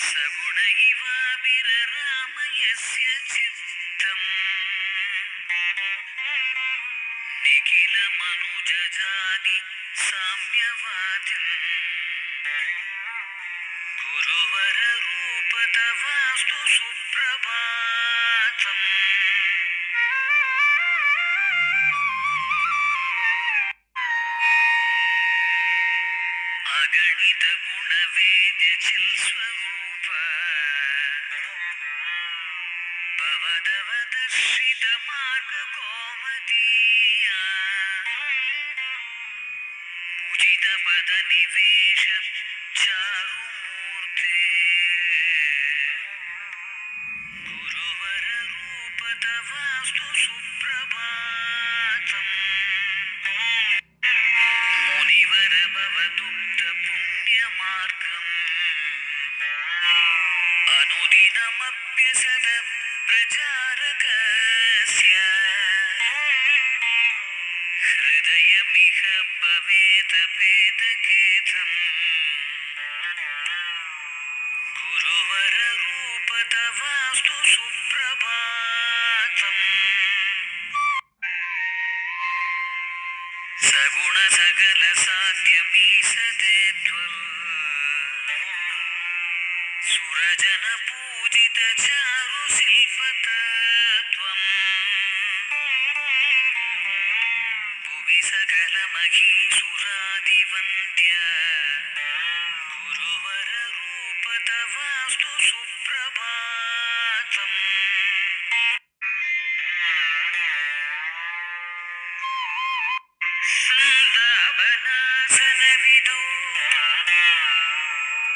സഗുണ ഇവാവിരരാമയസ്യ ചിത്തം നിഖില മനുജജാതി സാമ്യവാദിം ഗുരുവര രൂപ തവാസ്തു സുപ്രഭാതം. അഗണിത ഗുണവേദ്യ ചിൽ സ്വരൂപ ഭവദവദർശിത മാർഗ കോമതീയ ഉചിത പദ നിവേശ ചാരുമൂർത്തേ ഗുരുവര രൂപ തവാസ്തു സുപ്രഭാതം. മുനിവര ഭവദുക്ത പുണ്യമാർഗം അനുദിനമഭ്യസത പ്രചാരകസ്യ ഹൃദയമിഹ ഭവേതപേതകേതം ഗുരുവര രൂപ തവാസ്തു സുപ്രഭാതം. സഗുണ സകല സാധ്യമീസതേത്വൽ സുരജന പൂജിത ചാരു ശില്പതത്വം ഭുവി സകല മഹീസുരാദിവന്ദ്യ ഗുരുവര രൂപ തവാസ്തു സുപ്രഭാതം. സന്താപനാസനവിദോ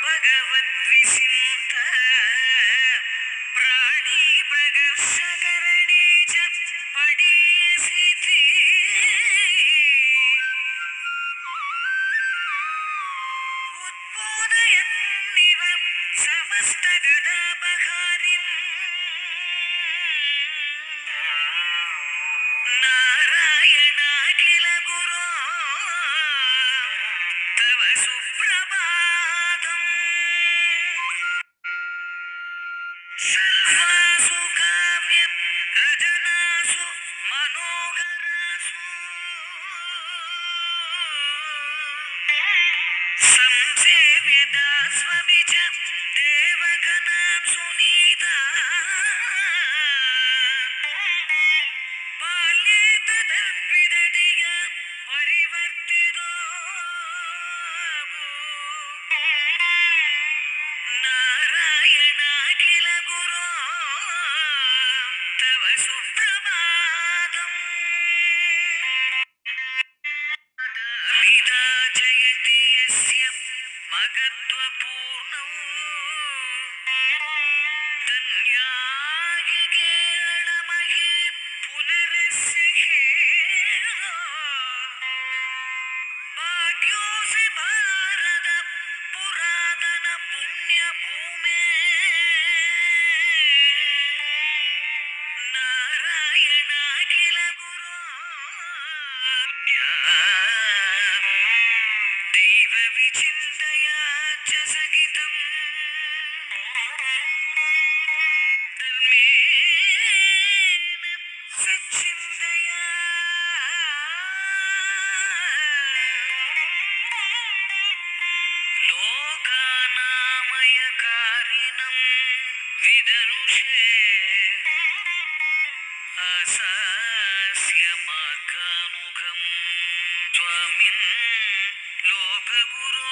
ഭഗവദ്വിസിന്ത പ്രാണീപ്രകർഷകരണീ ച പടീയസിതി ഉദ്ബോധയന്നിവ സമസ്തഗദാപഹാരിം നാരായണാഖില ഗുരോ തവ സുപ്രഭാതം. സർവാസു കാവ്യ രചനാസു മനോഹരാസു സംസേവ്യദാസ്വവിച ദേവഗണാം സുനീതാ ബാല്യേതദർപ്പിതധിക പരിവർത്തിതോ നാരായണാഖില ഗുരോ തവ സുപ്രഭാതം. പിതാ ജയതി യസ്യ മഹത്വപൂർണോ ധന്യായകേളമഹേ പുനരസ്യ ഹേരോ ഭാഗ്യോസി ഭാരത പുരാതന പുണ്യഭൂമേ നാരായണാഖില ഗുരോ ദൈവ വിചിന്തയാ ച സഹിതം ധർമ്മേന സച്ചിന്തയാ ലോകാനാമയകാരിണം വിദനുഷേ അസാസ്യ മാർഗാനുഗം ത്വമിൻ ലോകഗുരോ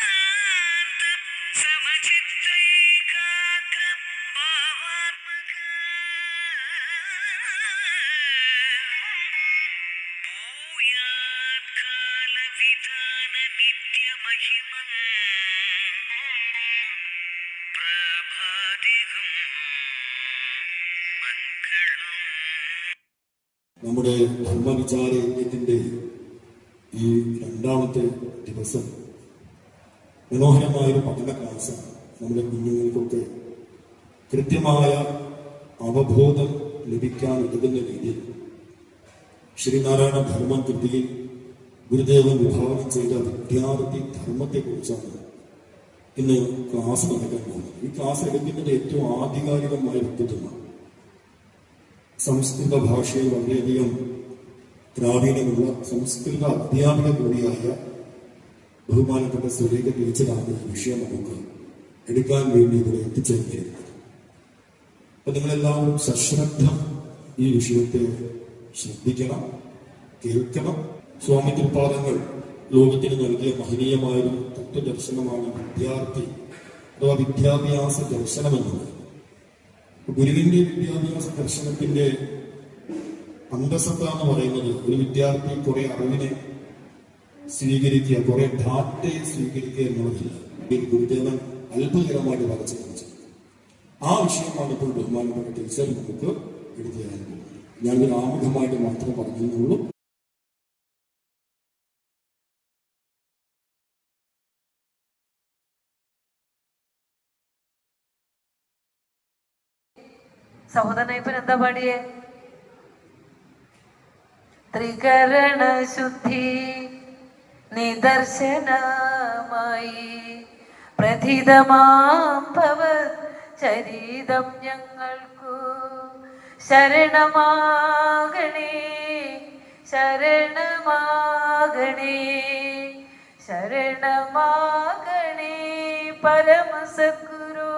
നിതാന്ത സമചിത്തൈകാഗ്ര ഭാവാത്മക ഭൂയാത് കാലവിധാന നിത്യമഹിമൻ പ്രഭാതികം മംഗളം. നമ്മുടെ ധർമ്മവിചാര യജ്ഞത്തിന്റെ ഈ രണ്ടാമത്തെ ദിവസം മനോഹരമായൊരു പഠന ക്ലാസ് നമ്മുടെ കുഞ്ഞുങ്ങൾക്കൊക്കെ കൃത്യമായ അവബോധം ലഭിക്കാൻ ഉതകുന്ന രീതിയിൽ ശ്രീനാരായണ ധർമ്മ കൃതിയിൽ ഗുരുദേവൻ വിഭാവനം ചെയ്ത വിദ്യാർത്ഥി ധർമ്മത്തെക്കുറിച്ചാണ് ഇന്ന് ക്ലാസ് നടക്കാൻ പോകുന്നത്. ഈ ക്ലാസ് എടുക്കുന്നത് ഏറ്റവും ആധികാരികമായ വ്യക്തിത്വമാണ്. സംസ്കൃത ഭാഷയിൽ വളരെയധികം പ്രാവീണ്യമുള്ള സംസ്കൃത അധ്യാപിക കൂടിയായ ബഹുമാനപ്പെട്ട സുരേഖ ടീച്ചറാണ് ഈ വിഷയം നമുക്ക് എടുക്കാൻ വേണ്ടി ഇവിടെ എത്തിച്ചേർന്നിരിക്കുന്നത്. അപ്പൊ നിങ്ങളെല്ലാവരും സശ്രദ്ധ ഈ വിഷയത്തെ ശ്രദ്ധിക്കണം, കേൾക്കണം. സ്വാമി തൃപാദങ്ങൾ ലോകത്തിന് നൽകിയ മഹനീയമായൊരു തത്വദർശനമാണ് വിദ്യാർത്ഥി അഥവാ വിദ്യാഭ്യാസ ദർശനം എന്നത്. ഗുരുവിന്റെ വിദ്യാഭ്യാസ ദർശനത്തിന്റെ അന്തസത്ത എന്ന് പറയുന്നത് ഒരു വിദ്യാർത്ഥി കുറെ അറിവിനെ സ്വീകരിക്കുക, കുറെ ഡാറ്റയെ സ്വീകരിക്കുക എന്നുള്ളതില്ല. ഗുരുദേവൻ അത്ഭുതകരമായിട്ട് വരച്ചു കാണിച്ചത് ആ വിഷയമാണ് ഇപ്പോൾ ബഹുമാനപ്പെട്ട ടീച്ചർ നമുക്ക് എടുത്തു തരാൻ പോകുന്നത്. ഞാനൊരു ആമുഖമായിട്ട് മാത്രം പറഞ്ഞുള്ളൂ. സഹോദരനയ്യപ്പൻ എന്താ പാടിയേ? ത്രികരണ ശുദ്ധി നിദർശനമായി പ്രഥിതമാം ഭവത് ചരിതം ഞങ്ങൾക്കു ശരണമാകണേ, ശരണമാകണേ, ശരണമാകണേ പരമസദ്ഗുരു.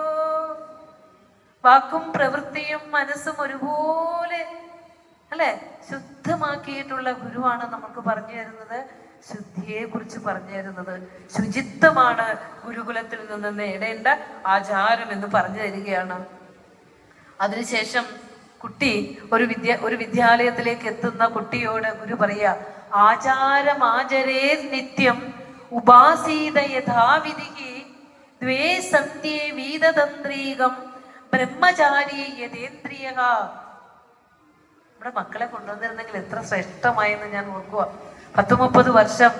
വാക്കും പ്രവൃത്തിയും മനസ്സും ഒരുപോലെ അല്ലെ ശുദ്ധമാക്കിയിട്ടുള്ള ഗുരുവാണ് നമുക്ക് പറഞ്ഞു തരുന്നത്. ശുദ്ധിയെ കുറിച്ച് പറഞ്ഞു തരുന്നത്, ശുചിത്വമാണ് ഗുരുകുലത്തിൽ നിന്ന് നേടേണ്ട ആചാരം എന്ന് പറഞ്ഞു തരികയാണ്. അതിനുശേഷം കുട്ടി ഒരു വിദ്യാലയത്തിലേക്ക് എത്തുന്ന കുട്ടിയോട് ഗുരു പറയുക, ആചാരമാചരേ നിത്യം ഉപാസീത യഥാവിധി ദ്വേ സന്ധ്യേ വീതതന്ത്രീകം ബ്രഹ്മചാരി യഥേന്ദ്രിയ. നമ്മുടെ മക്കളെ കൊണ്ടുവന്നിരുന്നെങ്കിൽ എത്ര ശ്രേഷ്ഠമായെന്ന് ഞാൻ ഓർക്കുക. 30 വർഷം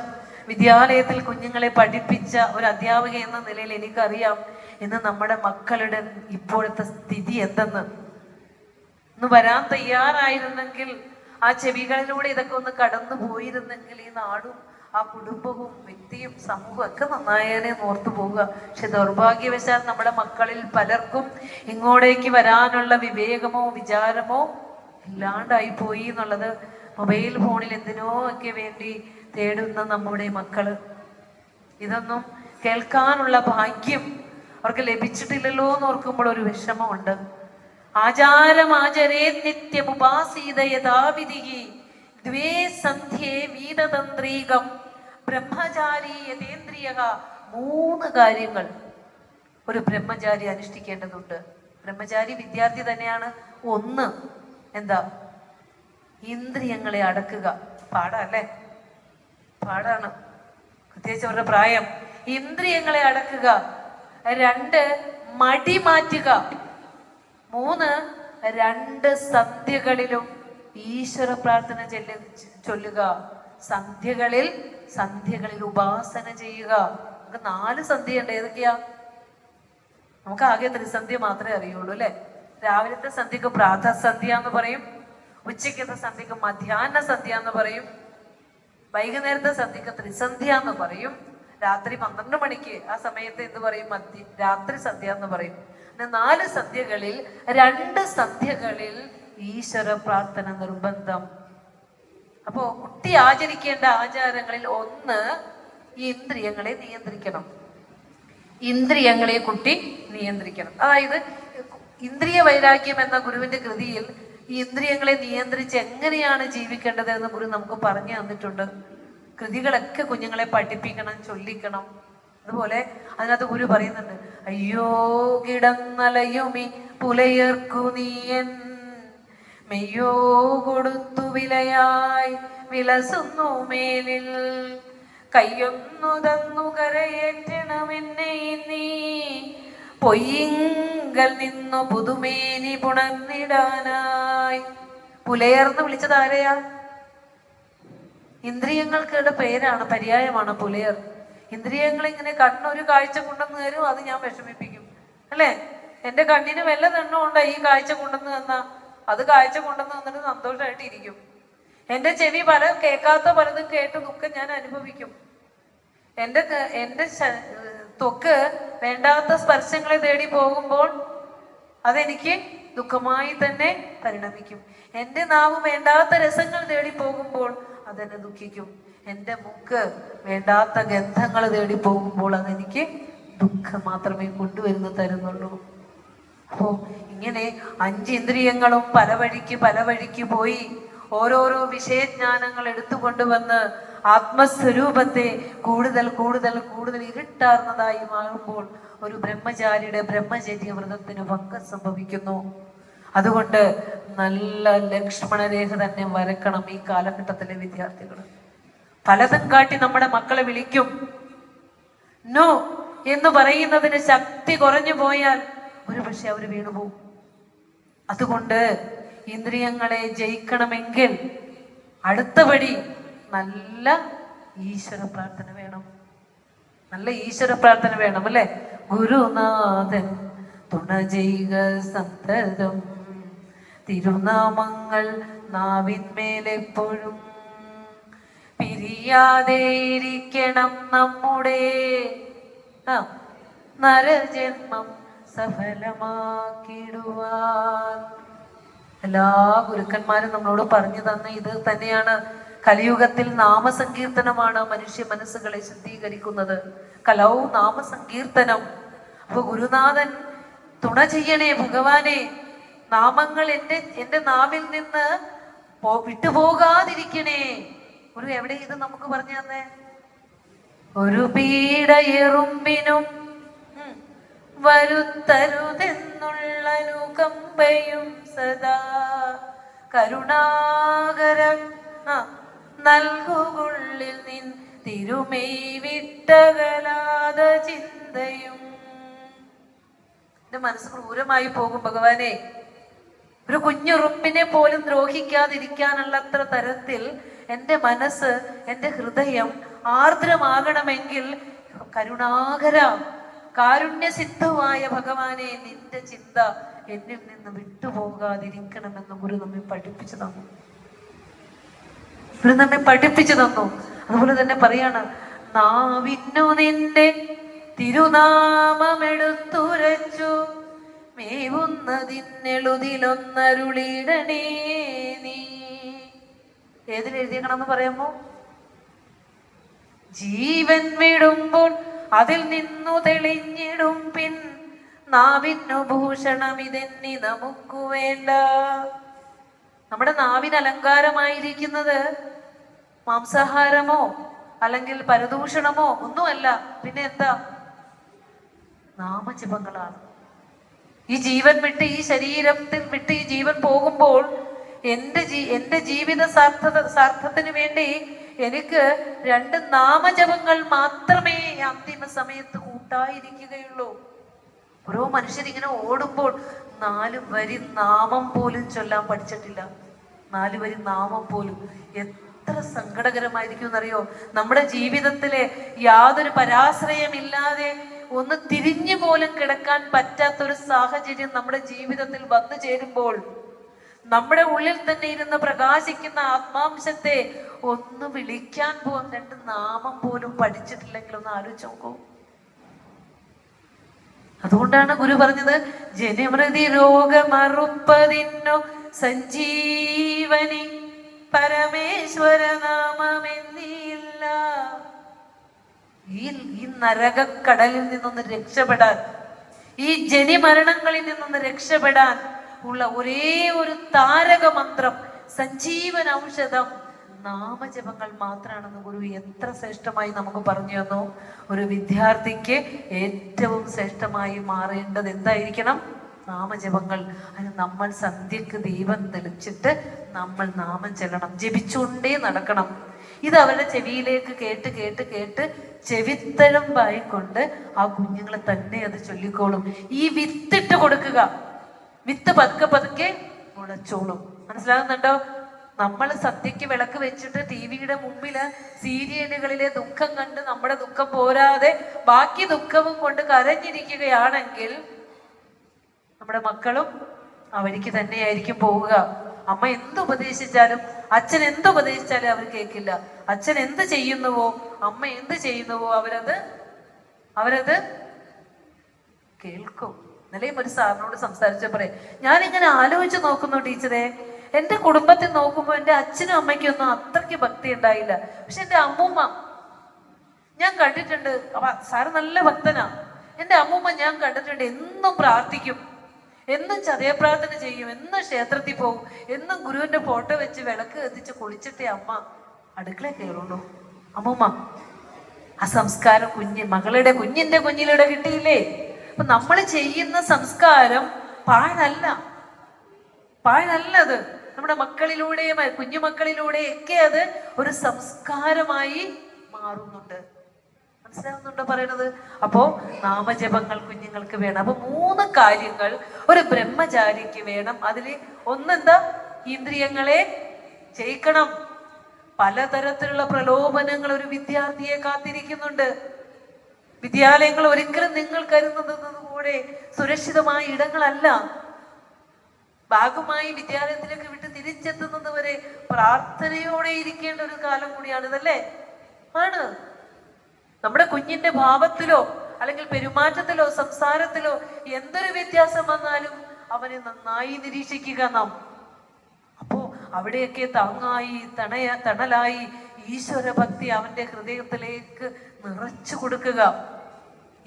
വിദ്യാലയത്തിൽ കുഞ്ഞുങ്ങളെ പഠിപ്പിച്ച ഒരു അധ്യാപിക എന്ന നിലയിൽ എനിക്കറിയാം ഇന്ന് നമ്മുടെ മക്കളുടെ ഇപ്പോഴത്തെ സ്ഥിതി എന്തെന്ന്. ഒന്ന് വരാൻ തയ്യാറായിരുന്നെങ്കിൽ, ആ ചെവികളിലൂടെ ഇതൊക്കെ ഒന്ന് കടന്നു പോയിരുന്നെങ്കിൽ ഈ നാടും ആ കുടുംബവും വ്യക്തിയും സമൂഹവും ഒക്കെ നന്നായതിനെ ഓർത്തു പോവുക. പക്ഷെ ദൗർഭാഗ്യവശാൽ നമ്മുടെ മക്കളിൽ പലർക്കും ഇങ്ങോട്ടേക്ക് വരാനുള്ള വിവേകമോ വിചാരമോ ഇല്ലാണ്ടായി പോയി എന്നുള്ളത് മൊബൈൽ ഫോണിൽ എന്തിനോ ഒക്കെ വേണ്ടി തേടുന്ന നമ്മുടെ മക്കള്. ഇതൊന്നും കേൾക്കാനുള്ള ഭാഗ്യം അവർക്ക് ലഭിച്ചിട്ടില്ലല്ലോ എന്ന് ഓർക്കുമ്പോൾ ഒരു വിഷമമുണ്ട്. ആചാരമാചരേ നിത്യം ഉപാസീത യഥാവിധി ദ്വേ സന്ധ്യേ വീതതന്ത്രീകം ബ്രഹ്മചാരി യഥേന്ദ്രിയ. 3 കാര്യങ്ങൾ ഒരു ബ്രഹ്മചാരി അനുഷ്ഠിക്കേണ്ടതുണ്ട്. ബ്രഹ്മചാരി വിദ്യാർത്ഥി തന്നെയാണ്. 1 എന്താ? ഇന്ദ്രിയങ്ങളെ അടക്കുക. പാടല്ലേ? പാടാണ്, പ്രത്യേകിച്ച് അവരുടെ പ്രായം. ഇന്ദ്രിയങ്ങളെ അടക്കുക. 2 മടി മാറ്റുക. 3 2 സന്ധ്യകളിലും ഈശ്വര പ്രാർത്ഥന ചൊല്ലുക. സന്ധ്യകളിൽ ഉപാസന ചെയ്യുക. നമുക്ക് 4 സന്ധ്യയുണ്ട്. ഏതൊക്കെയാ? നമുക്ക് ആകെ ത്രിസന്ധ്യ മാത്രമേ അറിയുള്ളൂ അല്ലെ? രാവിലത്തെ സന്ധ്യക്ക് പ്രാതസന്ധ്യ എന്ന് പറയും, ഉച്ചയ്ക്കത്തെ സന്ധ്യക്ക് മധ്യാഹ്ന സന്ധ്യ എന്ന് പറയും, വൈകുന്നേരത്തെ സന്ധ്യക്ക് ത്രിസന്ധ്യ എന്ന് പറയും, രാത്രി 12 മണിക്ക് ആ സമയത്ത് എന്ത് പറയും? രാത്രി സന്ധ്യ എന്ന് പറയും. 4 സന്ധ്യകളിൽ 2 സന്ധ്യകളിൽ ഈശ്വര പ്രാർത്ഥന നിർബന്ധം. അപ്പോ കുട്ടി ആചരിക്കേണ്ട ആചാരങ്ങളിൽ 1 ഈ ഇന്ദ്രിയങ്ങളെ നിയന്ത്രിക്കണം. ഇന്ദ്രിയങ്ങളെ കുട്ടി നിയന്ത്രിക്കണം. അതായത് ഇന്ദ്രിയ വൈരാഗ്യം എന്ന ഗുരുവിന്റെ കൃതിയിൽ ഈ ഇന്ദ്രിയങ്ങളെ നിയന്ത്രിച്ച് എങ്ങനെയാണ് ജീവിക്കേണ്ടത് എന്ന് ഗുരു നമുക്ക് പറഞ്ഞു തന്നിട്ടുണ്ട്. കൃതികളൊക്കെ കുഞ്ഞുങ്ങളെ പഠിപ്പിക്കണം, ചൊല്ലിക്കണം. അതുപോലെ അതിനകത്ത് ഗുരു പറയുന്നുണ്ട്, അയ്യോ കിടന്നലയുമി പുലയർക്കു നീയൻ മെയ്യോ കൊടുത്തു വിലയായി വിലസുന്നു മേലിൽ കയ്യൊന്നു തന്നു കരയേറ്റണമെന്നെ നീ പൊയ്യിങ്കൽ നിന്നു പുതുമേനി പുണർന്നിടാനായി. പുലയർന്ന് വിളിച്ചത് ആരെയാ? ഇന്ദ്രിയങ്ങൾക്കുടെ പേരാണ്, പര്യായമാണ് പുലയർ. ഇന്ദ്രിയങ്ങൾ ഇങ്ങനെ കണ്ണൊരു കാഴ്ച കൊണ്ടെന്ന് തരും, അത് ഞാൻ വിഷമിപ്പിക്കും അല്ലേ? എന്റെ കണ്ണിന് വല്ല തെണ്ണുണ്ടോ ഈ കാഴ്ച കൊണ്ടെന്ന് തന്നാ? അത് കാഴ്ച കൊണ്ടെന്ന് തന്നിട്ട് സന്തോഷമായിട്ട് ഇരിക്കും. എൻ്റെ ചെവി കേൾക്കാത്ത പലതും കേട്ട് ദുഃഖം ഞാൻ അനുഭവിക്കും. എൻ്റെ ത്വക്ക് വേണ്ടാത്ത സ്പർശങ്ങളെ തേടി പോകുമ്പോൾ അതെനിക്ക് ദുഃഖമായി തന്നെ പരിണമിക്കും. എൻ്റെ നാവ് വേണ്ടാത്ത രസങ്ങൾ തേടി പോകുമ്പോൾ അതെന്നെ ദുഃഖിക്കും. എൻ്റെ മൂക്ക് വേണ്ടാത്ത ഗന്ധങ്ങൾ തേടി പോകുമ്പോൾ അതെനിക്ക് ദുഃഖം മാത്രമേ തരുന്നുള്ളൂ. അപ്പോ ഇങ്ങനെ 5 ഇന്ദ്രിയങ്ങളും പല വഴിക്ക് പോയി ഓരോരോ വിഷയജ്ഞാനങ്ങൾ എടുത്തുകൊണ്ടുവന്ന് ആത്മസ്വരൂപത്തെ കൂടുതൽ ഇരുട്ടാർന്നതായി മാറുമ്പോൾ ഒരു ബ്രഹ്മചാരിയുടെ ബ്രഹ്മചര്യ വ്രതത്തിന് ഭംഗം സംഭവിക്കുന്നു. അതുകൊണ്ട് നല്ല ലക്ഷ്മണരേഖ തന്നെ വരക്കണം ഈ കാലഘട്ടത്തിലെ വിദ്യാർത്ഥികൾ. പലതും കാട്ടി നമ്മുടെ മക്കളെ വിളിക്കും. നോ എന്ന് പറയുന്നതിന് ശക്തി കുറഞ്ഞു പോയാൽ ഒരുപക്ഷെ അവർ വീണുപോകും. അതുകൊണ്ട് ഇന്ദ്രിയങ്ങളെ ജയിക്കണമെങ്കിൽ അടുത്തപടി നല്ല ഈശ്വര പ്രാർത്ഥന വേണം. അല്ലെ? ഗുരുനാഥൻ തുണ ചെയ്യുക സന്തതം, തിരുനാമങ്ങൾ നാവിന്മേലെപ്പോഴും, പിരിയാതെ ഇരിക്കണം നമ്മുടെ നരജന്മം സഫലമാക്കിടുവാൻ. എല്ലാ ഗുരുക്കന്മാരും നമ്മളോട് പറഞ്ഞു തന്ന ഇത് തന്നെയാണ്. കലിയുഗത്തിൽ നാമസങ്കീർത്തനമാണ് മനുഷ്യ മനസ്സുകളെ ശുദ്ധീകരിക്കുന്നത്. കലൗ നാമസങ്കീർത്തനം. അപ്പൊ ഗുരുനാഥൻ തുണ ചെയ്യണേ ഭഗവാനെ, നാമങ്ങൾ എൻ്റെ നാവിൽ നിന്ന് വിട്ടുപോകാതിരിക്കണേ. ഒരു എവിടെ ഇത് നമുക്ക് പറഞ്ഞു തന്നെ? ഒരു പീഡയെറുമ്പിനും വരുത്തരുതെന്നുള്ള അനുകമ്പയും സദാ കരുണാകരം നൽകുള്ളിൽ നിൻ തിരുമെയ് വിട്ടകലാത ചിന്തയും. എന്റെ മനസ്സ് ക്രൂരമായി പോകും ഭഗവാനെ. ഒരു കുഞ്ഞുറുമ്പിനെ പോലും ദ്രോഹിക്കാതിരിക്കാനുള്ള അത്ര തരത്തിൽ എൻ്റെ മനസ്സ്, എൻ്റെ ഹൃദയം ആർദ്രമാകണമെങ്കിൽ കരുണാകര കാരുണ്യസിദ്ധമായ ഭഗവാനെ, നിന്റെ ചിന്ത എന്നിൽ നിന്ന് വിട്ടുപോകാതിരിക്കണമെന്ന് ഗുരു നമ്മെ പഠിപ്പിച്ചു തന്നു. അതുപോലെ തന്നെ പറയാണ്, നാവിന്നു നിന്റെ തിരുനാമമെടുത്തുരച്ചു മേവുന്നതിന്നെളുതിലൊന്നരുളിടണേ നീ. ഏതിലെഴുതിയേക്കണമെന്ന് പറയാമോ? ജീവൻ വിടുമ്പോൾ അതിൽ നിന്നു തെളിഞ്ഞിടും പിൻ നാവിന്നു ഭൂഷണം ഇതെന്നി നമുക്കു വേണ്ട. നമ്മുടെ നാവിന് അലങ്കാരമായിരിക്കുന്നത് മാംസാഹാരമോ അല്ലെങ്കിൽ പരദൂഷണമോ ഒന്നുമല്ല. പിന്നെ എന്താ? നാമജപങ്ങളാണ്. ഈ ജീവൻ വിട്ട്, ഈ ശരീരത്തിൽ വിട്ട് ഈ ജീവൻ പോകുമ്പോൾ എൻ്റെ ജീവിത സാർത്ഥത്തിന് വേണ്ടി എനിക്ക് 2 നാമജപങ്ങൾ മാത്രമേ അന്തിമ സമയത്ത് കൂട്ടായിരിക്കുകയുള്ളൂ. ഓരോ മനുഷ്യരിങ്ങനെ ഓടുമ്പോൾ 4 വരി നാമം പോലും ചൊല്ലാൻ പഠിച്ചിട്ടില്ല. 4 വരി നാമം പോലും. എത്ര സങ്കടകരമായിരിക്കും എന്നറിയോ? നമ്മുടെ ജീവിതത്തിലെ യാതൊരു പരാശ്രയമില്ലാതെ ഒന്ന് തിരിഞ്ഞു പോലും കിടക്കാൻ പറ്റാത്തൊരു സാഹചര്യം നമ്മുടെ ജീവിതത്തിൽ വന്നു ചേരുമ്പോൾ നമ്മുടെ ഉള്ളിൽ തന്നെ ഇരുന്ന് പ്രകാശിക്കുന്ന ആത്മാംശത്തെ ഒന്ന് വിളിക്കാൻ പോകാൻ 2 നാമം പോലും പഠിച്ചിട്ടില്ലെങ്കിൽ ഒന്ന് ആലോചിച്ച് നോക്കൂ. അതുകൊണ്ടാണ് ഗുരു പറഞ്ഞത്, ജനമൃതി രോഗമറുപ്പതിന്നു സഞ്ജീവനി പരമേശ്വര നാമമെന്നില്ല. ഈ നരകക്കടലിൽ നിന്നൊന്ന് രക്ഷപ്പെടാൻ, ഈ ജനിമരണങ്ങളിൽ നിന്നൊന്ന് രക്ഷപ്പെടാൻ ഉള്ള ഒരേ ഒരു താരക മന്ത്രം, സഞ്ജീവൻ ഔഷധം നാമജപങ്ങൾ മാത്രമാണെന്ന് ഗുരു എത്ര ശ്രേഷ്ഠമായി നമുക്ക് പറഞ്ഞു തന്നു. ഒരു വിദ്യാർത്ഥിക്ക് ഏറ്റവും ശ്രേഷ്ഠമായി മാറേണ്ടത് എന്തായിരിക്കണം? നാമജപങ്ങൾ. അതിന് നമ്മൾ സന്ധ്യക്ക് ദീപം തെളിച്ചിട്ട് നമ്മൾ നാമം ചെല്ലണം, ജപിച്ചുകൊണ്ടേ നടക്കണം. ഇത് അവരുടെ ചെവിയിലേക്ക് കേട്ട് കേട്ട് കേട്ട് ചെവിത്തഴമ്പായിക്കൊണ്ട് ആ കുഞ്ഞുങ്ങളെ തന്നെ അത് ചൊല്ലിക്കോളും. ഈ വിത്തിട്ട് കൊടുക്കുക, വിത്ത് പതുക്കെ പതുക്കെ മുളച്ചോളും. മനസ്സിലാകുന്നുണ്ടോ? നമ്മൾ സന്ധ്യയ്ക്ക് വിളക്ക് വെച്ചിട്ട് ടിവിയുടെ മുമ്പില് സീരിയലുകളിലെ ദുഃഖം കണ്ട് നമ്മുടെ ദുഃഖം പോരാതെ ബാക്കി ദുഃഖവും കൊണ്ട് കരഞ്ഞിരിക്കുകയാണെങ്കിൽ നമ്മുടെ മക്കളും ആ വഴിക്ക് തന്നെയായിരിക്കും പോവുക. അമ്മ എന്ത് ഉപദേശിച്ചാലും, അച്ഛൻ എന്ത് ഉപദേശിച്ചാലും അവർ കേൾക്കില്ല. അച്ഛൻ എന്ത് ചെയ്യുന്നുവോ, അമ്മ എന്ത് ചെയ്യുന്നുവോ അവരത് കേൾക്കും. ഇന്നലെയും ഒരു സാറിനോട് സംസാരിച്ചപ്പോഴേ ഞാനിങ്ങനെ ആലോചിച്ച് നോക്കുന്നു ടീച്ചറെ, എൻ്റെ കുടുംബത്തിൽ നോക്കുമ്പോൾ എൻ്റെ അച്ഛനും അമ്മയ്ക്കൊന്നും അത്രയ്ക്ക് ഭക്തി ഉണ്ടായില്ല. പക്ഷെ എൻ്റെ അമ്മൂമ്മ ഞാൻ കണ്ടിട്ടുണ്ട്, സാറ് നല്ല ഭക്തനാ. എൻ്റെ അമ്മൂമ്മ ഞാൻ കണ്ടിട്ടുണ്ട് എന്നും പ്രാർത്ഥിക്കും, എന്നും ചതയപ്രാർത്ഥന ചെയ്യും, എന്നും ക്ഷേത്രത്തിൽ പോകും, എന്നും ഗുരുവിന്റെ ഫോട്ടോ വെച്ച് വിളക്ക് കത്തിച്ച് കുളിച്ചിട്ടേ അമ്മ അടുക്കള കയറുള്ളൂ. അമ്മൂമ്മ ആ സംസ്കാരം കുഞ്ഞിന്റെ കുഞ്ഞിലൂടെ കിട്ടിയില്ലേ? അപ്പൊ നമ്മൾ ചെയ്യുന്ന സംസ്കാരം പാഴല്ലത്. നമ്മുടെ മക്കളിലൂടെയും കുഞ്ഞുമക്കളിലൂടെയൊക്കെ അത് ഒരു സംസ്കാരമായി മാറുന്നുണ്ട്. മനസ്സിലാവുന്നുണ്ടോ പറയണത്? അപ്പോ നാമജപങ്ങൾ കുഞ്ഞുങ്ങൾക്ക് വേണം. അപ്പൊ 3 കാര്യങ്ങൾ ഒരു ബ്രഹ്മചാരിക്ക് വേണം. അതില് ഒന്നെന്താ? ഇന്ദ്രിയങ്ങളെ ജയിക്കണം. പലതരത്തിലുള്ള പ്രലോഭനങ്ങൾ ഒരു വിദ്യാർത്ഥിയെ കാത്തിരിക്കുന്നുണ്ട്. വിദ്യാലയങ്ങൾ ഒരിക്കലും നിങ്ങൾ കരുതുന്നത് കൂടെ സുരക്ഷിതമായ ഇടങ്ങളല്ല. ഭാഗമായി വിദ്യാലയത്തിലേക്ക് വിട്ട് തിരിച്ചെത്തുന്നത് വരെ പ്രാർത്ഥനയോടെ ഇരിക്കേണ്ട ഒരു കാലം കൂടിയാണ് ഇതല്ലേ? ആണ്. നമ്മുടെ കുഞ്ഞിന്റെ ഭാവത്തിലോ അല്ലെങ്കിൽ പെരുമാറ്റത്തിലോ സംസാരത്തിലോ എന്തൊരു വ്യത്യാസം വന്നാലും അവനെ നന്നായി നിരീക്ഷിക്കുക നാം. അപ്പോ അവിടെയൊക്കെ താങ്ങായി തണലായി ഈശ്വര ഭക്തി അവന്റെ ഹൃദയത്തിലേക്ക് നിറച്ചു കൊടുക്കുക.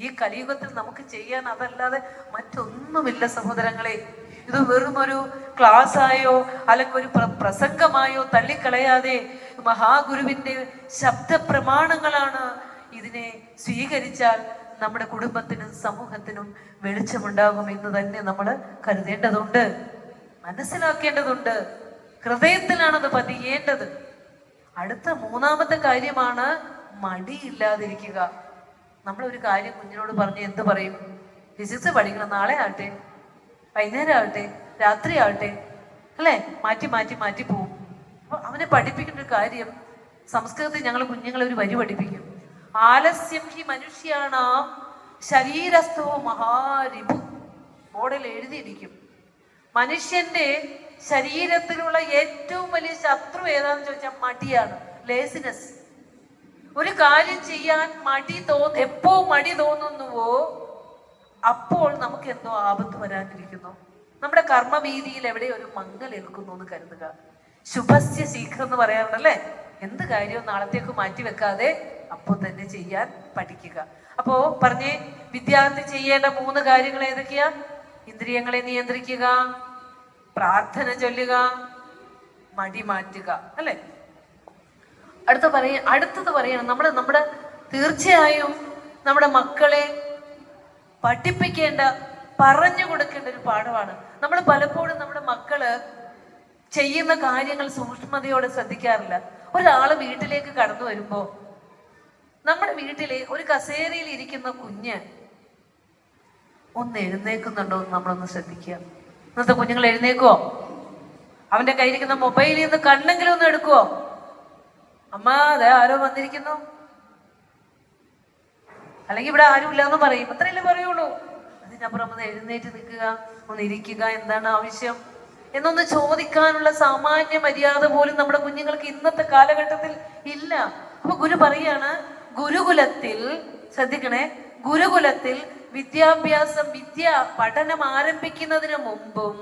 ഈ കലിയുഗത്തിൽ നമുക്ക് ചെയ്യാൻ അതല്ലാതെ മറ്റൊന്നുമില്ല സഹോദരങ്ങളെ. ഇത് വെറും ഒരു ക്ലാസ്സായോ അല്ലെങ്കിൽ ഒരു പ്രസംഗമായോ തള്ളിക്കളയാതെ മഹാഗുരുവിന്റെ ശബ്ദ പ്രമാണങ്ങളാണ്. ഇതിനെ സ്വീകരിച്ചാൽ നമ്മുടെ കുടുംബത്തിനും സമൂഹത്തിനും വെളിച്ചമുണ്ടാകും എന്ന് തന്നെ നമ്മൾ കരുതേണ്ടതുണ്ട്, മനസ്സിലാക്കേണ്ടതുണ്ട്. ഹൃദയത്തിലാണത് പതിയേണ്ടത്. അടുത്ത 3ാമത്തെ കാര്യമാണ് മടിയില്ലാതിരിക്കുക. നമ്മളൊരു കാര്യം കുഞ്ഞിനോട് പറഞ്ഞ് എന്ത് പറയും? ഫിസിക്സ് പഠിക്കണം, നാളെ ആവട്ടെ, വൈകുന്നേരം ആവട്ടെ, രാത്രി ആവട്ടെ, അല്ലേ? മാറ്റി പോവും. അപ്പൊ അവനെ പഠിപ്പിക്കേണ്ട ഒരു കാര്യം, സംസ്കൃതത്തിൽ ഞങ്ങൾ കുഞ്ഞുങ്ങളെ ഒരു വരി പഠിപ്പിക്കും. ആലസ്യം ഹി മനുഷ്യാണാം ശരീരസ്ഥോ മഹാരിപു. ബോർഡിൽ എഴുതിയിരിക്കും. മനുഷ്യന്റെ ശരീരത്തിലുള്ള ഏറ്റവും വലിയ ശത്രു ഏതാന്ന് ചോദിച്ചാൽ മടിയാണ്, ലേസിനെസ്. ഒരു കാര്യം ചെയ്യാൻ എപ്പോ മടി തോന്നുന്നുവോ അപ്പോൾ നമുക്ക് എന്തോ ആപത്ത് വരാനിരിക്കുന്നു. നമ്മുടെ കർമ്മവീതിയിൽ എവിടെ ഒരു മങ്ങൽ ഏൽക്കുന്നു എന്ന് കരുതുക. ശുഭസ്യ ശീഘ്രം എന്ന് പറയാറുണ്ടല്ലേ? എന്ത് കാര്യവും നാളത്തേക്ക് മാറ്റി വെക്കാതെ അപ്പോൾ തന്നെ ചെയ്യാൻ പഠിക്കുക. അപ്പോ പറഞ്ഞേ, വിദ്യാർത്ഥി ചെയ്യേണ്ട 3 കാര്യങ്ങൾ ഏതൊക്കെയാ? ഇന്ദ്രിയങ്ങളെ നിയന്ത്രിക്കുക, പ്രാർത്ഥന ചൊല്ലുക, മടി മാറ്റുക, അല്ലെ? അടുത്തത് പറയണം, നമ്മുടെ തീർച്ചയായും നമ്മുടെ മക്കളെ പഠിപ്പിക്കേണ്ട, പറഞ്ഞു കൊടുക്കേണ്ട ഒരു പാഠമാണ്. നമ്മൾ പലപ്പോഴും നമ്മുടെ മക്കള് ചെയ്യുന്ന കാര്യങ്ങൾ സൂക്ഷ്മതയോടെ ശ്രദ്ധിക്കാറില്ല. ഒരാള് വീട്ടിലേക്ക് കടന്നു വരുമ്പോ നമ്മുടെ വീട്ടിലെ ഒരു കസേരയിൽ ഇരിക്കുന്ന കുഞ്ഞ് ഒന്ന് എഴുന്നേക്കുന്നുണ്ടോ എന്ന് നമ്മളൊന്ന് ശ്രദ്ധിക്കുക. ഇന്നത്തെ കുഞ്ഞുങ്ങൾ എഴുന്നേക്കുവോ? അവന്റെ കയ്യിരിക്കുന്ന മൊബൈലിൽ നിന്ന് കണ്ണെങ്കിലും ഒന്ന് എടുക്കുവോ? അമ്മ അതെ ആരോ വന്നിരിക്കുന്നു, അല്ലെങ്കിൽ ഇവിടെ ആരും ഇല്ലാന്ന് പറയും. അത്രയല്ലേ പറയുള്ളൂ. അതിനപ്പുറം ഒന്ന് എഴുന്നേറ്റ് നിൽക്കുക, ഒന്ന് ഇരിക്കുക, എന്താണ് ആവശ്യം എന്നൊന്ന് ചോദിക്കാനുള്ള സാമാന്യ മര്യാദ പോലും നമ്മുടെ കുഞ്ഞുങ്ങൾക്ക് ഇന്നത്തെ കാലഘട്ടത്തിൽ ഇല്ല. അപ്പൊ ഗുരു പറയാണ്, ഗുരുകുലത്തിൽ ശ്രദ്ധിക്കണേ, ഗുരുകുലത്തിൽ പഠനം ആരംഭിക്കുന്നതിന് മുമ്പും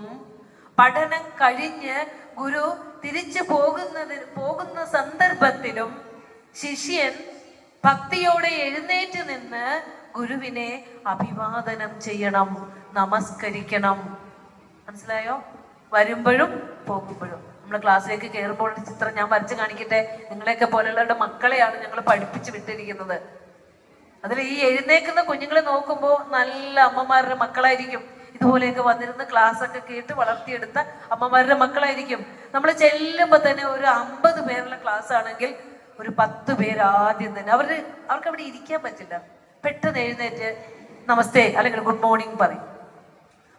പഠനം കഴിഞ്ഞ് ഗുരു തിരിച്ചു പോകുന്ന സന്ദർഭത്തിലും ശിഷ്യൻ ഭക്തിയോടെ എഴുന്നേറ്റ് നിന്ന് ഗുരുവിനെ അഭിവാദനം ചെയ്യണം, നമസ്കരിക്കണം. മനസ്സിലായോ? വരുമ്പോഴും പോകുമ്പോഴും. നമ്മൾ ക്ലാസ്സിലേക്ക് കയറുമ്പോൾ ചിത്രം ഞാൻ വരച്ച് കാണിക്കട്ടെ. നിങ്ങളെയൊക്കെ പോലെയുള്ളവരുടെ മക്കളെയാണ് ഞങ്ങൾ പഠിപ്പിച്ച് വിട്ടിരിക്കുന്നത്. അതിൽ ഈ എഴുന്നേക്കുന്ന കുഞ്ഞുങ്ങളെ നോക്കുമ്പോൾ നല്ല അമ്മമാരുടെ മക്കളായിരിക്കും. ഇതുപോലെയൊക്കെ വന്നിരുന്ന് ക്ലാസ് ഒക്കെ കേട്ട് വളർത്തിയെടുത്ത അമ്മമാരുടെ മക്കളായിരിക്കും. നമ്മൾ ചെല്ലുമ്പോൾ തന്നെ ഒരു 50 പേരുള്ള ക്ലാസ് ആണെങ്കിൽ ഒരു 10 പേര് ആദ്യം തന്നെ അവർക്ക് അവിടെ ഇരിക്കാൻ പറ്റില്ല. പെട്ടെന്ന് എഴുന്നേറ്റ് നമസ്തേ അല്ലെങ്കിൽ ഗുഡ് മോർണിംഗ് പറയും.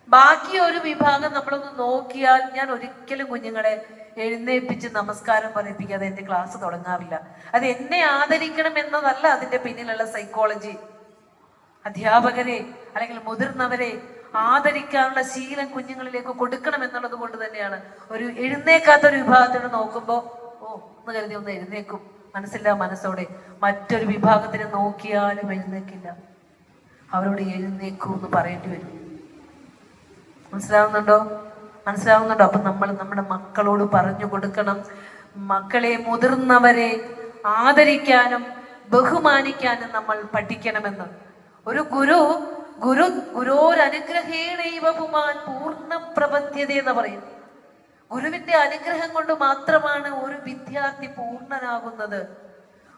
ബാക്കി ഒരു വിഭാഗം നമ്മളൊന്ന് നോക്കിയാൽ ഞാൻ ഒരിക്കലും കുഞ്ഞുങ്ങളെ എഴുന്നേൽപ്പിച്ച് നമസ്കാരം പറയിപ്പിക്കാതെ എൻ്റെ ക്ലാസ് തുടങ്ങാറില്ല. അത് എന്നെ ആദരിക്കണം എന്നതല്ല അതിൻ്റെ പിന്നിലുള്ള സൈക്കോളജി. അധ്യാപകരെ അല്ലെങ്കിൽ മുതിർന്നവരെ ആദരിക്കാനുള്ള ശീലം കുഞ്ഞുങ്ങളിലേക്ക് കൊടുക്കണം എന്നുള്ളത് കൊണ്ട് തന്നെയാണ്. ഒരു എഴുന്നേക്കാത്ത ഒരു വിഭാഗത്തിനോട് നോക്കുമ്പോൾ ഒന്ന് കരുതി ഒന്ന് എഴുന്നേക്കും, മനസ്സില്ല മനസ്സോടെ. മറ്റൊരു വിഭാഗത്തിനെ നോക്കിയാലും എഴുന്നേക്കില്ല. അവരോട് എഴുന്നേക്കൂ എന്ന് പറയേണ്ടി വരും. മനസ്സിലാവുന്നുണ്ടോ? അപ്പൊ നമ്മൾ നമ്മുടെ മക്കളോട് പറഞ്ഞു കൊടുക്കണം, മക്കളെ, മുതിർന്നവരെ ആദരിക്കാനും ബഹുമാനിക്കാനും നമ്മൾ പഠിക്കണമെന്ന്. ഒരു ഗുരോരനുഗ്രഹേണൈവ പുമാൻ പൂർണ്ണം പ്രപദ്യത എന്ന് പറയും. ഗുരുവിന്റെ അനുഗ്രഹം കൊണ്ട് മാത്രമാണ് ഒരു വിദ്യാർത്ഥി പൂർണ്ണനാകുന്നത്.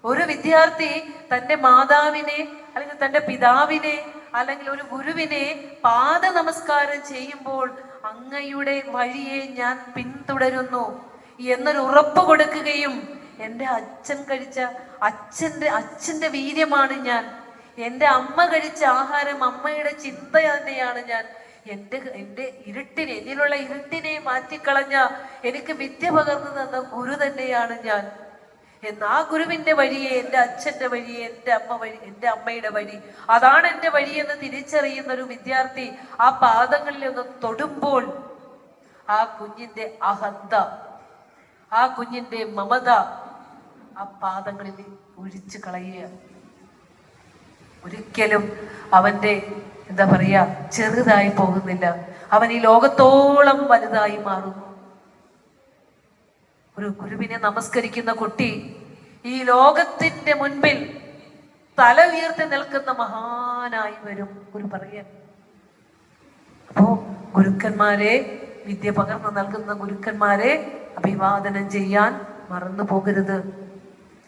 ഒരു വിദ്യാർത്ഥി തൻ്റെ മാതാവിനെ അല്ലെങ്കിൽ തൻ്റെ പിതാവിനെ അല്ലെങ്കിൽ ഒരു ഗുരുവിനെ പാദ നമസ്കാരം ചെയ്യുമ്പോൾ അങ്ങയുടെ വഴിയെ ഞാൻ പിന്തുടരുന്നു എന്നൊരു ഉറപ്പ് കൊടുക്കുകയും എൻ്റെ അച്ഛൻ കഴിച്ച അച്ഛൻ്റെ വീര്യമാണ് ഞാൻ, എൻ്റെ അമ്മ കഴിച്ച ആഹാരം അമ്മയുടെ ചിന്ത തന്നെയാണ് ഞാൻ, എൻ്റെ ഇരുട്ടിനെ, എന്നിലുള്ള ഇരുട്ടിനെ മാറ്റിക്കളഞ്ഞ എനിക്ക് വിദ്യ പകർന്നു തന്ന ഗുരു തന്നെയാണ് ഞാൻ എന്ന് ആ ഗുരുവിന്റെ വഴിയെ, എൻ്റെ അച്ഛൻ്റെ വഴിയെ, എൻ്റെ അമ്മയുടെ വഴി, അതാണ് എൻ്റെ വഴി എന്ന് തിരിച്ചറിയുന്ന ഒരു വിദ്യാർത്ഥി ആ പാദങ്ങളിൽ ഒന്ന് തൊടുമ്പോൾ ആ കുഞ്ഞിന്റെ അഹന്ത, ആ കുഞ്ഞിന്റെ മമത ആ പാദങ്ങളിൽ ഒഴിച്ചു കളയുക. ഒരിക്കലും അവന്റെ എന്താ പറയാ ചെറുതായി പോകുന്നില്ല, അവൻ ഈ ലോകത്തോളം വലുതായി മാറുന്നു. ഒരു ഗുരുവിനെ നമസ്കരിക്കുന്ന കുട്ടി ഈ ലോകത്തിന്റെ മുൻപിൽ തല ഉയർത്തി നിൽക്കുന്ന മഹാനായി വരും. ഗുരു പറയാൻ. അപ്പോ ഗുരുക്കന്മാരെ, വിദ്യ പകർന്നു നൽകുന്ന ഗുരുക്കന്മാരെ അഭിവാദനം ചെയ്യാൻ മറന്നു പോകരുത്.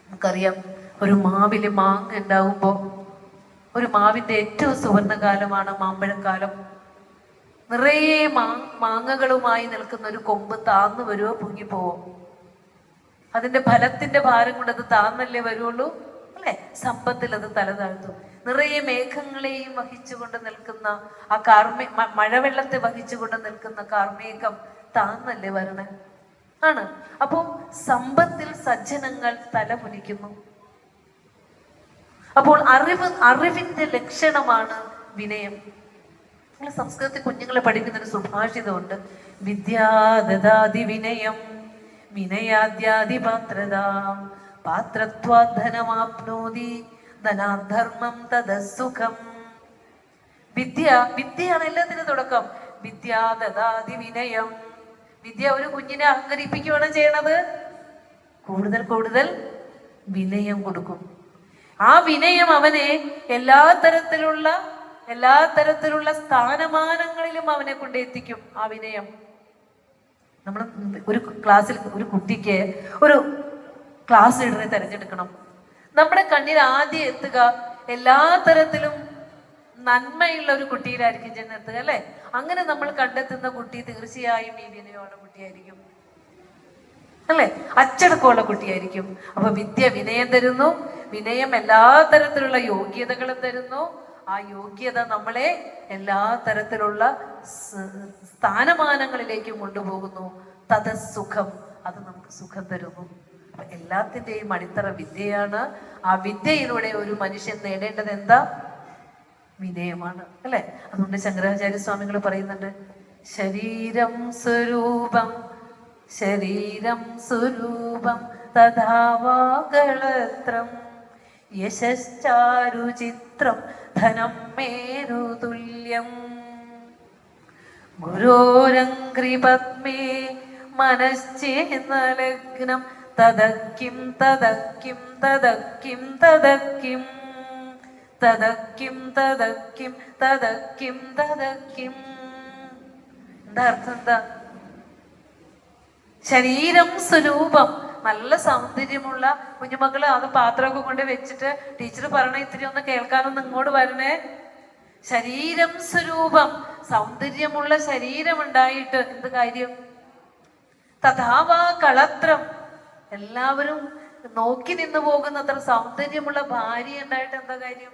നമുക്കറിയാം, ഒരു മാവില് മാങ്ങ ഉണ്ടാവുമ്പോ, ഒരു മാവിന്റെ ഏറ്റവും സുവർണകാലമാണ് മാമ്പഴക്കാലം. നിറയെ മാങ്ങകളുമായി നിൽക്കുന്ന ഒരു കൊമ്പ് താന്നു വരുവോ പൊങ്ങിപ്പോവോ? അതിന്റെ ഫലത്തിന്റെ ഭാരം കൊണ്ട് അത് താന്നല്ലേ വരുള്ളൂ, അല്ലെ? സമ്പത്തിൽ അത് തല താഴ്ത്തും. നിറയെ മേഘങ്ങളെയും വഹിച്ചുകൊണ്ട് നിൽക്കുന്ന ആ മഴവെള്ളത്തെ വഹിച്ചുകൊണ്ട് നിൽക്കുന്ന കാർമേഘം താന്നല്ലേ വരണേ? ആണ്. അപ്പോ സമ്പത്തിൽ സജ്ജനങ്ങൾ തല കുനിക്കുന്നു. അപ്പോൾ അറിവിന്റെ ലക്ഷണമാണ് വിനയം. നിങ്ങൾ സംസ്കൃതത്തിൽ കുഞ്ഞുങ്ങളെ പഠിക്കുന്ന ഒരു സുഭാഷിതമുണ്ട്, വിദ്യാദദാതി വിനയം വിനയാദ്യാദി പാത്രതാം പാത്രത്വാധനമാപ്നോതി ധനാധർമ്മം തദസുഖം. വിദ്യയാണ് എല്ലാത്തിനും തുടക്കം. വിദ്യാദദാതി വിനയം. വിദ്യ ഒരു കുഞ്ഞിനെ അഹങ്കരിപ്പിക്കുകയാണ് ചെയ്യണത്. കൂടുതൽ കൂടുതൽ വിനയം കൊടുക്കും. ആ വിനയം അവനെ എല്ലാ തരത്തിലുള്ള സ്ഥാനമാനങ്ങളിലും അവനെ കൊണ്ടെത്തിക്കും. ആ വിനയം നമ്മൾ ഒരു ക്ലാസ്സിൽ ഒരു കുട്ടിക്ക് ഒരു ക്ലാസ് ലീഡറെ തിരഞ്ഞെടുക്കണം. നമ്മുടെ കണ്ണിൽ ആദ്യം എത്തുക എല്ലാ തരത്തിലും നന്മയുള്ള ഒരു കുട്ടിയിലായിരിക്കും ചെന്നെത്തുക, അല്ലെ? അങ്ങനെ നമ്മൾ കണ്ടെത്തുന്ന കുട്ടി തീർച്ചയായും ഈ വിനയമുള്ള കുട്ടിയായിരിക്കും, അല്ലെ? അച്ചടക്കമുള്ള കുട്ടിയായിരിക്കും. അപ്പൊ വിദ്യ വിനയം തരുന്നു. വിനയം എല്ലാ തരത്തിലുള്ള യോഗ്യതകളും തരുന്നു. ആ യോഗ്യത നമ്മളെ എല്ലാ തരത്തിലുള്ള സ്ഥാനമാനങ്ങളിലേക്കും കൊണ്ടുപോകുന്നു. തദസുഖം, അത് നമുക്ക് സുഖം തരുന്നു. അപ്പൊ എല്ലാത്തിന്റെയും അടിത്തറ വിദ്യയാണ്. ആ വിദ്യയിലൂടെ ഒരു മനുഷ്യൻ നേടേണ്ടത് എന്താ? വിനയമാണ്, അല്ലെ? അതുകൊണ്ട് ശങ്കരാചാര്യ സ്വാമികൾ പറയുന്നുണ്ട്, ശരീരം സ്വരൂപം തഥാവാകളത്രം യശശ്ചാരുചിത്രം ധനം മേരുതുല്യം ഗുരോരംഗ്രിപത്മേ മനശ്ചേന്നലഗ്നം തദക്കിം തദക്കിം തദക്കിം തദക്കിം തദക്കിം തദക്കിം തദക്കിം തദക്കിം. എന്താ അർത്ഥം? എന്താ? ശരീരം സ്വരൂപം, നല്ല സൗന്ദര്യമുള്ള കുഞ്ഞുമക്കള് അത് പാത്രമൊക്കെ കൊണ്ട് വെച്ചിട്ട് ടീച്ചർ പറയണ ഇത്തിരി ഒന്ന് കേൾക്കാനൊന്ന് ഇങ്ങോട്ട് വരണേ. ശരീരം സ്വരൂപം, സൗന്ദര്യമുള്ള ശരീരം ഉണ്ടായിട്ട് എന്ത് കാര്യം? തഥാവാ കളത്രം, എല്ലാവരും നോക്കി നിന്നു പോകുന്നത്ര സൗന്ദര്യമുള്ള ഭാര്യ ഉണ്ടായിട്ട് എന്താ കാര്യം?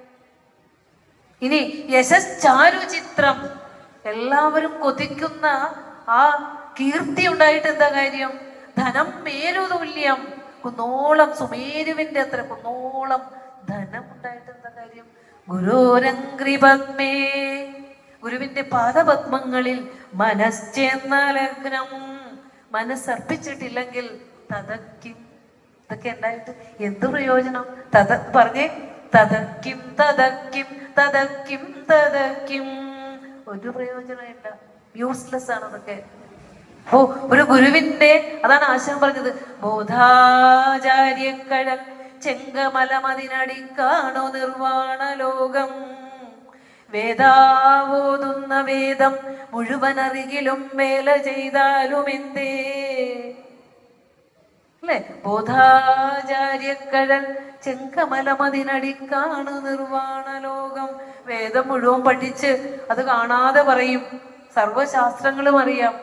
ഇനി യശശ്ചാരുചിത്രം, എല്ലാവരും കൊതിക്കുന്ന ആ കീർത്തി ഉണ്ടായിട്ട് എന്താ കാര്യം? ധനം മേരുതുല്യം, കുന്നോളം സുമേരുവിന്റെ അത്ര കുന്നോളം ധനം ഉണ്ടായിട്ട് എന്താ കാര്യം? ഗുരോരംഗ്രിപത്മേ, ഗുരുവിന്റെ പാദപത്മങ്ങളിൽ മനസ്സെന്ന ലഗ്നം. മനസ്സർപ്പിച്ചിട്ടില്ലെങ്കിൽ തതക്കിം. ഇതൊക്കെ ഉണ്ടായിട്ട് എന്ത് പ്രയോജനം? പറഞ്ഞേ, തതക്കിം തതക്കിം തതക്കിം തതക്കിം. ഒരു പ്രയോജനമില്ല, യൂസ്ലെസ് ആണ് അതൊക്കെ. ഓ, ഒരു ഗുരുവിന്റെ, അതാണ് ആശാൻ പറഞ്ഞത്, ബോധാചാര്യക്കഴൽ ചെങ്കമലമതിനടി കാണോ നിർവാണ ലോകം. വേദാവോതുന്ന വേദം മുഴുവനറികിലും വേല ചെയ്താലും എന്തേ. അല്ലെ, ബോധാചാര്യക്കഴൽ ചെങ്കമലമതിനടി കാണു നിർവാണ ലോകം. വേദം മുഴുവൻ പഠിച്ച് അത് കാണാതെ പറയും, സർവശാസ്ത്രങ്ങളും അറിയാം,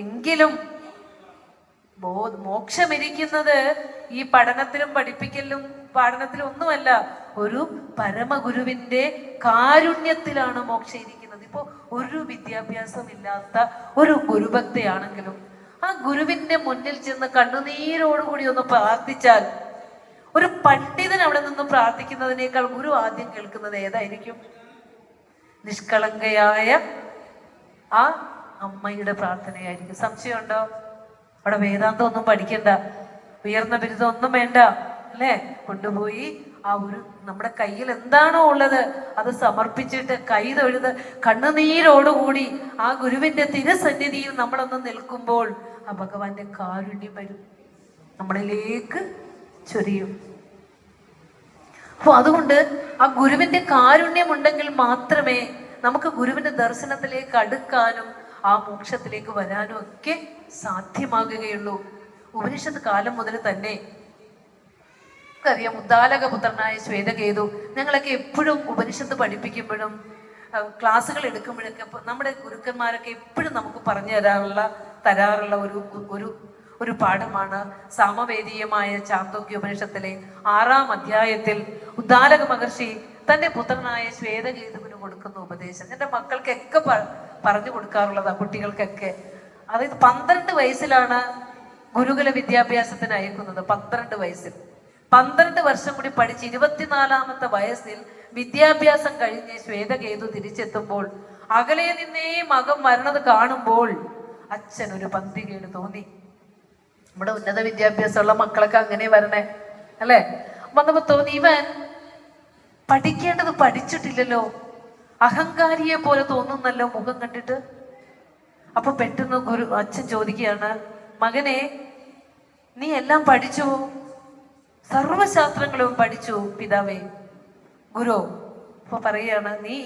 എങ്കിലും മോക്ഷമിരിക്കുന്നത് ഈ പഠനത്തിലും പഠിപ്പിക്കലും പഠനത്തിലും ഒന്നുമല്ല, ഒരു പരമഗുരുവിന്റെ കാരുണ്യത്തിലാണ് മോക്ഷം ഇരിക്കുന്നത്. ഇപ്പോ ഒരു വിദ്യാഭ്യാസം ഇല്ലാത്ത ഒരു ഗുരുഭക്തയാണെങ്കിലും ആ ഗുരുവിന്റെ മുന്നിൽ ചെന്ന് കണ്ണുനീരോടുകൂടി ഒന്ന് പ്രാർത്ഥിച്ചാൽ, ഒരു പണ്ഡിതൻ അവിടെ നിന്ന് പ്രാർത്ഥിക്കുന്നതിനേക്കാൾ ഗുരു ആദ്യം കേൾക്കുന്നത് ഏതായിരിക്കും? നിഷ്കളങ്കയായ ആ അമ്മയുടെ പ്രാർത്ഥനയായിരിക്കും. സംശയമുണ്ടോ? അവിടെ വേദാന്തം ഒന്നും പഠിക്കണ്ട, ഉയർന്ന ബിരുദം ഒന്നും വേണ്ട, അല്ലേ? കൊണ്ടുപോയി ആ ഒരു നമ്മുടെ കയ്യിൽ എന്താണോ ഉള്ളത് അത് സമർപ്പിച്ചിട്ട് കൈ തൊഴുത് കണ്ണുനീരോടുകൂടി ആ ഗുരുവിന്റെ തിരുസന്നിധിയിൽ നമ്മളൊന്ന് നിൽക്കുമ്പോൾ ആ ഭഗവാന്റെ കാരുണ്യം വരും, നമ്മളിലേക്ക് ചൊരിയും. അപ്പൊ അതുകൊണ്ട് ആ ഗുരുവിന്റെ കാരുണ്യം ഉണ്ടെങ്കിൽ മാത്രമേ നമുക്ക് ഗുരുവിന്റെ ദർശനത്തിലേക്ക് അടുക്കാനും ആ മോക്ഷത്തിലേക്ക് വരാനും ഒക്കെ സാധ്യമാകുകയുള്ളൂ. ഉപനിഷത്ത് കാലം മുതൽ തന്നെ അറിയാം, ഉദ്ദാലകപുത്രനായ ശ്വേതകേതു, ഞങ്ങളൊക്കെ എപ്പോഴും ഉപനിഷത്ത് പഠിപ്പിക്കുമ്പോഴും ക്ലാസ്സുകൾ എടുക്കുമ്പോഴൊക്കെ നമ്മുടെ ഗുരുക്കന്മാരൊക്കെ എപ്പോഴും നമുക്ക് പറഞ്ഞു തരാറുള്ള ഒരു പാഠമാണ് സാമവേദീയമായ ചാന്തോക്യോപനിഷത്തിലെ 6-ാം അധ്യായത്തിൽ ഉദ്ദാലക മഹർഷി തന്റെ പുത്രനായ ശ്വേതകേതുവിന് കൊടുക്കുന്ന ഉപദേശം. എൻ്റെ മക്കൾക്കൊക്കെ പറഞ്ഞു കൊടുക്കാറുള്ളതാ, കുട്ടികൾക്കൊക്കെ. അതായത് 12 വയസ്സിലാണ് ഗുരുകുല വിദ്യാഭ്യാസത്തിന് അയക്കുന്നത്. 12 വയസ്സിൽ 12 വർഷം കൂടി പഠിച്ച് 24-ാമത്തെ വയസ്സിൽ വിദ്യാഭ്യാസം കഴിഞ്ഞ് ശ്വേതകേതു തിരിച്ചെത്തുമ്പോൾ അകലെ നിന്നേ മകൻ വരണത് കാണുമ്പോൾ അച്ഛൻ ഒരു പന്തികേട് തോന്നി. നമ്മുടെ ഉന്നത വിദ്യാഭ്യാസമുള്ള മക്കളൊക്കെ അങ്ങനെ വരണേ, അല്ലെ? വന്നപ്പോ തോന്നി, ഇവൻ പഠിക്കേണ്ടത് പഠിച്ചിട്ടില്ലല്ലോ, അഹങ്കാരിയെ പോലെ തോന്നുന്നല്ലോ മുഖം കണ്ടിട്ട്. അപ്പൊ പെട്ടെന്ന് അച്ഛൻ ചോദിക്കുകയാണ്, മകനെ നീ എല്ലാം പഠിച്ചു? സർവശാസ്ത്രങ്ങളും പഠിച്ചു പിതാവേ. ഗുരു അപ്പൊ പറയാണ്, നീ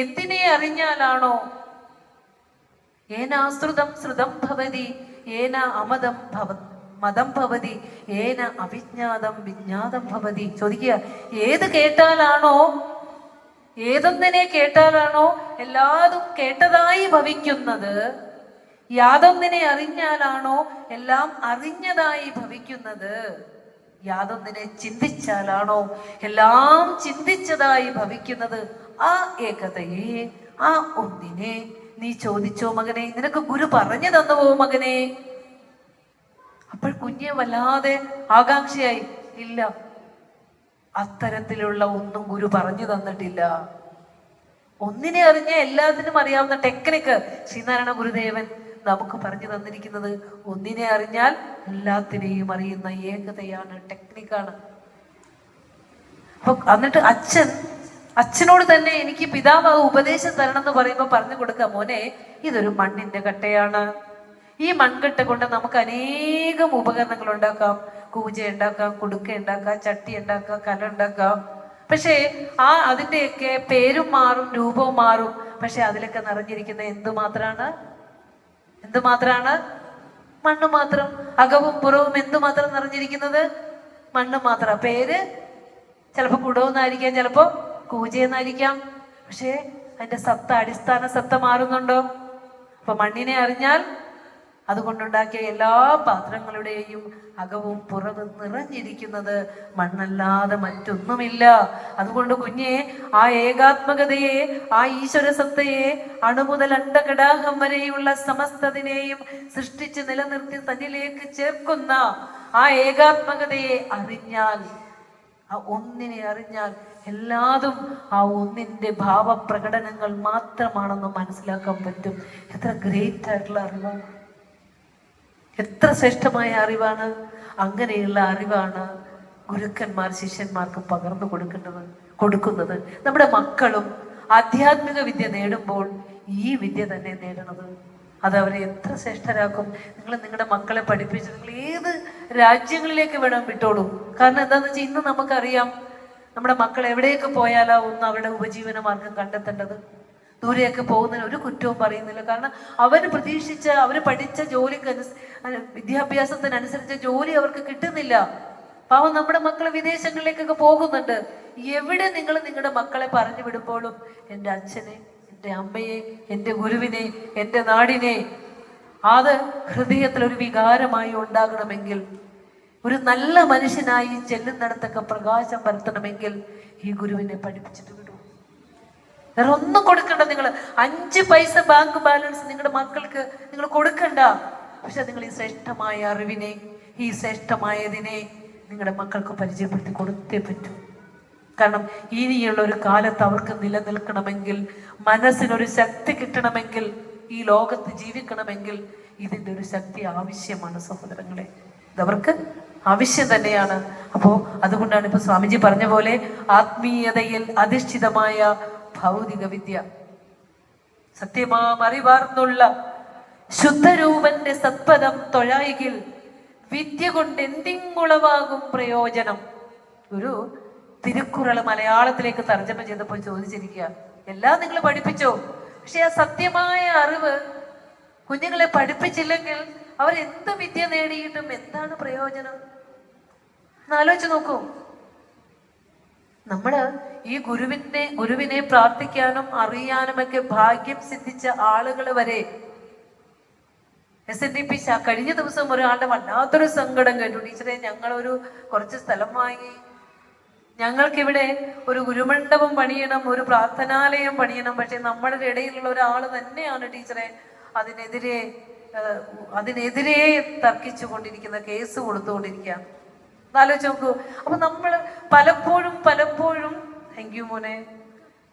എന്തിനെ അറിഞ്ഞാലാണോ ഏനാശ്രുതം ശ്രുതം ഭവതി ഏന അമതം മതം ഭവതി ഏന അവിജ്ഞാതം വിജ്ഞാതം ഭവതി. ചോദിക്കുക, ഏത് കേട്ടാലാണോ, ഏതൊന്നിനെ കേട്ടാലാണോ എല്ലാതും കേട്ടതായി ഭവിക്കുന്നത്, യാതൊന്നിനെ അറിഞ്ഞാലാണോ എല്ലാം അറിഞ്ഞതായി ഭവിക്കുന്നത്, യാതൊന്നിനെ ചിന്തിച്ചാലാണോ എല്ലാം ചിന്തിച്ചതായി ഭവിക്കുന്നത്, ആ ഏകതയെ, ആ ഒന്നിനെ നീ ചോദിച്ചോ മകനെ? നിനക്ക് ഗുരു പറഞ്ഞു തന്നുവോ മകനെ? അപ്പോൾ കുഞ്ഞ് വല്ലാതെ ആകാംക്ഷയായി. ഇല്ല, അത്തരത്തിലുള്ള ഒന്നും ഗുരു പറഞ്ഞു തന്നിട്ടില്ല. ഒന്നിനെ അറിഞ്ഞ എല്ലാത്തിനും അറിയാവുന്ന ടെക്നിക്ക് ശ്രീനാരായണ ഗുരുദേവൻ നമുക്ക് പറഞ്ഞു തന്നിരിക്കുന്നത് ഒന്നിനെ അറിഞ്ഞാൽ എല്ലാത്തിനെയും അറിയുന്ന ഏകതയാണ്, ടെക്നിക്കാണ്. അപ്പൊ എന്നിട്ട് അച്ഛനോട് തന്നെ എനിക്ക് പിതാവ് ഉപദേശം തരണം എന്ന് പറയുമ്പോൾ പറഞ്ഞു കൊടുക്കുക, മോനെ ഇതൊരു മണ്ണിന്റെ കട്ടയാണ്, ഈ മൺകട്ട കൊണ്ട് നമുക്ക് അനേകം ഉപകരണങ്ങൾ ഉണ്ടാക്കാം, കൂജ ഉണ്ടാക്കാം, കുടുക്ക ഉണ്ടാക്കാം, ചട്ടി ഉണ്ടാക്കാം, കല ഉണ്ടാക്കാം. പക്ഷേ അതിൻ്റെയൊക്കെ പേരും മാറും, രൂപവും മാറും. പക്ഷെ അതിലൊക്കെ നിറഞ്ഞിരിക്കുന്ന എന്തുമാത്രാണ്? മണ്ണ് മാത്രം. അകവും പുറവും എന്തുമാത്രം നിറഞ്ഞിരിക്കുന്നത്? മണ്ണ് മാത്രം. പേര് ചിലപ്പോൾ കുടവെന്നായിരിക്കാം, ചിലപ്പോൾ കൂജയെന്നായിരിക്കാം. പക്ഷേ അതിന്റെ അടിസ്ഥാന സത്ത മാറുന്നുണ്ടോ? അപ്പൊ മണ്ണിനെ അറിഞ്ഞാൽ അതുകൊണ്ടുണ്ടാക്കിയ എല്ലാ പാത്രങ്ങളുടെയും അകവും പുറവും നിറഞ്ഞിരിക്കുന്നത് മണ്ണല്ലാതെ മറ്റൊന്നുമില്ല. അതുകൊണ്ട് കുഞ്ഞെ, ആ ഏകാത്മകതയെ, ആ ഈശ്വര സത്തയെ, അണുമുതൽ അണ്ടകടാഹം വരെയുള്ള സമസ്തതിനെയും സൃഷ്ടിച്ച് നിലനിർത്തി തന്നിലേക്ക് ചേർക്കുന്ന ആ ഏകാത്മകതയെ അറിഞ്ഞാൽ ആ ഒന്നിനെ അറിഞ്ഞാൽ എല്ലാതും ആ ഒന്നിൻ്റെ ഭാവപ്രകടനങ്ങൾ മാത്രമാണെന്ന് മനസ്സിലാക്കാൻ പറ്റും. എത്ര ഗ്രേറ്റ് ആയിട്ടുള്ള അറിവാണ്, എത്ര ശ്രേഷ്ഠമായ അറിവാണ്. അങ്ങനെയുള്ള അറിവാണ് ഗുരുക്കന്മാർ ശിഷ്യന്മാർക്ക് പകർന്നു കൊടുക്കുന്നത്. നമ്മുടെ മക്കളും ആധ്യാത്മിക വിദ്യ നേടുമ്പോൾ ഈ വിദ്യ തന്നെ നേടണത്. അത് അവരെ എത്ര ശ്രേഷ്ഠരാക്കും. നിങ്ങൾ നിങ്ങളുടെ മക്കളെ പഠിപ്പിച്ച് നിങ്ങൾ ഏത് രാജ്യങ്ങളിലേക്ക് വേണം വിട്ടോളൂ. കാരണം എന്താണെന്ന് വെച്ചാൽ ഇന്ന് നമുക്കറിയാം നമ്മുടെ മക്കൾ എവിടെയൊക്കെ പോയാലാ ഒന്ന് അവരുടെ ഉപജീവന മാർഗം കണ്ടെത്തേണ്ടത്. ദൂരെയൊക്കെ പോകുന്നതിന് ഒരു കുറ്റവും പറയുന്നില്ല. കാരണം അവർ പ്രതീക്ഷിച്ച അവർ പഠിച്ച ജോലിക്ക് വിദ്യാഭ്യാസത്തിനനുസരിച്ച ജോലി അവർക്ക് കിട്ടുന്നില്ല. പാവം നമ്മുടെ മക്കൾ വിദേശങ്ങളിലേക്കൊക്കെ പോകുന്നുണ്ട്. എവിടെ നിങ്ങൾ നിങ്ങളുടെ മക്കളെ പറഞ്ഞു വിടുമ്പോഴും എൻ്റെ അച്ഛനെ, എൻ്റെ അമ്മയെ, എൻ്റെ ഗുരുവിനെ, എൻ്റെ നാടിനെ അത് ഹൃദയത്തിൽ ഒരു വികാരമായി ഉണ്ടാകണമെങ്കിൽ, ഒരു നല്ല മനുഷ്യനായി ചെല്ലുന്നിടത്തൊക്കെ പ്രകാശം പരത്തണമെങ്കിൽ ഈ ഗുരുവിനെ പഠിപ്പിച്ചിട്ട് വിടൂ. വേറെ ഒന്നും കൊടുക്കണ്ട. നിങ്ങൾ 5 പൈസ ബാങ്ക് ബാലൻസ് നിങ്ങളുടെ മക്കൾക്ക് നിങ്ങൾ കൊടുക്കണ്ട. പക്ഷെ നിങ്ങൾ ഈ ശ്രേഷ്ഠമായ അറിവിനെ, ഈ ശ്രേഷ്ഠമായതിനെ നിങ്ങളുടെ മക്കൾക്ക് പരിചയപ്പെടുത്തി കൊടുത്തേ പറ്റൂ. കാരണം ഇനിയുള്ള ഒരു കാലത്ത് അവർക്ക് നിലനിൽക്കണമെങ്കിൽ, മനസ്സിനൊരു ശക്തി കിട്ടണമെങ്കിൽ, ഈ ലോകത്ത് ജീവിക്കണമെങ്കിൽ ഇതിൻ്റെ ഒരു ശക്തി ആവശ്യമാണ് സഹോദരങ്ങളെ. ഇതവർക്ക് ആവശ്യം തന്നെയാണ്. അപ്പോൾ അതുകൊണ്ടാണ് ഇപ്പൊ സ്വാമിജി പറഞ്ഞ പോലെ ആത്മീയതയിൽ അധിഷ്ഠിതമായ ഭൗതിക വിദ്യ, സത്യമാം അറിവാർന്നുള്ള ശുദ്ധരൂപന്റെ സത്പദം തൊഴായികിൽ വിദ്യ കൊണ്ട് എന്തിങ്ങുളവാകും പ്രയോജനം. ഒരു തിരുക്കുറള് മലയാളത്തിലേക്ക് തർജ്ജമ ചെയ്തപ്പോൾ ചോദിച്ചിരിക്കുക, എല്ലാം നിങ്ങൾ പഠിപ്പിച്ചോ, പക്ഷെ ആ സത്യമായ അറിവ് കുഞ്ഞുങ്ങളെ പഠിപ്പിച്ചില്ലെങ്കിൽ അവർ എന്ത് വിദ്യ നേടിയിട്ടും എന്താണ് പ്രയോജനം? എന്നാലോചിച്ച് നോക്കൂ. നമ്മള് ഈ ഗുരുവിനെ പ്രാർത്ഥിക്കാനും അറിയാനുമൊക്കെ ഭാഗ്യം സിദ്ധിച്ച ആളുകൾ വരെ SNDP കഴിഞ്ഞ ദിവസം ഒരാളുടെ വല്ലാത്തൊരു സങ്കടം കേട്ടു. ടീച്ചറെ, ഞങ്ങളൊരു കുറച്ച് സ്ഥലം വാങ്ങി, ഞങ്ങൾക്കിവിടെ ഒരു ഗുരുമണ്ഡപം പണിയണം, ഒരു പ്രാർത്ഥനാലയം പണിയണം. പക്ഷെ നമ്മുടെ ഇടയിലുള്ള ഒരാൾ തന്നെയാണ് ടീച്ചറെ അതിനെതിരെ തർക്കിച്ചു കൊണ്ടിരിക്കുന്ന, കേസ് കൊടുത്തുകൊണ്ടിരിക്കുക. ആലോചിച്ച് നോക്കൂ. അപ്പൊ നമ്മൾ പലപ്പോഴും താങ്ക് യു മോനെ,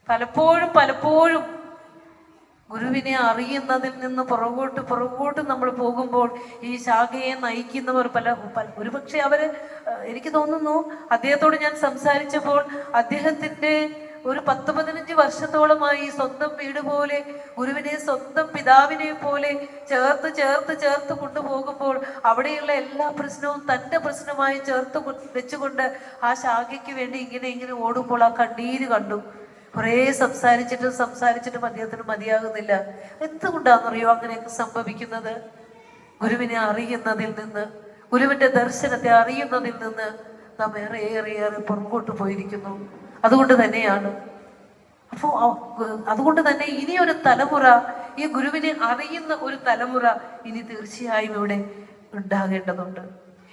പലപ്പോഴും ഗുരുവിനെ അറിയുന്നതിൽ നിന്ന് പുറകോട്ട് നമ്മൾ പോകുമ്പോൾ ഈ ശാഖയെ നയിക്കുന്നവർ ഒരുപക്ഷെ അവര്, എനിക്ക് തോന്നുന്നു അദ്ദേഹത്തോട് ഞാൻ സംസാരിച്ചപ്പോൾ അദ്ദേഹത്തിന്റെ ഒരു 10-15 വർഷത്തോളമായി സ്വന്തം വീട് പോലെ ഗുരുവിനെ സ്വന്തം പിതാവിനെ പോലെ ചേർത്ത് കൊണ്ടുപോകുമ്പോൾ അവിടെയുള്ള എല്ലാ പ്രശ്നവും തൻ്റെ പ്രശ്നമായി ചേർത്ത് വെച്ചുകൊണ്ട് ആ ശാഖയ്ക്ക് വേണ്ടി ഇങ്ങനെ ഓടുമ്പോൾ ആ കണ്ണീര് കണ്ടു. കുറേ സംസാരിച്ചിട്ടും അദ്ദേഹത്തിന് മതിയാകുന്നില്ല. എന്തുകൊണ്ടാണെന്നറിയോ അങ്ങനെയൊക്കെ സംഭവിക്കുന്നത്? ഗുരുവിനെ അറിയുന്നതിൽ നിന്ന്, ഗുരുവിന്റെ ദർശനത്തെ അറിയുന്നതിൽ നിന്ന് നാം ഏറെ പുറകോട്ട് പോയിരിക്കുന്നു. അതുകൊണ്ട് തന്നെ ഇനിയൊരു തലമുറ, ഈ ഗുരുവിനെ അറിയുന്ന ഒരു തലമുറ ഇനി തീർച്ചയായും ഇവിടെ ഉണ്ടാകേണ്ടതുണ്ട്.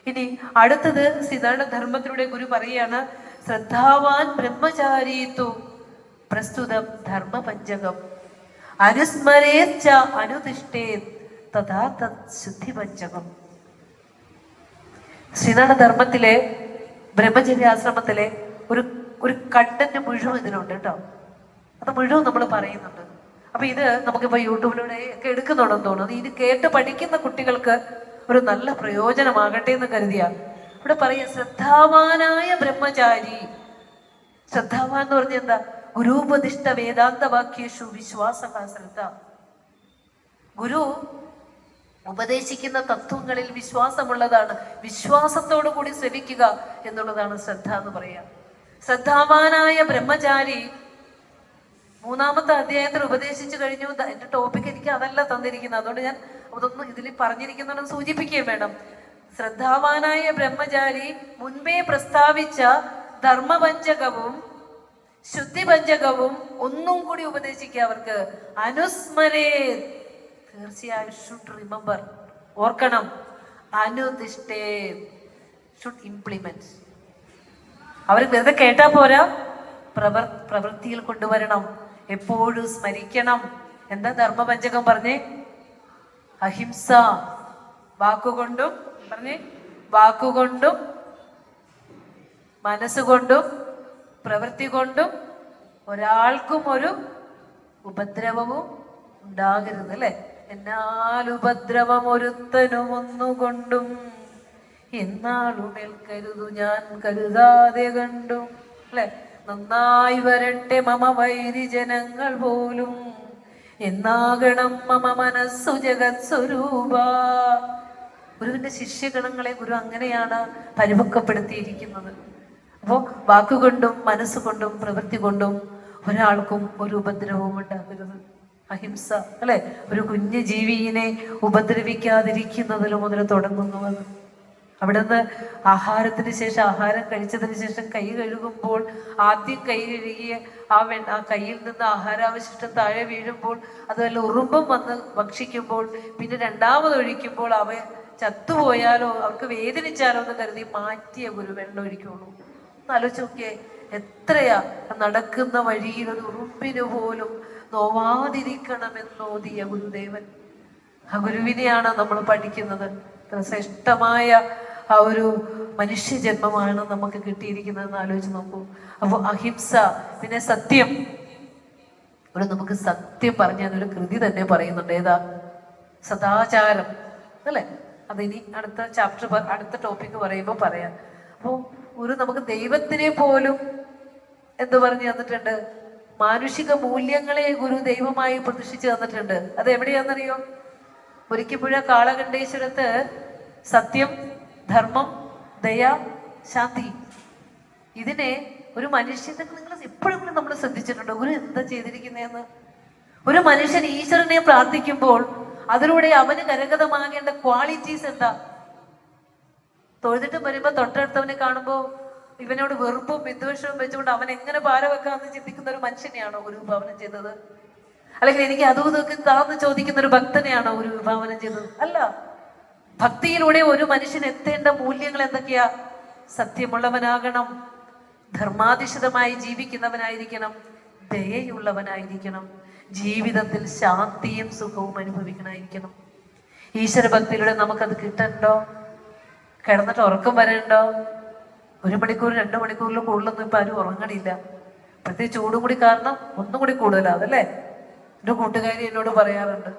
ഇനി അടുത്തത് സിദ്ധാർത്ഥ ധർമ്മത്തിലൂടെ ഗുരു പറയാണ്, ശ്രദ്ധാവാൻ ബ്രഹ്മചാരീത്തു പ്രസ്തുതം ധർമ്മപഞ്ചകം അനുസ്മരേച്ച അനുതിഷ്ഠേത് തഥാ തത് ശുദ്ധിപഞ്ചകം. ശ്രീനാഥ ധർമ്മത്തിലെ ബ്രഹ്മചര്യാശ്രമത്തിലെ ഒരു കണ്ടന്റ് മുഴുവൻ ഇതിലുണ്ട് കേട്ടോ. അത് മുഴുവൻ നമ്മൾ പറയുന്നുണ്ട്. അപ്പൊ ഇത് നമുക്കിപ്പോ യൂട്യൂബിലൂടെ ഒക്കെ എടുക്കുന്നുണ്ടെന്ന് തോന്നുന്നു. ഇത് കേട്ട് പഠിക്കുന്ന കുട്ടികൾക്ക് ഒരു നല്ല പ്രയോജനമാകട്ടെ എന്ന് കരുതിയാണ് ഇവിടെ പറയുക. ശ്രദ്ധാവാനായ ബ്രഹ്മചാരി. ശ്രദ്ധാവാൻ എന്ന് പറഞ്ഞാൽ എന്താ? ഗുരുപദിഷ്ട വേദാന്ത വാക്യേഷു വിശ്വാസ ശ്രദ്ധ. ഗുരു ഉപദേശിക്കുന്ന തത്വങ്ങളിൽ വിശ്വാസമുള്ളതാണ്. വിശ്വാസത്തോടു കൂടി ശ്രവിക്കുക എന്നുള്ളതാണ് ശ്രദ്ധ എന്ന് പറയാം. ശ്രദ്ധാവാനായ ബ്രഹ്മചാരി 3-ാമത്തെ അധ്യായത്തിൽ ഉപദേശിച്ചു കഴിഞ്ഞു. എന്റെ ടോപ്പിക് എനിക്ക് അതല്ല തന്നിരിക്കുന്നത്, അതുകൊണ്ട് ഞാൻ അതൊന്നും ഇതിൽ പറഞ്ഞിരിക്കുന്നുണ്ടെന്ന് സൂചിപ്പിക്കുകയും വേണം. ശ്രദ്ധാവാനായ ബ്രഹ്മചാരി മുൻപേ പ്രസ്താവിച്ച ധർമ്മപഞ്ചകവും ശുദ്ധിപഞ്ചകവും ഒന്നും കൂടി ഉപദേശിക്കുക അവർക്ക്. അനുസ്മരേ, തീർച്ചയായും ഷുഡ് റിമെമ്പർ, ഓർക്കണം. അനുതിഷ്ഠേ, ഷുഡ് ഇംപ്ലിമെന്റ്. അവർ വെറുതെ കേട്ടാ പോരാ, പ്രവൃത്തിയിൽ കൊണ്ടുവരണം. എപ്പോഴും സ്മരിക്കണം. എന്താ ധർമ്മപഞ്ചകം പറഞ്ഞേ? അഹിംസ, വാക്കുകൊണ്ടും മനസ്സുകൊണ്ടും പ്രവൃത്തി കൊണ്ടും ഒരാൾക്കും ഒരു ഉപദ്രവവും ഉണ്ടാകരുത് അല്ലെ. എന്നാൽ ഉപദ്രവം ഒരുത്തനും ഒന്നുകൊണ്ടും എന്നാളുമേൽക്കരുതു ഞാൻ കരുതാതെ കണ്ടു അല്ലെ. നന്നായി വരട്ടെ മമ വൈരി ജനങ്ങൾ പോലും എന്നാകണം മമ മനസ്സു ജഗത് സ്വരൂപ. ഗുരുവിന്റെ ശിഷ്യഗണങ്ങളെ ഗുരു അങ്ങനെയാണ് പരിപക്വപ്പെടുത്തിയിരിക്കുന്നത്. അപ്പോൾ വാക്കുകൊണ്ടും മനസ്സുകൊണ്ടും പ്രവൃത്തി കൊണ്ടും ഒരാൾക്കും ഒരു ഉപദ്രവവും ഉണ്ടാകരുത്. അഹിംസ അല്ലെ. ഒരു കുഞ്ഞു ജീവിയെ ഉപദ്രവിക്കാതിരിക്കുന്നതിൽ മുതൽ തുടങ്ങുന്നു. അത് അവിടുന്ന് ആഹാരത്തിന് ശേഷം, ആഹാരം കഴിച്ചതിന് ശേഷം കൈ കഴുകുമ്പോൾ ആദ്യം കൈ കഴുകിയ ആ കയ്യിൽ നിന്ന് ആഹാരാവശിഷ്ടം താഴെ വീഴുമ്പോൾ അതുപോലെ ഉറുമ്പം വന്ന് ഭക്ഷിക്കുമ്പോൾ പിന്നെ രണ്ടാമത് ഒഴിക്കുമ്പോൾ അവ ചത്തുപോയാലോ അവർക്ക് വേദനിച്ചാലോ എന്ന് കരുതി മാറ്റിയ ഗുരു വെള്ളം ഒഴിക്കുള്ളൂ. ആലോചിച്ച് നോക്കിയേ, എത്രയാ നടക്കുന്ന വഴിയിൽ ഒരു ഉറുമ്പിന് പോലും നോവാതിരിക്കണമെന്നോദിയ ഗുരുദേവൻ. ആ ഗുരുവിനെയാണ് നമ്മൾ പഠിക്കുന്നത്. ശ്രേഷ്ഠമായ ആ ഒരു മനുഷ്യജന്മമാണ് നമുക്ക് കിട്ടിയിരിക്കുന്നതെന്ന് ആലോചിച്ച് നോക്കൂ. അപ്പോൾ അഹിംസ, പിന്നെ സത്യം. ഇവിടെ നമുക്ക് സത്യം പറഞ്ഞ ഒരു കൃതി തന്നെ പറയുന്നുണ്ട്. ഏതാ? സദാചാരം അല്ലെ. അതിനി അടുത്ത ചാപ്റ്റർ, അടുത്ത ടോപ്പിക്ക് പറയുമ്പോൾ പറയാം. അപ്പോൾ നമുക്ക് ദൈവത്തിനെ പോലും എന്ത് പറഞ്ഞു തന്നിട്ടുണ്ട്? മാനുഷിക മൂല്യങ്ങളെ ഗുരു ദൈവമായി പ്രതിഷ്ഠിച്ചു തന്നിട്ടുണ്ട്. അത് എവിടെയാണെന്നറിയോ? ഒരിക്കപ്പുഴ കാളകണ്ഠേശ്വരത്ത് സത്യം, ധർമ്മം, ദയ, ശാന്തി, ഇതിനെ ഒരു മനുഷ്യനെ നിങ്ങൾ എപ്പോഴെങ്കിലും നമ്മൾ ശ്രദ്ധിച്ചിട്ടുണ്ടോ ഗുരു എന്താ ചെയ്തിരിക്കുന്നതെന്ന്? ഒരു മനുഷ്യൻ ഈശ്വരനെ പ്രാർത്ഥിക്കുമ്പോൾ അതിലൂടെ അവന് കരഗതമാകേണ്ട ക്വാളിറ്റീസ് എന്താ? തൊഴുതിട്ട് വരുമ്പോ തൊട്ടടുത്തവനെ കാണുമ്പോൾ ഇവനോട് വെറുപ്പും വിദ്വേഷവും വെച്ചുകൊണ്ട് അവൻ എങ്ങനെ പാര വെക്കാമെന്ന് ചിന്തിക്കുന്ന ഒരു മനുഷ്യനെയാണോ ഗുരു വിഭാവനം ചെയ്തത്? അല്ലെങ്കിൽ എനിക്ക് അതും ഇതൊക്കെ താന്ന് ചോദിക്കുന്ന ഒരു ഭക്തനെയാണോ ഗുരു വിഭാവനം ചെയ്തത്? അല്ല. ഭക്തിയിലൂടെ ഒരു മനുഷ്യൻ എത്തേണ്ട മൂല്യങ്ങൾ എന്തൊക്കെയാ? സത്യമുള്ളവനാകണം, ധർമാധിഷ്ഠിതമായി ജീവിക്കുന്നവനായിരിക്കണം, ദയയുള്ളവനായിരിക്കണം, ജീവിതത്തിൽ ശാന്തിയും സുഖവും അനുഭവിക്കണമായിരിക്കണം. ഈശ്വരഭക്തിയിലൂടെ നമുക്കത് കിട്ടണ്ടോ? കിടന്നിട്ട് ഉറക്കം വരണ്ടോ? 1 മണിക്കൂർ 2 മണിക്കൂറിൽ കൂടുതലൊന്നും ഇപ്പൊ ആരും ഉറങ്ങണില്ല. പ്രത്യേകിച്ച് ചൂടും കൂടി കാരണം ഒന്നും കൂടി കൂടുതലാതല്ലേ. എൻ്റെ കൂട്ടുകാരി എന്നോട് പറയാറുണ്ട്,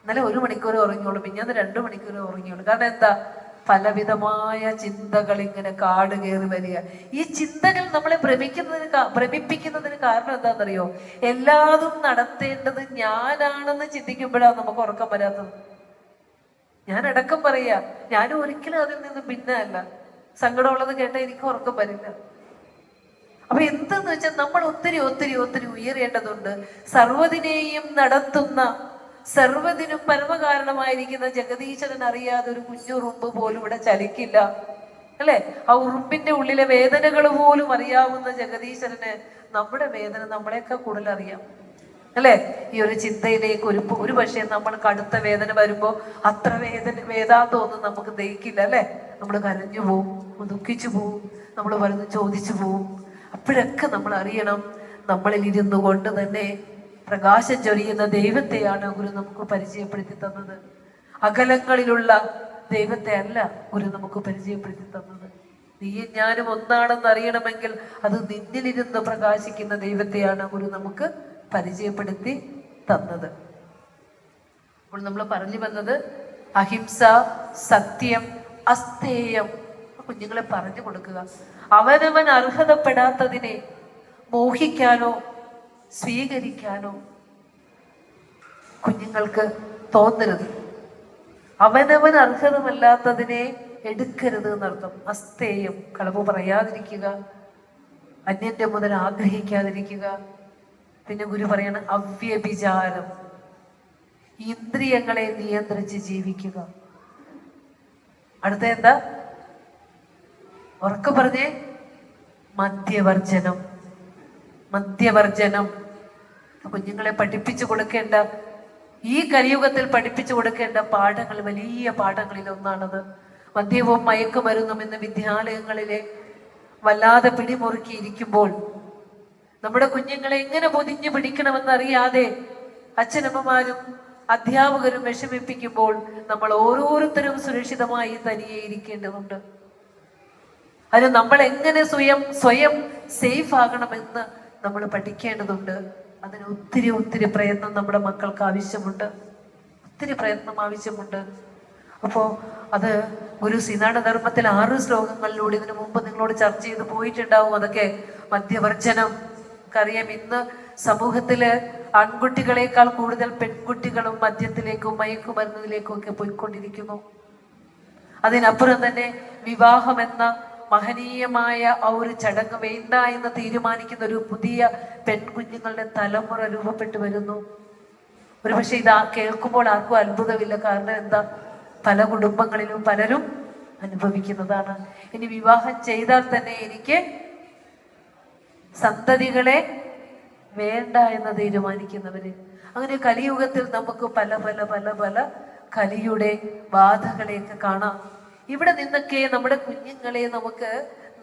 ഇന്നലെ 1 മണിക്കൂർ ഉറങ്ങിയോളൂ, പിന്നെ അത് 2 മണിക്കൂർ ഉറങ്ങിയോളൂ. കാരണം എന്താ? പലവിധമായ ചിന്തകൾ ഇങ്ങനെ കാട് കയറി വരിക. ഈ ചിന്തകൾ നമ്മളെ ഭ്രമിപ്പിക്കുന്നതിന് കാരണം എന്താണെന്നറിയോ? എല്ലാതും നടത്തേണ്ടത് ഞാനാണെന്ന് ചിന്തിക്കുമ്പോഴാണ് നമുക്ക് ഉറക്കം വരാത്തത്. ഞാൻ അടക്കം പറയാ, ഞാനും ഒരിക്കലും അതിൽ നിന്ന് ഭിന്നമല്ല. സങ്കടമുള്ളത് കേട്ടാൽ എനിക്ക് ഉറക്കം വരില്ല. അപ്പൊ എന്തെന്ന് വെച്ചാൽ നമ്മൾ ഒത്തിരി ഒത്തിരി ഒത്തിരി ഉയരേണ്ടതുണ്ട്. സർവ്വതിനെയും നടത്തുന്ന, സർവ്വതിനും പരമകാരണമായിരിക്കുന്ന ജഗദീശ്വരൻ അറിയാതെ ഒരു കുഞ്ഞുറുമ്പ് പോലും ഇവിടെ ചലിക്കില്ല അല്ലെ. ആ ഉറുമ്പിന്റെ ഉള്ളിലെ വേദനകൾ പോലും അറിയാവുന്ന ജഗദീശ്വരന് നമ്മുടെ വേദന നമ്മളെക്കാൾ കൂടുതൽ അറിയാം അല്ലെ. ഈ ഒരു ചിന്തയിലേക്ക് ഒരു പക്ഷേ നമ്മൾ കടുത്ത വേദന വരുമ്പോ അത്ര വേദാന്തമൊന്നും നമുക്ക് ദഹിക്കില്ല അല്ലെ. നമ്മൾ കരഞ്ഞു പോവും, ദുഃഖിച്ചു പോവും, നമ്മൾ വരുന്ന ചോദിച്ചു പോവും. അപ്പോഴൊക്കെ നമ്മൾ അറിയണം, നമ്മളിൽ ഇരുന്നു കൊണ്ട് തന്നെ പ്രകാശം ചൊരിയുന്ന ദൈവത്തെയാണ് ഗുരു നമുക്ക് പരിചയപ്പെടുത്തി തന്നത്. അകലങ്ങളിലുള്ള ദൈവത്തെ അല്ല ഗുരു നമുക്ക് പരിചയപ്പെടുത്തി തന്നത്. നീയും ഞാനും ഒന്നാണെന്ന് അറിയണമെങ്കിൽ അത് നിന്നിലിരുന്ന് പ്രകാശിക്കുന്ന ദൈവത്തെയാണ് ഗുരു നമുക്ക് പരിചയപ്പെടുത്തി തന്നത്. അപ്പോൾ നമ്മൾ പറഞ്ഞു വന്നത് അഹിംസ, സത്യം, അസ്തേയം. കുഞ്ഞുങ്ങളെ പറഞ്ഞു കൊടുക്കുക. അവനവൻ അർഹതപ്പെടാത്തതിനെ മോഹിക്കാനോ സ്വീകരിക്കാനോ കുഞ്ഞുങ്ങൾക്ക് തോന്നരുത്. അവനവൻ അർഹതമല്ലാത്തതിനെ എടുക്കരുത് എന്നർത്ഥം. അസ്തേയം, കളവ് പറയാതിരിക്കുക, അന്യന്റെ മുതൽ ആഗ്രഹിക്കാതിരിക്കുക. പിന്നെ ഗുരു പറയണ അവ്യഭിചാരം, ഇന്ദ്രിയങ്ങളെ നിയന്ത്രിച്ച് ജീവിക്കുക. അടുത്ത എന്താ? ഉറക്കെ പറഞ്ഞേ. മദ്യവർജനം. മദ്യവർജനം കുഞ്ഞുങ്ങളെ പഠിപ്പിച്ചു കൊടുക്കേണ്ട, ഈ കലിയുഗത്തിൽ പഠിപ്പിച്ചു കൊടുക്കേണ്ട പാഠങ്ങൾ, വലിയ പാഠങ്ങളിൽ ഒന്നാണത്. മദ്യവും മയക്കുമരുന്നും ഇന്ന് വിദ്യാലയങ്ങളിലെ വല്ലാതെ പിടിമുറുക്കിയിരിക്കുമ്പോൾ നമ്മുടെ കുഞ്ഞുങ്ങളെ എങ്ങനെ പൊതിഞ്ഞു പിടിക്കണമെന്നറിയാതെ അച്ഛനമ്മമാരും അധ്യാപകരും വിഷമിപ്പിക്കുമ്പോൾ നമ്മൾ ഓരോരുത്തരും സുരക്ഷിതമായി തനിയെ ഇരിക്കേണ്ടതുണ്ട്. അതിന് നമ്മൾ എങ്ങനെ സ്വയം സേഫ് ആകണമെന്ന് നമ്മൾ പഠിക്കേണ്ടതുണ്ട്. അതിന് ഒത്തിരി ഒത്തിരി പ്രയത്നം നമ്മുടെ മക്കൾക്ക് ആവശ്യമുണ്ട്, ഒത്തിരി പ്രയത്നം ആവശ്യമുണ്ട്. അപ്പോൾ അത് ഗുരു ശ്രീനാരായണ ധർമ്മത്തിൽ 6 ശ്ലോകങ്ങളിലൂടെ ഇതിനു മുമ്പ് നിങ്ങളോട് ചർച്ച ചെയ്ത് പോയിട്ടുണ്ടാവും. അതൊക്കെ മദ്യവർജനം. നമുക്കറിയാം, ഇന്ന് സമൂഹത്തില് ആൺകുട്ടികളെക്കാൾ കൂടുതൽ പെൺകുട്ടികളും മദ്യത്തിലേക്കും മയക്കുമരുന്നതിലേക്കും ഒക്കെ പോയിക്കൊണ്ടിരിക്കുന്നു. അതിനപ്പുറം തന്നെ വിവാഹം എന്ന മഹനീയമായ ആ ഒരു ചടങ്ങ് വേണ്ട എന്ന് തീരുമാനിക്കുന്ന ഒരു പുതിയ പെൺകുഞ്ഞുങ്ങളുടെ തലമുറ രൂപപ്പെട്ടു വരുന്നു. ഒരുപക്ഷെ ഇത് കേൾക്കുമ്പോൾ ആർക്കും അത്ഭുതമില്ല. കാരണം എന്താ, പല കുടുംബങ്ങളിലും പലരും അനുഭവിക്കുന്നതാണ്. ഇനി വിവാഹം ചെയ്താൽ തന്നെ എനിക്ക് സന്തതികളെ വേണ്ട എന്ന് തീരുമാനിക്കുന്നവര്. അങ്ങനെ കലിയുഗത്തിൽ നമുക്ക് പല പല പല പല കലിയുടെ ബാധകളെയൊക്കെ കാണാം. ഇവിടെ നിന്നൊക്കെ നമ്മുടെ കുഞ്ഞുങ്ങളെ നമുക്ക്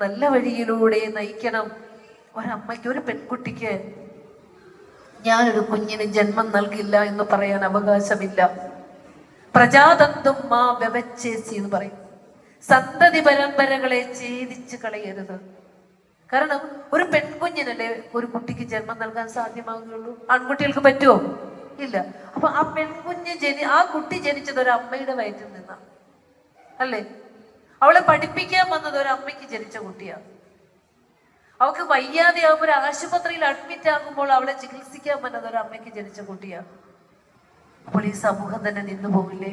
നല്ല വഴിയിലൂടെ നയിക്കണം. ഒരമ്മയ്ക്ക്, ഒരു പെൺകുട്ടിക്ക് ഞാനൊരു കുഞ്ഞിന് ജന്മം നൽകില്ല എന്ന് പറയാൻ അവകാശമില്ല. പ്രജാതന്തും മാ വ്യവച്ഛേസി എന്ന് പറയും. സന്തതി പരമ്പരകളെ ഛേദിച്ച് കളയരുത്. കാരണം ഒരു പെൺകുഞ്ഞിനല്ലേ ഒരു കുട്ടിക്ക് ജന്മം നൽകാൻ സാധ്യമാകുകയുള്ളൂ. ആൺകുട്ടികൾക്ക് പറ്റുമോ? ഇല്ല. അപ്പൊ ആ ആ കുട്ടി ജനിച്ചത് ഒരു അമ്മയുടെ വയറ്റിൽ നിന്നാ, അല്ലേ? അവളെ പഠിപ്പിക്കാൻ വന്നത് ഒരു അമ്മയ്ക്ക് ജനിച്ച കുട്ടിയാണ്. അവൾക്ക് വയ്യാതെ ആകുമ്പോൾ ഒരു ആശുപത്രിയിൽ അഡ്മിറ്റ് ആകുമ്പോൾ അവളെ ചികിത്സിക്കാൻ വന്നത് ഒരു അമ്മയ്ക്ക് ജനിച്ച കുട്ടിയാണ്. അപ്പോൾ ഈ സമൂഹം തന്നെ നിന്നു പോകില്ലേ?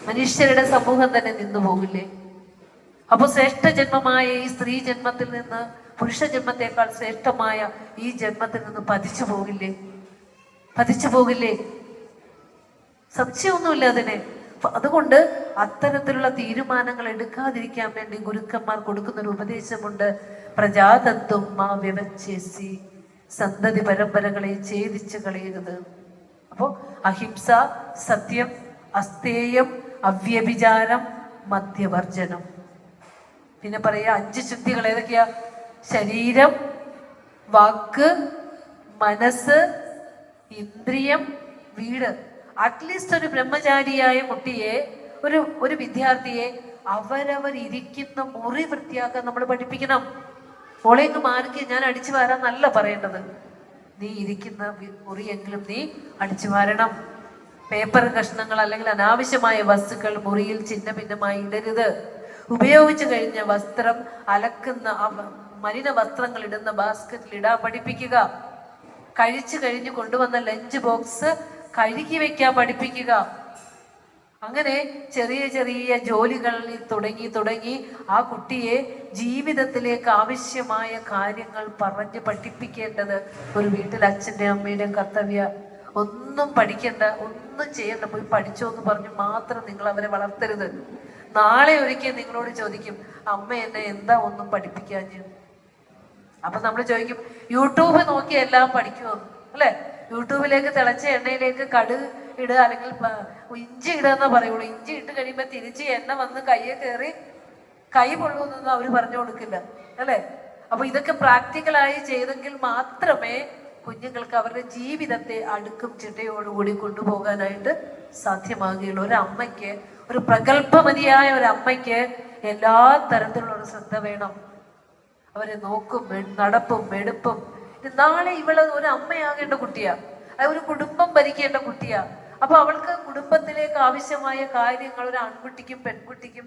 മനുഷ്യരുടെ സമൂഹം തന്നെ നിന്നു പോകില്ലേ? അപ്പൊ ശ്രേഷ്ഠ ജന്മമായ ഈ സ്ത്രീ ജന്മത്തിൽ നിന്ന് പുരുഷ ജന്മത്തെക്കാൾ ശ്രേഷ്ഠമായ ഈ ജന്മത്തിൽ നിന്ന് പതിച്ചു പോകില്ലേ? സംശയമൊന്നുമില്ല അതിനെ. അതുകൊണ്ട് അത്തരത്തിലുള്ള തീരുമാനങ്ങൾ എടുക്കാതിരിക്കാൻ വേണ്ടി ഗുരുക്കന്മാർ കൊടുക്കുന്ന ഒരു ഉപദേശമുണ്ട്. പ്രജാതത്വം മാ വ്യവച്ഛേസി, സന്തതി പരമ്പരകളെ ഛേദിച്ച് കളയരുത്. അപ്പോ അഹിംസ, സത്യം, അസ്തേയം, അവ്യഭിചാരം, മദ്യവർജനം. പിന്നെ പറയാ 5 ശുദ്ധികൾ ഏതൊക്കെയാ? ശരീരം, വാക്ക്, മനസ്സ്, ഇന്ദ്രിയം, വീട്. അറ്റ്ലീസ്റ്റ് ഒരു ബ്രഹ്മചാരിയായ കുട്ടിയെ, ഒരു വിദ്യാർത്ഥിയെ അവരവർ ഇരിക്കുന്ന മുറി വൃത്തിയാക്കാൻ നമ്മൾ പഠിപ്പിക്കണം. മോളേക്ക് മാർക്ക് ഞാൻ അടിച്ചു വാരാൻ നല്ല പറയേണ്ടത്. നീ ഇരിക്കുന്ന മുറിയെങ്കിലും നീ അടിച്ചു വാരണം. പേപ്പർ കഷ്ണങ്ങൾ അല്ലെങ്കിൽ അനാവശ്യമായ വസ്തുക്കൾ മുറിയിൽ ചിന്ന ഭിന്നമായി ഇടരുത്. ഉപയോഗിച്ചു കഴിഞ്ഞ വസ്ത്രം അലക്കുന്ന മലിന വസ്ത്രങ്ങൾ ഇടുന്ന ബാസ്ക്കറ്റിൽ ഇടാൻ പഠിപ്പിക്കുക. കഴിച്ചു കഴിഞ്ഞ് കൊണ്ടുവന്ന ലഞ്ച് ബോക്സ് കഴുകി വെക്കാൻ പഠിപ്പിക്കുക. അങ്ങനെ ചെറിയ ചെറിയ ജോലികളിൽ തുടങ്ങി ആ കുട്ടിയെ ജീവിതത്തിലേക്ക് ആവശ്യമായ കാര്യങ്ങൾ പറഞ്ഞ് പഠിപ്പിക്കേണ്ടത് ഒരു വീട്ടിൽ അച്ഛൻ്റെയും അമ്മയുടെയും കർത്തവ്യ. ഒന്നും പഠിക്കണ്ട, ഒന്നും ചെയ്യണ്ട, പോയി പഠിച്ചോ എന്ന് പറഞ്ഞ് മാത്രം നിങ്ങൾ അവരെ വളർത്തരുത്. നാളെ ഒരിക്കൽ നിങ്ങളോട് ചോദിക്കും, അമ്മ എന്നെ എന്താ ഒന്നും പഠിപ്പിക്കാഞ്ഞ്. അപ്പൊ നമ്മൾ ചോദിക്കും, യൂട്യൂബ് നോക്കി എല്ലാം പഠിക്കുമോ? അല്ലെ? യൂട്യൂബിലേക്ക് തിളച്ച എണ്ണയിലേക്ക് കടുക് ഇടുക അല്ലെങ്കിൽ ഇഞ്ചി ഇടുക എന്നാ പറയുള്ളൂ. ഇഞ്ചി ഇട്ട് കഴിയുമ്പോൾ തിരിച്ച് എണ്ണ വന്ന് കയ്യെ കയറി കൈ പൊള്ളുമെന്നൊന്നും അവർ പറഞ്ഞു കൊടുക്കില്ല, അല്ലെ? അപ്പൊ ഇതൊക്കെ പ്രാക്ടിക്കലായി ചെയ്തെങ്കിൽ മാത്രമേ കുഞ്ഞുങ്ങൾക്ക് അവരുടെ ജീവിതത്തെ അടുക്കും ചിട്ടയോടുകൂടി കൊണ്ടുപോകാനായിട്ട് സാധ്യമാകുകയുള്ളൂ. ഒരു അമ്മയ്ക്ക്, ഒരു പ്രഗത്ഭമതിയായ ഒരു അമ്മയ്ക്ക് എല്ലാ തരത്തിലുള്ള ഒരു ശ്രദ്ധ വേണം. അവരെ നോക്കും, നടപ്പും എടുപ്പും. നാളെ ഇവള് ഒരു അമ്മയാകേണ്ട കുട്ടിയാ, ഒരു കുടുംബം ഭരിക്കേണ്ട കുട്ടിയാ. അപ്പൊ അവൾക്ക് കുടുംബത്തിലേക്ക് ആവശ്യമായ കാര്യങ്ങൾ ഒരു ആൺകുട്ടിക്കും പെൺകുട്ടിക്കും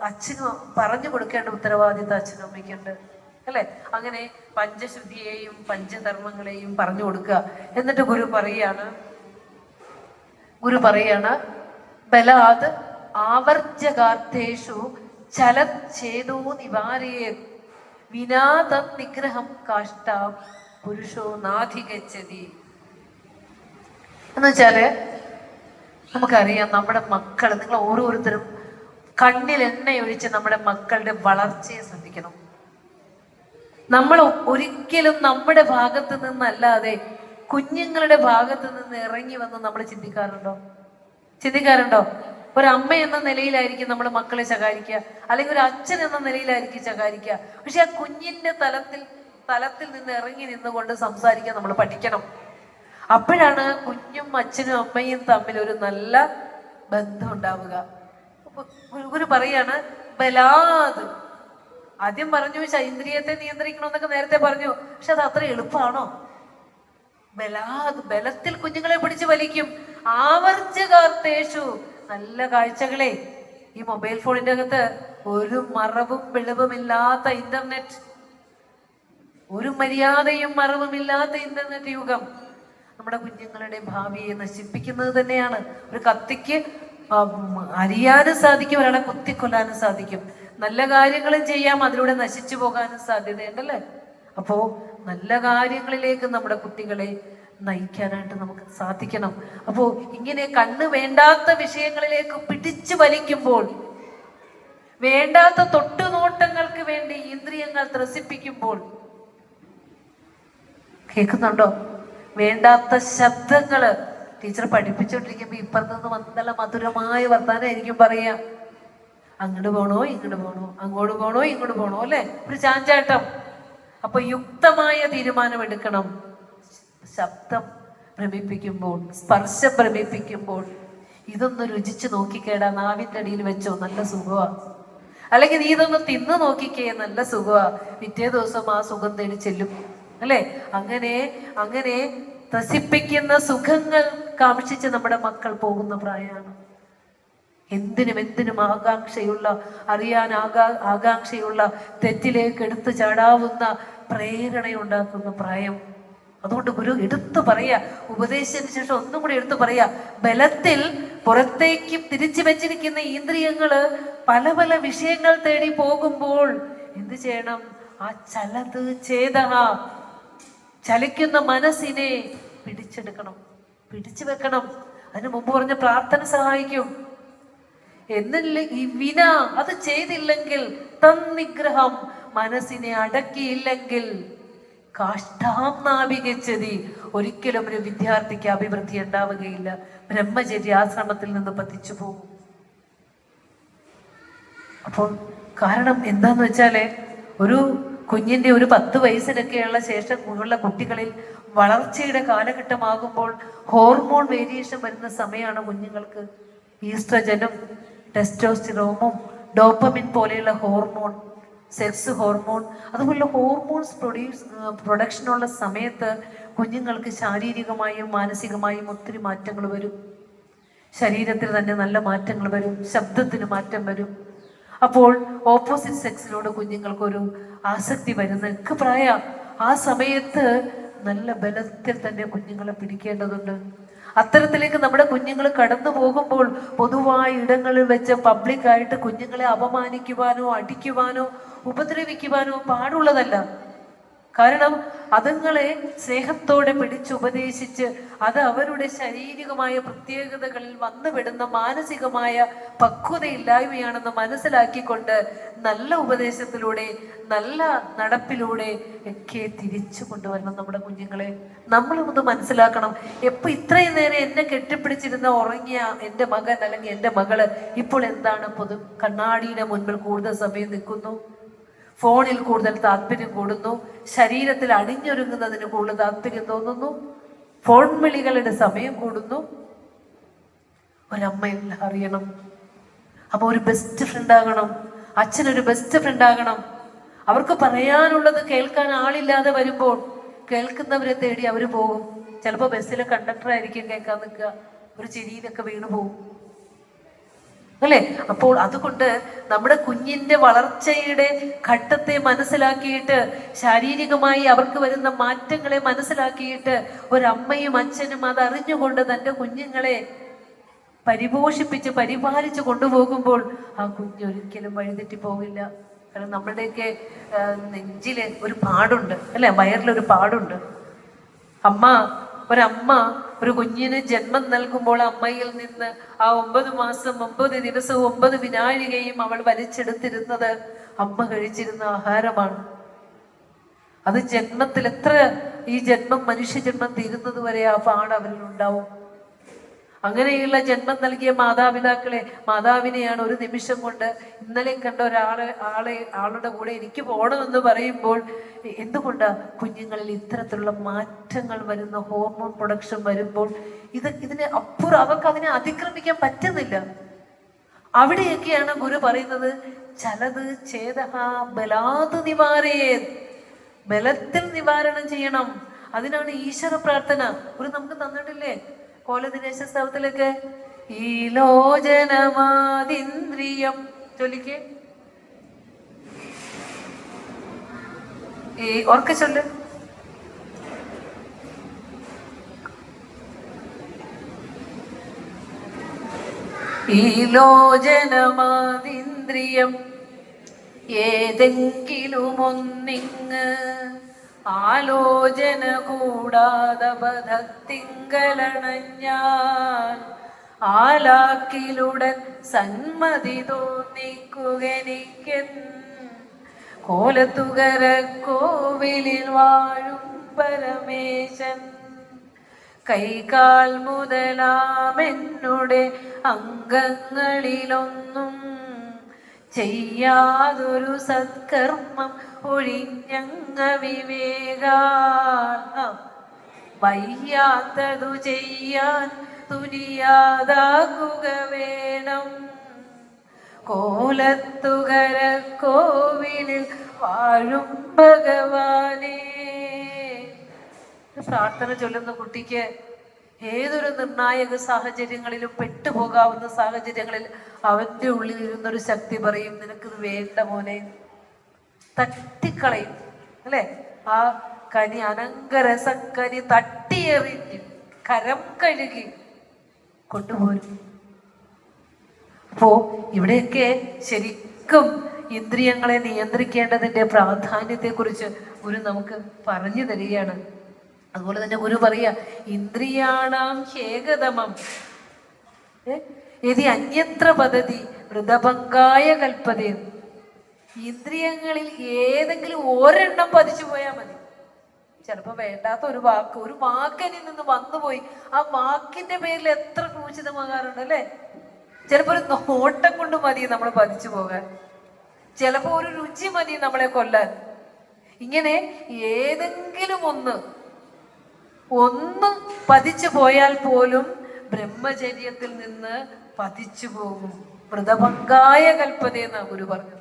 അച്ഛനും പറഞ്ഞു കൊടുക്കേണ്ട ഉത്തരവാദിത്തം അച്ഛനും അമ്മയ്ക്കുണ്ട്, അല്ലെ? അങ്ങനെ പഞ്ചശുദ്ധിയെയും പഞ്ചധർമ്മങ്ങളെയും പറഞ്ഞു കൊടുക്കുക. എന്നിട്ട് ഗുരു പറയാണ് ബലാത് ആവർജകാർത്ഥേഷു ചലച്ഛേദോ നിവാരയേ വിനാത നിഗ്രഹം കാഷ്ടാം പുരുഷോ നാധികച്ചതി. എന്നുവെച്ചാല് നമുക്കറിയാം, നമ്മുടെ മക്കൾ, നിങ്ങൾ ഓരോരുത്തരും കണ്ണിൽ എണ്ണയൊഴിച്ച് നമ്മുടെ മക്കളുടെ വളർച്ചയെ ശ്രദ്ധിക്കണം. നമ്മൾ ഒരിക്കലും നമ്മുടെ ഭാഗത്ത് നിന്നല്ലാതെ കുഞ്ഞുങ്ങളുടെ ഭാഗത്ത് നിന്ന് ഇറങ്ങി വന്ന് നമ്മൾ ചിന്തിക്കാറുണ്ടോ? ഒരമ്മ എന്ന നിലയിലായിരിക്കും നമ്മൾ മക്കളെ ശകാരിക്കുക, അല്ലെങ്കിൽ ഒരു അച്ഛൻ എന്ന നിലയിലായിരിക്കും ശകാരിക്കുക. പക്ഷെ ആ കുഞ്ഞിന്റെ തലത്തിൽ നിന്ന് ഇറങ്ങി നിന്നുകൊണ്ട് സംസാരിക്കാൻ നമ്മൾ പഠിക്കണം. അപ്പോഴാണ് കുഞ്ഞും അച്ഛനും അമ്മയും തമ്മിൽ ഒരു നല്ല ബന്ധം ഉണ്ടാവുക. ഗുരു പറയാണ് ബലാത് ആദ്യം പറഞ്ഞു ഇന്ദ്രിയത്തെ നിയന്ത്രിക്കണമെന്നൊക്കെ നേരത്തെ പറഞ്ഞു. പക്ഷെ അത് അത്ര എളുപ്പമാണോ? ബലത്തിൽ കുഞ്ഞുങ്ങളെ പിടിച്ച് വലിക്കും. ആവർജകാർത്തേഷു, നല്ല കാഴ്ചകളെ. ഈ മൊബൈൽ ഫോണിന്റെ അകത്ത് ഒരു മറവും പിളവുമില്ലാത്ത ഇന്റർനെറ്റ്, ഒരു മര്യാദയും മറവുമില്ലാത്ത ഇന്റർനെറ്റ് യുഗം നമ്മുടെ കുഞ്ഞുങ്ങളുടെ ഭാവിയെ നശിപ്പിക്കുന്നത് തന്നെയാണ്. ഒരു കത്തിക്ക് അരിയാനും സാധിക്കും, ഒരാളെ കുത്തിക്കൊല്ലാനും സാധിക്കും. നല്ല കാര്യങ്ങളും ചെയ്യാം, അതിലൂടെ നശിച്ചു പോകാനും സാധ്യതയുണ്ടല്ലേ. അപ്പോ നല്ല കാര്യങ്ങളിലേക്ക് നമ്മുടെ കുട്ടികളെ നയിക്കാനായിട്ട് നമുക്ക് സാധിക്കണം. അപ്പോ ഇങ്ങനെ കണ്ണ് വേണ്ടാത്ത വിഷയങ്ങളിലേക്ക് പിടിച്ചു വലിക്കുമ്പോൾ, വേണ്ടാത്ത തൊട്ടുനോട്ടങ്ങൾക്ക് വേണ്ടി ഇന്ദ്രിയങ്ങൾ ത്രസിപ്പിക്കുമ്പോൾ, കേൾക്കുന്നുണ്ടോ? വേണ്ടാത്ത ശബ്ദങ്ങള് ടീച്ചർ പഠിപ്പിച്ചോണ്ടിരിക്കുമ്പോ ഇപ്പുറത്തുനിന്ന് നല്ല മധുരമായ വർത്താനായിരിക്കും പറയാ. അങ്ങോട്ട് പോണോ ഇങ്ങോട്ട് പോണോ, അങ്ങോട്ട് പോണോ ഇങ്ങോട്ട് പോണോ, അല്ലെ? ഒരു ചാഞ്ചാട്ടം. അപ്പൊ യുക്തമായ തീരുമാനം എടുക്കണം. ശബ്ദം ഭ്രമിപ്പിക്കുമ്പോൾ, സ്പർശം ഭ്രമിപ്പിക്കുമ്പോൾ, ഇതൊന്ന് രുചിച്ച് നോക്കിക്കേടാ, നാവിന്റെ അടിയിൽ വെച്ചോ, നല്ല സുഖമാ. അല്ലെങ്കിൽ നീ ഇതൊന്ന് തിന്നു നോക്കിക്കേ, നല്ല സുഖമാ. പിറ്റേ ദിവസം ആ സുഖം തേടി ചെല്ലും, അല്ലെ? അങ്ങനെ അങ്ങനെ ത്രസിപ്പിക്കുന്ന സുഖങ്ങൾ കാക്ഷിച്ച് നമ്മുടെ മക്കൾ പോകുന്ന പ്രായമാണ്. എന്തിനും ആകാംക്ഷയുള്ള, അറിയാൻ ആകാംക്ഷയുള്ള, തെറ്റിലേക്ക് എടുത്തു ചാടാവുന്ന പ്രേരണയുണ്ടാക്കുന്ന പ്രായം. അതുകൊണ്ട് ഗുരു എടുത്തു പറയാ, ഉപദേശത്തിന് ശേഷം ഒന്നും കൂടി എടുത്തു പറയാ, ബലത്തിൽ പുറത്തേക്ക് തിരിച്ചു വെച്ചിരിക്കുന്ന ഇന്ദ്രിയങ്ങള് പല പല വിഷയങ്ങൾ തേടി പോകുമ്പോൾ എന്ത് ചെയ്യണം? ആ ചലത് ചേതന, ചലിക്കുന്ന മനസ്സിനെ പിടിച്ചെടുക്കണം, പിടിച്ചു വെക്കണം. അതിന് മുമ്പ് പറഞ്ഞ പ്രാർത്ഥന സഹായിക്കും. എന്നില്ല ഈ വിന അത് ചെയ്തില്ലെങ്കിൽ, തന്നിഗ്രഹം മനസ്സിനെ അടക്കിയില്ലെങ്കിൽ, കാഷ്ടാം നാവികച്ചതി, ഒരിക്കലും ഒരു വിദ്യാർത്ഥിക്ക് അഭിവൃദ്ധി ഉണ്ടാവുകയില്ല. ബ്രഹ്മചര്യ ആശ്രമത്തിൽ നിന്ന് പതിച്ചു പോകും. അപ്പോൾ കാരണം എന്താന്ന് വെച്ചാല്, ഒരു കുഞ്ഞിന്റെ ഒരു 10 വയസ്സിനൊക്കെയുള്ള ശേഷം ഉള്ള കുട്ടികളിൽ വളർച്ചയുടെ കാലഘട്ടമാകുമ്പോൾ ഹോർമോൺ വേരിയേഷൻ വരുന്ന സമയമാണ് കുഞ്ഞുങ്ങൾക്ക്. ഈസ്ട്രജനും ടെസ്റ്റോസ്റ്റിറോണും ഡോപ്പമിൻ പോലെയുള്ള ഹോർമോൺ, സെക്സ് ഹോർമോൺ, അതുപോലുള്ള ഹോർമോൺസ് പ്രൊഡക്ഷനുള്ള സമയത്ത് കുഞ്ഞുങ്ങൾക്ക് ശാരീരികമായും മാനസികമായും ഒത്തിരി മാറ്റങ്ങൾ വരും. ശരീരത്തിൽ തന്നെ നല്ല മാറ്റങ്ങൾ വരും, ശബ്ദത്തിന് മാറ്റം വരും. അപ്പോൾ ഓപ്പോസിറ്റ് സെക്സിനോട് കുഞ്ഞുങ്ങൾക്കൊരു ആസക്തി വരുന്ന പ്രായ. ആ സമയത്ത് നല്ല ബലത്തിൽ തന്നെ കുഞ്ഞുങ്ങളെ പിടിക്കേണ്ടതുണ്ട്. അത്തരത്തിലേക്ക് നമ്മുടെ കുഞ്ഞുങ്ങൾ കടന്നു പോകുമ്പോൾ പൊതുവായ ഇടങ്ങളിൽ വെച്ച് പബ്ലിക്കായിട്ട് കുഞ്ഞുങ്ങളെ അപമാനിക്കുവാനോ അടിക്കുവാനോ ഉപദ്രവിക്കുവാനോ പാടുള്ളതല്ല. കാരണം അതുങ്ങളെ സ്നേഹത്തോടെ പിടിച്ചുപദേശിച്ച് അത് അവരുടെ ശാരീരികമായ പ്രത്യേകതകളിൽ വന്നുപെടുന്ന മാനസികമായ പക്വതയില്ലായ്മയാണെന്ന് മനസ്സിലാക്കിക്കൊണ്ട് നല്ല ഉപദേശത്തിലൂടെ നല്ല നടപ്പിലൂടെ ഒക്കെ തിരിച്ചു കൊണ്ടുവരണം നമ്മുടെ കുഞ്ഞുങ്ങളെ. നമ്മളൊന്ന് മനസ്സിലാക്കണം. ഇത്രയും നേരം എന്നെ കെട്ടിപ്പിടിച്ചിരുന്ന ഉറങ്ങിയ എൻ്റെ മകൻ അല്ലെങ്കിൽ എൻ്റെ മകള് ഇപ്പോൾ എന്താണ് കണ്ണാടിയുടെ മുൻപിൽ കൂടുതൽ സമയം നിൽക്കുന്നു, ഫോണിൽ കൂടുതൽ താല്പര്യം കൂടുന്നു, ശരീരത്തിൽ അണിഞ്ഞൊരുങ്ങുന്നതിന് കൂടുതൽ താല്പര്യം തോന്നുന്നു, ഫോൺ വിളികളുടെ സമയം കൂടുന്നു. ഒരമ്മയെല്ലാം അറിയണം. അപ്പൊ ഒരു ബെസ്റ്റ് ഫ്രണ്ട് ആകണം, അച്ഛനൊരു ബെസ്റ്റ് ഫ്രണ്ട് ആകണം. അവർക്ക് പറയാനുള്ളത് കേൾക്കാൻ ആളില്ലാതെ വരുമ്പോൾ കേൾക്കുന്നവരെ തേടി അവർ പോകും. ചിലപ്പോൾ ബസ്സിലെ കണ്ടക്ടർ ആയിരിക്കും കേൾക്കാൻ നിൽക്കുക, ഒരു ചിരിയിലൊക്കെ വീണു പോകും, അല്ലേ? അപ്പോൾ അതുകൊണ്ട് നമ്മുടെ കുഞ്ഞിന്റെ വളർച്ചയുടെ ഘട്ടത്തെ മനസ്സിലാക്കിയിട്ട്, ശാരീരികമായി അവർക്ക് വരുന്ന മാറ്റങ്ങളെ മനസ്സിലാക്കിയിട്ട്, ഒരമ്മയും അച്ഛനും അതറിഞ്ഞുകൊണ്ട് തൻ്റെ കുഞ്ഞുങ്ങളെ പരിപോഷിപ്പിച്ച് പരിപാലിച്ചു കൊണ്ടുപോകുമ്പോൾ ആ കുഞ്ഞൊരിക്കലും വഴിതെറ്റി പോകില്ല. കാരണം നമ്മളുടെയൊക്കെ നെഞ്ചില് ഒരു പാടുണ്ട്, അല്ലെ? വയറിലൊരു പാടുണ്ട്. ഒരമ്മ ഒരു കുഞ്ഞിന് ജന്മം നൽകുമ്പോൾ അമ്മയിൽ നിന്ന് ആ 9 മാസം 9 ദിവസവും 9 വിനാഴികയും അവൾ വലിച്ചെടുത്തിരുന്നത് അമ്മ കഴിച്ചിരുന്ന ആഹാരമാണ്. അത് ജന്മത്തിൽ ഈ ജന്മം മനുഷ്യജന്മം തീരുന്നത് വരെ ആ പാട് അവരിൽ ഉണ്ടാവും. അങ്ങനെയുള്ള ജന്മം നൽകിയ മാതാവിനെയാണ് ഒരു നിമിഷം കൊണ്ട് ഇന്നലെ കണ്ട ആളുടെ കൂടെ എനിക്ക് പോകണമെന്ന് പറയുമ്പോൾ എന്തുകൊണ്ടാ കുഞ്ഞുങ്ങളിൽ ഇത്തരത്തിലുള്ള മാറ്റങ്ങൾ വരുന്ന ഹോർമോൺ പ്രൊഡക്ഷൻ വരുമ്പോൾ ഇതിനെ അപ്പുറം അവർക്ക് അതിനെ അതിക്രമിക്കാൻ പറ്റുന്നില്ല. അവിടെയൊക്കെയാണ് ഗുരു പറയുന്നത്, ചലത് ചേതഹ ബലാത് നിവാരേത്. ബലത്തിൽ നിവാരണം ചെയ്യണം. അതിനാണ് ഈശ്വര പ്രാർത്ഥന. ഒരു നമുക്ക് തന്നിട്ടില്ലേ കോലദിനേശ സ്ഥലത്തിലൊക്കെ? ഈ ലോചനമാതിന്ദ്രിയം ചൊല്ലിക്കേ, ഈ ഓർക്ക ചൊല്ല്. ഈ ലോചനമാതിന്ദ്രിയം ഏതെങ്കിലും ഒന്നിങ്ങ് ആലോചന കൂടാതെ ബധത്തിങ്കലണഞ്ഞാൽ ആലാക്കിലുടൻ സന്മതി തോന്നിക്കുകനിക്കൻ കോലത്തുകര കോവിലിൽ വാഴും പരമേശൻ കൈകാൽ മുതലാമെന്നുടെ അംഗങ്ങളിലൊന്നും ചെയ്യാതൊരു സത്കർമ്മം ഒഴിഞ്ഞങ്ങ വിവേകാൽ വയ്യാത്തതു ചെയ്യാൻ തുനിയാതാക്കുക വേണം കോലത്തുകര കോവിലിൽ വാഴും ഭഗവാനേ. പ്രാർത്ഥന ചൊല്ലുന്ന കുട്ടിക്ക് ഏതൊരു നിർണായക സാഹചര്യങ്ങളിലും പെട്ടുപോകാവുന്ന സാഹചര്യങ്ങളിൽ അവന്റെ ഉള്ളിൽ ഇരുന്നൊരു ശക്തി പറയും, നിനക്കിത് വേണ്ട മോനെ, തട്ടിക്കളയും അല്ലെ. ആ കനി അനങ്കരസക്കനി തട്ടിയെറിഞ്ഞ് കരം കഴുകി കൊണ്ടുപോരും. അപ്പോ ഇവിടെയൊക്കെ ശരിക്കും ഇന്ദ്രിയങ്ങളെ നിയന്ത്രിക്കേണ്ടതിന്റെ പ്രാധാന്യത്തെക്കുറിച്ച് ഗുരു നമുക്ക് പറഞ്ഞു തരികയാണ്. അതുപോലെ തന്നെ ഗുരു പറയാ, ഇന്ദ്രിയാണാം ഹേകതമം യതി അന്യത്ര പദ്ധതി മൃതഭംഗായ കൽപ്പതേ. ഇന്ദ്രിയങ്ങളിൽ ഏതെങ്കിലും ഒരെണ്ണം പതിച്ചു പോയാൽ മതി. ചിലപ്പോ വേണ്ടാത്ത ഒരു വാക്കിനിൽ നിന്ന് വന്നുപോയി, ആ വാക്കിന്റെ പേരിൽ എത്ര ക്രൂശിതമാകാറുണ്ട് അല്ലെ. ചിലപ്പോ ഒരു നോട്ടം കൊണ്ട് മതി നമ്മൾ പതിച്ചു പോകാൻ, ചിലപ്പോ ഒരു രുചി മതി നമ്മളെ കൊല്ലാൻ. ഇങ്ങനെ ഏതെങ്കിലും ഒന്ന് പതിച്ചു പോയാൽ പോലും ബ്രഹ്മചര്യത്തിൽ നിന്ന് പതിച്ചു പോകും. മൃതഭംഗായ കൽപ്പതയെന്നാ ഗുരു പറഞ്ഞത്.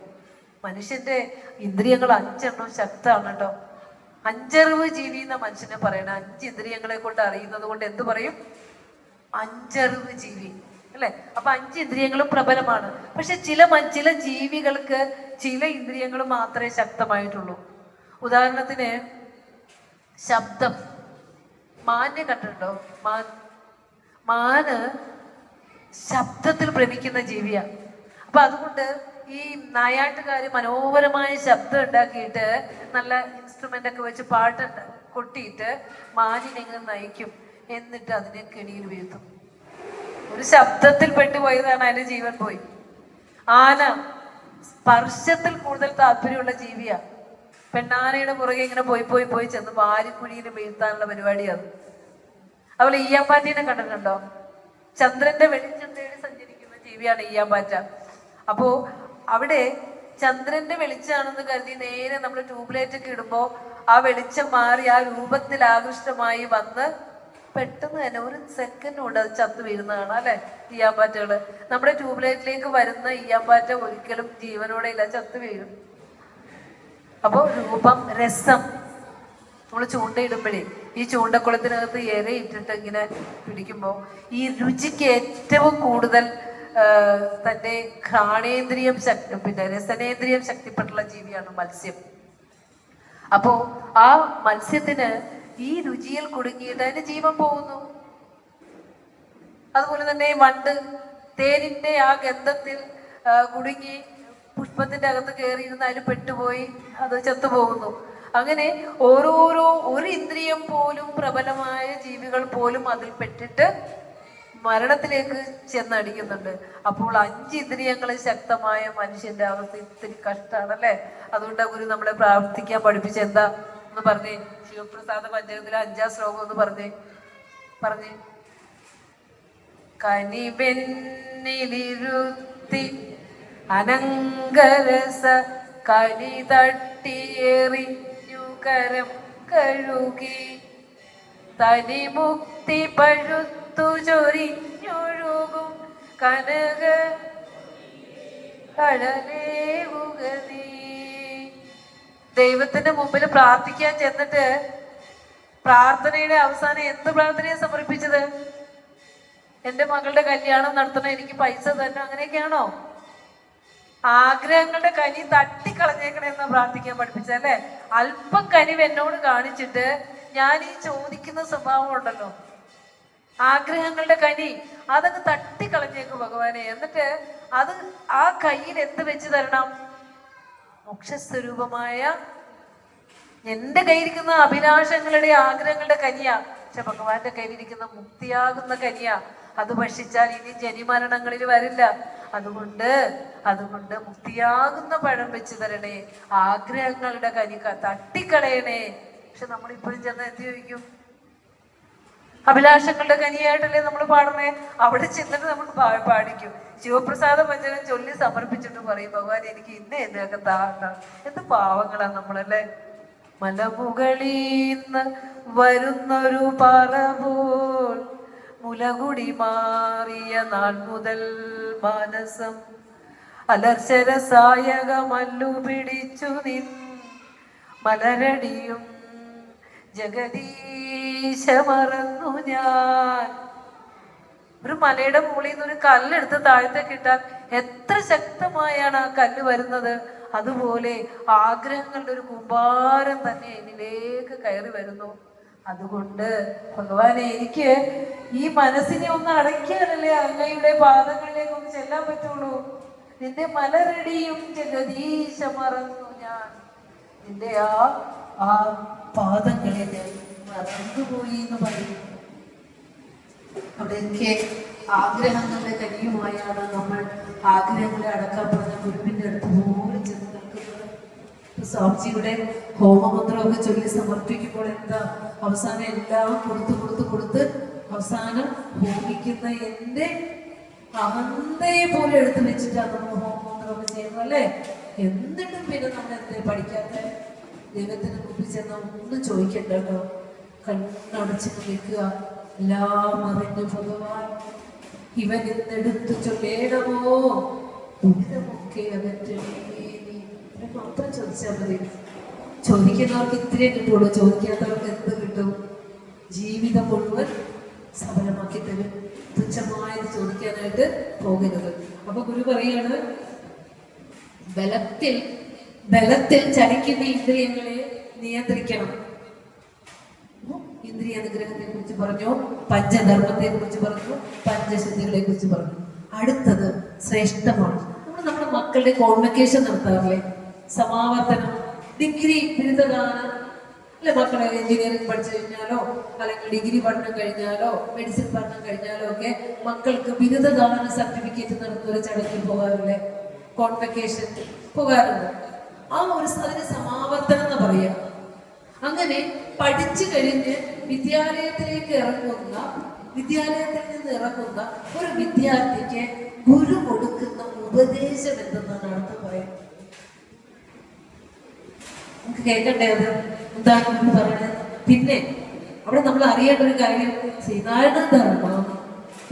മനുഷ്യന്റെ ഇന്ദ്രിയങ്ങൾ 5 ശക്തമാണ് കേട്ടോ. 5 ജീവി എന്ന മനുഷ്യനെ പറയണ. 5 ഇന്ദ്രിയങ്ങളെ കൊണ്ട് അറിയുന്നത് കൊണ്ട് എന്ത് പറയും? 5 ജീവി അല്ലെ. അപ്പൊ 5 ഇന്ദ്രിയങ്ങളും പ്രബലമാണ്. പക്ഷെ ചില ജീവികൾക്ക് ചില ഇന്ദ്രിയങ്ങൾ മാത്രമേ ശക്തമായിട്ടുള്ളൂ. ഉദാഹരണത്തിന് ശബ്ദം. മാനെ കണ്ടിട്ടുണ്ടോ? മാന് ശബ്ദത്തിൽ ഭ്രമിക്കുന്ന ജീവിയാ. അപ്പൊ അതുകൊണ്ട് ഈ നായാട്ടുകാര് മനോഹരമായ ശബ്ദം ഉണ്ടാക്കിയിട്ട് നല്ല ഇൻസ്ട്രുമെന്റ് ഒക്കെ വെച്ച് പാട്ട് കൊട്ടിയിട്ട് മാനിനെ ഇങ്ങനെ നയിക്കും. എന്നിട്ട് അതിനെ കെണിയിൽ വീഴ്ത്തും. ഒരു ശബ്ദത്തിൽ പെട്ടുപോയതാണ് അതിന്റെ ജീവൻ പോയി. ആന സ്പർശത്തിൽ കൂടുതൽ താല്പര്യമുള്ള ജീവിയാ. പെണ്ണാനയുടെ പുറകെ ഇങ്ങനെ പോയി ചെന്ന് വാരിക്കുഴിയിൽ വീഴ്ത്താനുള്ള പരിപാടിയാണ്. അതുപോലെ ഈയാമ്പാറ്റീനെ കണ്ടിട്ടുണ്ടോ? ചന്ദ്രന്റെ വെളിച്ചം തേടി സഞ്ചരിക്കുന്ന ജീവിയാണ് ഈയാമ്പാറ്റ. അപ്പോ അവിടെ ചന്ദ്രന്റെ വെളിച്ചാണെന്ന് കരുതി നേരെ നമ്മൾ ട്യൂബ്ലൈറ്റ് ഒക്കെ ഇടുമ്പോ ആ വെളിച്ചം മാറി ആ രൂപത്തിൽ ആകൃഷ്ടമായി വന്ന് പെട്ടെന്ന് തന്നെ ഒരു സെക്കൻഡ് കൊണ്ട് അത് ചത്തു വീഴുന്നതാണ് അല്ലെ ഈയാമ്പാറ്റകള്. നമ്മുടെ ട്യൂബ്ലൈറ്റിലേക്ക് വരുന്ന ഈയാമ്പാറ്റ ഒരിക്കലും ജീവനോടെ ഇല്ല, ചത്തു വീഴും. അപ്പോ രൂപം, രസം. നമ്മൾ ചൂണ്ടയിടുമ്പോഴേ ഈ ചൂണ്ടക്കുളത്തിനകത്ത് ഇരയിട്ടിട്ട് ഇങ്ങനെ പിടിക്കുമ്പോൾ ഈ രുചിക്ക് ഏറ്റവും കൂടുതൽ തന്റെ ഘ്രാണേന്ദ്രിയം പിന്നെ രസനേന്ദ്രിയം ശക്തിപ്പെട്ടുള്ള ജീവിയാണ് മത്സ്യം. അപ്പോ ആ മത്സ്യത്തിന് ഈ രുചിയിൽ കുടുങ്ങിയിട്ട് അതിന് ജീവൻ പോകുന്നു. അതുപോലെ തന്നെ വണ്ട് തേനിന്റെ ആ ഗന്ധത്തിൽ കുടുങ്ങി പുഷ്പത്തിന്റെ അകത്ത് കയറിയിരുന്ന് അതിൽ പെട്ടുപോയി അത് ചത്തുപോകുന്നു. അങ്ങനെ ഒരു ഇന്ദ്രിയം പോലും പ്രബലമായ ജീവികൾ പോലും അതിൽ പെട്ടിട്ട് മരണത്തിലേക്ക് ചെന്നടിക്കുന്നുണ്ട്. അപ്പോൾ 5 ഇന്ദ്രിയങ്ങൾ ശക്തമായ മനുഷ്യന്റെ അവസ്ഥ ഇത്തിരി കഷ്ടമാണ് അല്ലെ. അതുകൊണ്ട് ഗുരു നമ്മളെ പ്രാർത്ഥിക്കാൻ പഠിപ്പിച്ച എന്താ എന്ന് പറഞ്ഞേ. ശിവപ്രസാദ പഞ്ചകത്തിലെ 5-ാം ശ്ലോകം ഒന്ന് പറഞ്ഞേ. കനിവെന്നിലിരുത്തി അനങ്കരസ കനി തട്ടിയെറിഞ്ഞു കരം കഴുകി തനിമുക്തി പഴുത്തു ചൊരിഞ്ഞൊഴുകും കനക കടലേകും നീ. ദൈവത്തിന്റെ മുമ്പിൽ പ്രാർത്ഥിക്കാൻ ചെന്നിട്ട് പ്രാർത്ഥനയുടെ അവസാനം എന്ത് പ്രാർത്ഥനയെ സമർപ്പിച്ചത്? എന്റെ മകളുടെ കല്യാണം നടത്തണം, എനിക്ക് പൈസ തരണം, അങ്ങനെയൊക്കെയാണോ? ആഗ്രഹങ്ങളുടെ കനി തട്ടിക്കളഞ്ഞേക്കണെന്ന് പ്രാർത്ഥിക്കാൻ പഠിപ്പിച്ചല്ലേ. അല്പം കനിവ് എന്നോട് കാണിച്ചിട്ട് ഞാൻ ഈ ചോദിക്കുന്ന സ്വഭാവം ഉണ്ടല്ലോ, ആഗ്രഹങ്ങളുടെ കനി അതങ്ങ് തട്ടിക്കളഞ്ഞേക്കും ഭഗവാനെ. എന്നിട്ട് അത് ആ കയ്യിൽ എന്ത് വെച്ച് തരണം? മോക്ഷസ്വരൂപമായ എന്റെ കയ്യിരിക്കുന്ന അഭിലാഷങ്ങളുടെ ആഗ്രഹങ്ങളുടെ കനിയ. പക്ഷെ ഭഗവാന്റെ കയ്യിലിരിക്കുന്ന മുക്തിയാകുന്ന കനിയ. അത് ഭക്ഷിച്ചാൽ ഇനി ജനിമരണങ്ങളിൽ വരില്ല. അതുകൊണ്ട് മുക്തിയാകുന്ന പഴം വെച്ച് തരണേ, ആഗ്രഹങ്ങളുടെ കനി തട്ടിക്കളയണേ. പക്ഷെ നമ്മൾ ഇപ്പോഴും ചെന്ന് എന്ത് ചോദിക്കും? അഭിലാഷങ്ങളുടെ കനിയായിട്ടല്ലേ നമ്മൾ പാടണേ. അവിടെ ചെന്നിട്ട് നമ്മൾ പാടിക്കും. ശിവപ്രസാദ പഞ്ചകം ചൊല്ലി സമർപ്പിച്ചിട്ട് പറയും, ഭഗവാൻ എനിക്ക് എന്നൊക്കെ താണ്ട. എന്ത് പാവങ്ങളാ നമ്മളല്ലേ. മലമുകളീന്ന് വരുന്നൊരു പറ പോൽ മുലകുടി മാറിയ നാൾ മുതൽ മാനസം അലർശരസായകമല്ലു പിടിച്ചു നിൻ മലരടിയും ജഗദീശ മറന്നു ഞാൻ. ഒരു മലയുടെ മുകളിൽ നിന്ന് ഒരു കല്ലെടുത്ത് താഴത്തേക്ക് ഇട്ടാൽ എത്ര ശക്തമായാണ് ആ കല്ല് വരുന്നത്. അതുപോലെ ആഗ്രഹങ്ങളുടെ ഒരു കൂമ്പാരം തന്നെ എന്നിലേക്ക് കയറി വരുന്നു. അതുകൊണ്ട് ഭഗവാനെ, എനിക്ക് ഈ മനസ്സിനെ ഒന്ന് അടയ്ക്കാനല്ലേ അങ്ങയുടെ പാദങ്ങളിലേക്ക് ഒന്ന് ചെല്ലാൻ പറ്റുള്ളൂ. നിന്റെ മലരടിയും ജഗദീശ മറന്നു ഞാൻ. നിന്റെ ആ പാദങ്ങളെ മറന്നുപോയി എന്ന് പറയുന്നു. അവിടെയൊക്കെ ആഗ്രഹങ്ങളുടെ കനിയുമായാണ് നമ്മൾ ആഗ്രഹങ്ങളെ അടക്കാൻ പറഞ്ഞ ഗുരുവിന്റെ അടുത്ത് പോലും ചെന്ന് നിൽക്കുന്നത്. സ്വാമിജിയുടെ ഹോമമന്ത്രമൊക്കെ ചൊല്ലി സമർപ്പിക്കുമ്പോൾ എന്താ അവസാനം എല്ലാം കൊടുത്ത് അവസാനം ഹോമിക്കുന്ന എന്റെ അഹന്തയെ പോലെ എടുത്തു വെച്ചിട്ടാണ് നമ്മൾ ഹോമമന്ത്രമൊക്കെ ചെയ്യുന്നത് അല്ലേ. എന്നിട്ടും പിന്നെ നമ്മൾ എന്തേ പഠിക്കാത്ത? ദൈവത്തിന് മുമ്പിൽ ചെന്ന ഒന്നും ചോദിക്കണ്ടല്ലോ, കണ്ണടച്ച് നിൽക്കുക. എല്ലാം അറിഞ്ഞു ഭഗവാൻ ഇവൻ ഇന്നെടുത്തു ചൊല്ലേണമോ ദുരിതമൊക്കെ അകറ്റണേ. മാത്രം ചോദിച്ചാൽ മതി. ചോദിക്കുന്നവർക്ക് ഇത്രയും കിട്ടുള്ളൂ, ചോദിക്കാത്തവർക്ക് എന്ത് കിട്ടും? ജീവിതം മുഴുവൻ സഫലമാക്കി തരും. തുച്ഛമായത് ചോദിക്കാനായിട്ട് പോകരുത്. അപ്പൊ ഗുരു പറയാണ്, ബലത്തിൽ ചലിക്കുന്ന ഇന്ദ്രിയങ്ങളെ നിയന്ത്രിക്കണം. ഇന്ദ്രിയ നിഗ്രഹത്തെ കുറിച്ച് പറഞ്ഞു, പഞ്ചധർമ്മത്തെ കുറിച്ച് പറഞ്ഞു, പഞ്ചശുദ്ധികളെ കുറിച്ച് പറഞ്ഞു. അടുത്തത് ശ്രേഷ്ഠമാണ്. നമ്മുടെ മക്കളുടെ കോൺവെക്കേഷൻ നടത്താറില്ലേ, സമാവർത്തനം, ഡിഗ്രി ബിരുദദാനം അല്ലെ. മക്കളെ എഞ്ചിനീയറിംഗ് പഠിച്ചു കഴിഞ്ഞാലോ അല്ലെങ്കിൽ ഡിഗ്രി പഠനം കഴിഞ്ഞാലോ മെഡിസിൻ പഠനം കഴിഞ്ഞാലോ ഒക്കെ മക്കൾക്ക് ബിരുദദാന സർട്ടിഫിക്കറ്റ് നടത്തുന്ന ഒരു ചടങ്ങിൽ പോകാറില്ലേ, കോൺവെക്കേഷൻ പോകാറുണ്ട്. അതിന് സമാവർത്തനം എന്ന് പറയാം. അങ്ങനെ പഠിച്ചു കഴിഞ്ഞ് വിദ്യാലയത്തിൽ നിന്ന് ഇറങ്ങുന്ന ഒരു വിദ്യാർത്ഥിക്ക് ഗുരു കൊടുക്കുന്ന ഉപദേശം എന്തെന്നാണ് അടുത്ത് പറയുന്നത്. നമുക്ക് കേൾക്കണ്ടേ അത് എന്താണ് ഗുരു പറയുന്നത്? പിന്നെ അവിടെ നമ്മൾ അറിയേണ്ട ഒരു കാര്യം, ശ്രീനാരായണ ധർമ്മം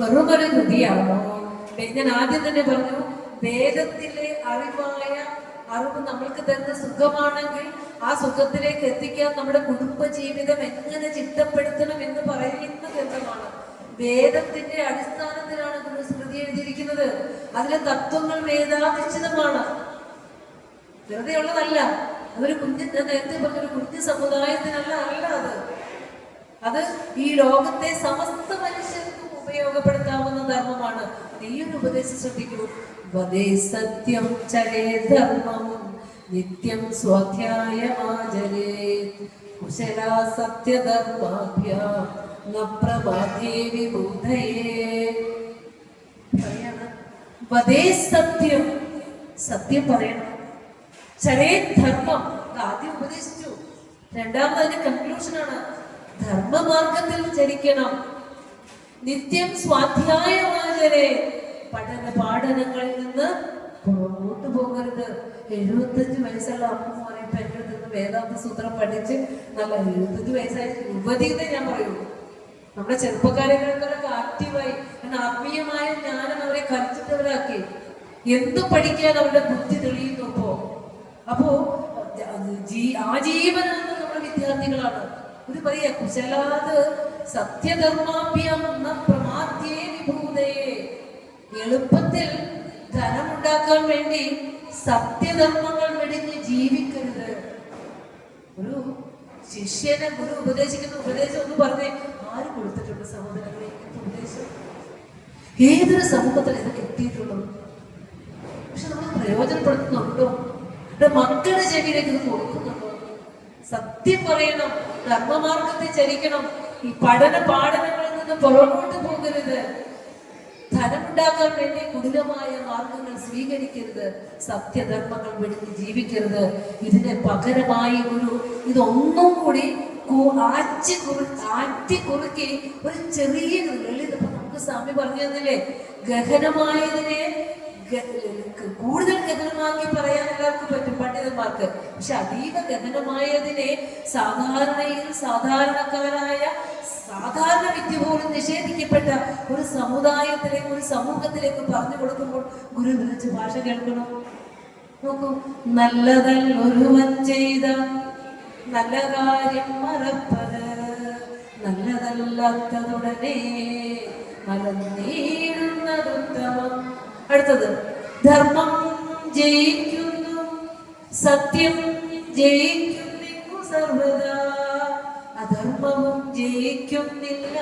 വെറും ഒരു കൃതിയാണോ? ഞാൻ ആദ്യം തന്നെ പറഞ്ഞു, വേദത്തിലെ അറിവ് നമ്മൾക്ക് തരുന്ന സുഖമാണെങ്കിൽ ആ സുഖത്തിലേക്ക് എത്തിക്കാൻ നമ്മുടെ കുടുംബ ജീവിതം എങ്ങനെ ചിട്ടപ്പെടുത്തണം എന്ന് പറയുന്ന ഗ്രന്ഥമാണ്. വേദത്തിന്റെ അടിസ്ഥാനത്തിലാണ് ഗുരു സ്മൃതി എഴുതിയിരിക്കുന്നത്. അതിലെ തത്വങ്ങൾ വേദാധിഷ്ഠിതമാണ്, വെറുതെ ഉള്ളതല്ല. അതൊരു നേരത്തെ പറഞ്ഞൊരു കുഞ്ഞു സമുദായത്തിനല്ല അത് ഈ ലോകത്തെ സമസ്ത മനുഷ്യർക്കും ഉപയോഗപ്പെടുത്താവുന്ന ധർമ്മമാണ്. നീയൊരു ഉപദേശം ശ്രദ്ധിക്കൂ. വദേ സത്യം ചരേ ധർമ്മം നിത്യം സ്വാധ്യായമാചരേ കുശലാ സത്യധർമാഭ്യാം ന പ്രമാദേ വിബുധയേ. വദേ സത്യം, സത്യം പറയണം. ചരേ ധർമ്മം, ആദ്യം ഉപദേശിച്ചു. രണ്ടാമത് അതിന്റെ കൺക്ലൂഷനാണ്, ധർമ്മമാർഗത്തിൽ ചരിക്കണം. നിത്യം സ്വാധ്യായമാചരേ, പാഠനങ്ങളിൽ നിന്ന് പുറകോട്ട് പോകരുത്. 75 വയസ്സുള്ള അമ്മമാരെ ഇപ്പൊ എൻ്റെ അടുത്ത് നിന്ന് വേദാന്ത സൂത്രം പഠിച്ച് നല്ല 75 വയസ്സായ യുവതിയുടെ ഞാൻ പറയുള്ളൂ. നമ്മുടെ ചെറുപ്പക്കാരെക്കാളൊക്കെ ആക്റ്റീവായി, കാരണം ആത്മീയമായ ജ്ഞാനം അവരെ കരുത്തുന്നവരാക്കി. എന്ത് പഠിക്കാൻ അവരുടെ ബുദ്ധി തെളിയുന്നു. ഇപ്പോ അപ്പോ ആജീവനാന്തം നമ്മുടെ വിദ്യാർത്ഥികളാണ്. ഒരു പറയാ കുശലാത് സത്യധർമാഭ്യം ന പ്രമാദ്യേ വിഭൂതേ. എളുപ്പത്തിൽ ധനമുണ്ടാക്കാൻ വേണ്ടി സത്യധർമ്മങ്ങൾ വെടിഞ്ഞ് ജീവിക്കരുത്. ഒരു ശിഷ്യനെ ഗുരു ഉപദേശിക്കുന്ന ഉപദേശം ഒന്ന് പറഞ്ഞേ, ആര് കൊടുത്തിട്ടുണ്ട് സഹോദരങ്ങളെ ഇങ്ങനത്തെ ഉപദേശം? ഏതൊരു സമൂഹത്തിൽ ഇതൊക്കെ എത്തിയിട്ടുള്ളൂ? പക്ഷെ നമ്മൾ പ്രയോജനപ്പെടുത്തുന്നുണ്ടോ? മക്കളുടെ ചെവിയിലേക്ക് ഇത് കൊടുക്കുന്നുണ്ടോ? സത്യം പറയണം, ധർമ്മമാർഗത്തെ ചരിക്കണം. ഈ പാഠനങ്ങളിൽ നിന്ന് പുറകോട്ട് പോകരുത്. ധനമുണ്ടാക്കാൻ വേണ്ടി കുടിലമായ മാർഗങ്ങൾ സ്വീകരിക്കരുത്. സത്യധർമ്മങ്ങൾ വെടിഞ്ഞ് ജീവിക്കരുത്. ഇതിന് പകരമായി ഇതൊന്നും കൂടി ആറ്റിക്കുറുക്കി ഒരു ചെറിയ ലളിതം നമുക്ക് സ്വാമി പറഞ്ഞു തന്നില്ലേ, ഗഹനമായതിനെ കൂടുതൽ ഗഹനമാക്കി പറയാൻ എല്ലാവർക്കും പറ്റും പണ്ഡിതന്മാർക്ക്. പക്ഷെ അതീവ ഗഹനമായതിനെ സാധാരണക്കാരായ സാധാരണ വിദ്യ പോലും നിഷേധിക്കപ്പെട്ട ഒരു സമുദായത്തിലേക്ക്, ഒരു സമൂഹത്തിലേക്ക് പറഞ്ഞു കൊടുക്കുമ്പോൾ ഗുരു വിളിച്ച് ഭാഷ കേൾക്കണം. നോക്കൂ, നല്ലതല്ലൊരുവൻ ചെയ്ത നല്ല കാര്യം മറപ്പത്, നല്ലതല്ലാത്തതുടനെ മറന്നേടുന്നതുത്തമം. അടുത്തത്, ധർമ്മം ജയിക്കുന്നു, സത്യം ജയിക്കുന്നു സർവദാ, അധർമ്മവും ജയിക്കുന്നില്ല,